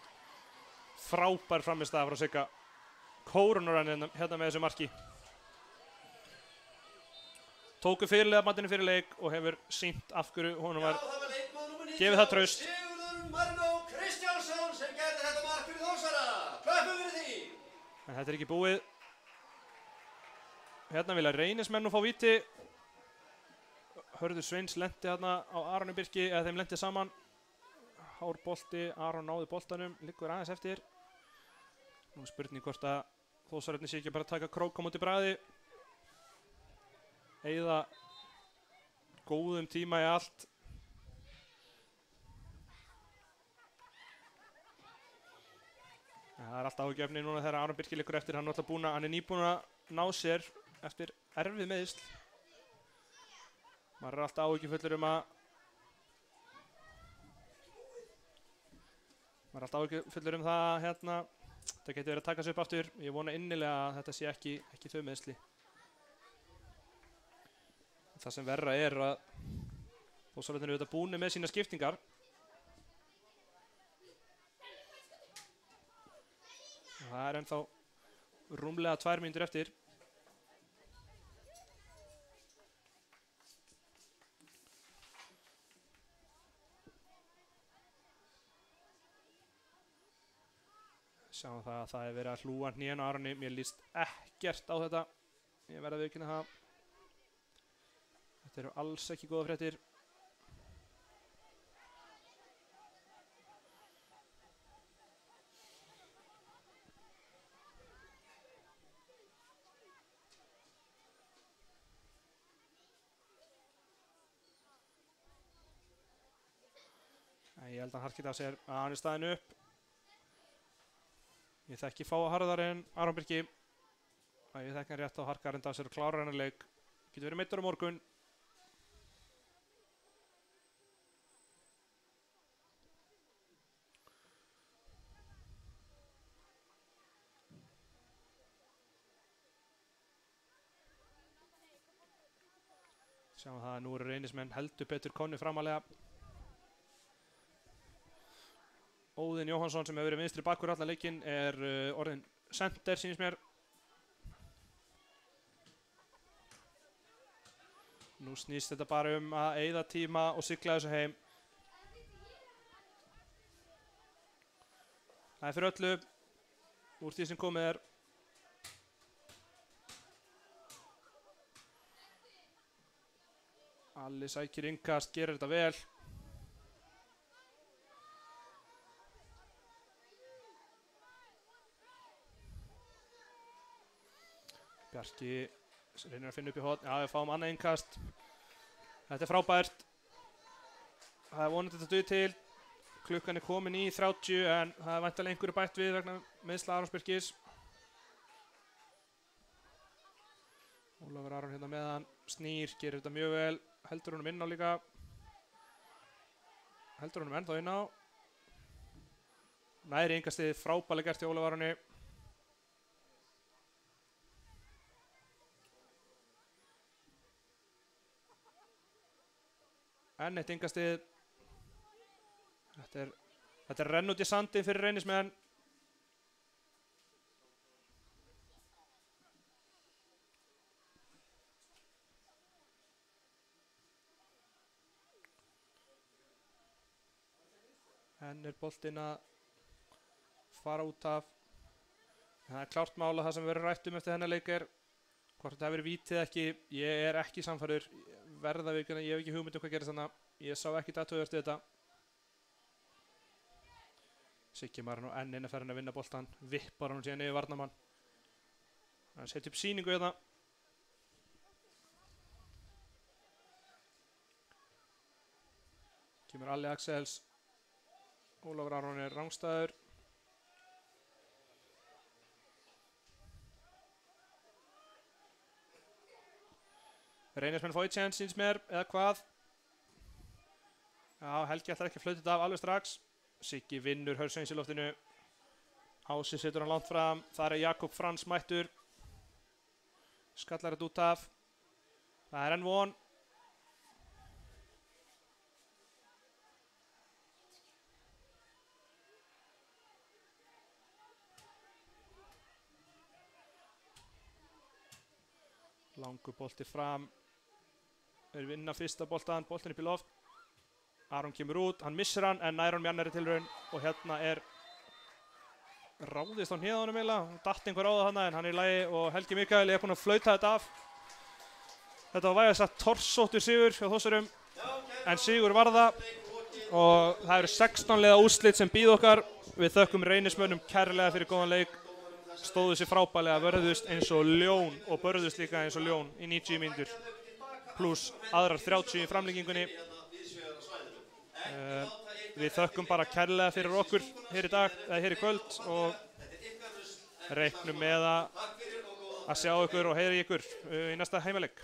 A: Frábær frammistaða frá Sigga. Kórunar hann hérna með þessu marki. Tóku fyrirliðabandinu fyrir leik og hefur sýnt af hverju honum var gefið það traust.
B: Sigurður Marino Kristjánsson sem gerði þetta mark fyrir Þórsara. Klöppum fyrir því.
A: En þetta er ekki búið. Hérna vilja Reynismenn nú fá víti. Hörður Sveins lenti hérna á Aroni Birki, eða þeim lenti saman. Hár bolti, Aron náði boltanum, liggur aðeins eftir. Nú er spurning hvort að Þórsararnir sé ekki bara að taka krók á móti Bragði. Eyða góðum tíma í allt. Það er alltaf áhugjefni núna þegar Aron Birkir liggur eftir. Hann er nýbúinn að ná sér eftir erfið meiðsl. Maður er alltaf áhyggjufullur um það hérna. Það getur verið að taka sig upp aftur. Ég vona innilega að þetta sé ekki þau meiðsli. Það sem verra er að Þórsararnir eru auðvitað búnir með sína skiptingar. Það er ennþá rúmlega 2 mínútur eftir. Sjáum það að það er verið að hlúa hnén á Aroni. Mér líst ekkert á þetta. Ég verð að viðurkenna það. Þetta eru alls ekki góða fréttir. Ég held að hann harkið af sér að hann er staðinn upp. Ég þekki fáa harðar en Aron Birki. Ég þekki hann rétt á harkar enda af sér og klárar hennar leik. Getur verið meiddur á morgun. Sjáum það að nú eru Reynismenn heldur betur komnir framalega. Óðinn Jóhannsson sem hefur verið vinstri bakkur allan leikinn er orðinn center sýnist mér. Nú snýst þetta bara um að eyða tíma og sigla þessu heim. Það er fyrir öllu úr því sem komið er. Alli sækir innkast, gerir þetta vel. Bjarki reynir að finna upp í horn. Já, við fáum annað innkast. Þetta er frábært. Það er vonandi þetta duð til. Klukkan er komin í 30 en það er væntanlega einhverju bætt við vegna meiðsla Arons Birkis. Ólafur Aron hérna með hann. Snýr, gerir þetta mjög vel. Heldur honum inn á líka. Heldur honum ennþá inn á. Næri innkastið frábærlega gert hjá Ólafur Aroni. Enn eitt innkastið. Þetta er renn út í sandinn fyrir Reynismenn. Enn er boltinn að fara út af. Það er klárt mál að það sem verður rætt eftir þennan leik er hvort þetta hefur verið vítið ekki. Ég er ekki sannfærður. Verða vikuna, ég hef ekki hugmynd hvað gerist þannig. Ég sá ekki athugavert við þetta. Siggi Marino enn inn að ferðin að vinna boltan. Vippar hann síðan yfir varnarmann. Hann setja upp sýningu hérna. Kemur Alli Axels. Ólafur Aron er rangstæður. Reynismenn fá eitt séns síns mér, eða hvað? Já, Helgi ætlar ekki að flauta þetta af alveg strax. Siggi vinnur Hörð Sveins í loftinu. Ási setur hann langt fram, þar er Jakob Frans mættur. Skallar þetta út af. Það er enn von. Langur bolti fram. Þeir vinna fyrsta boltan, boltin upp í loft. Aron kemur út, hann missir hann en nær hann með annarri tilraun og hérna er ráðist á hnéðunum eiginlega. Datt einhver á það þarna en hann er í lagi og Helgi Mikael er búinn að flauta þetta af. Þetta var vægast sagt torsóttur sigur hjá Þórsurum en sigur var það og það eru 16 liða úrslit sem bíða okkar. Við þökkum Reynismönnum kærlega fyrir góðan leik. Stóðu sér frábærlega, vörðust eins og ljón og börðust líka eins og ljón í 90 mínútur pluss aðrar 30 í framlengingunni. Við þökkum bara kærlega fyrir okkur hér í dag, eða hér í kvöld og reiknum með að sjá ykkur og heyra í ykkur í næsta heimaleik.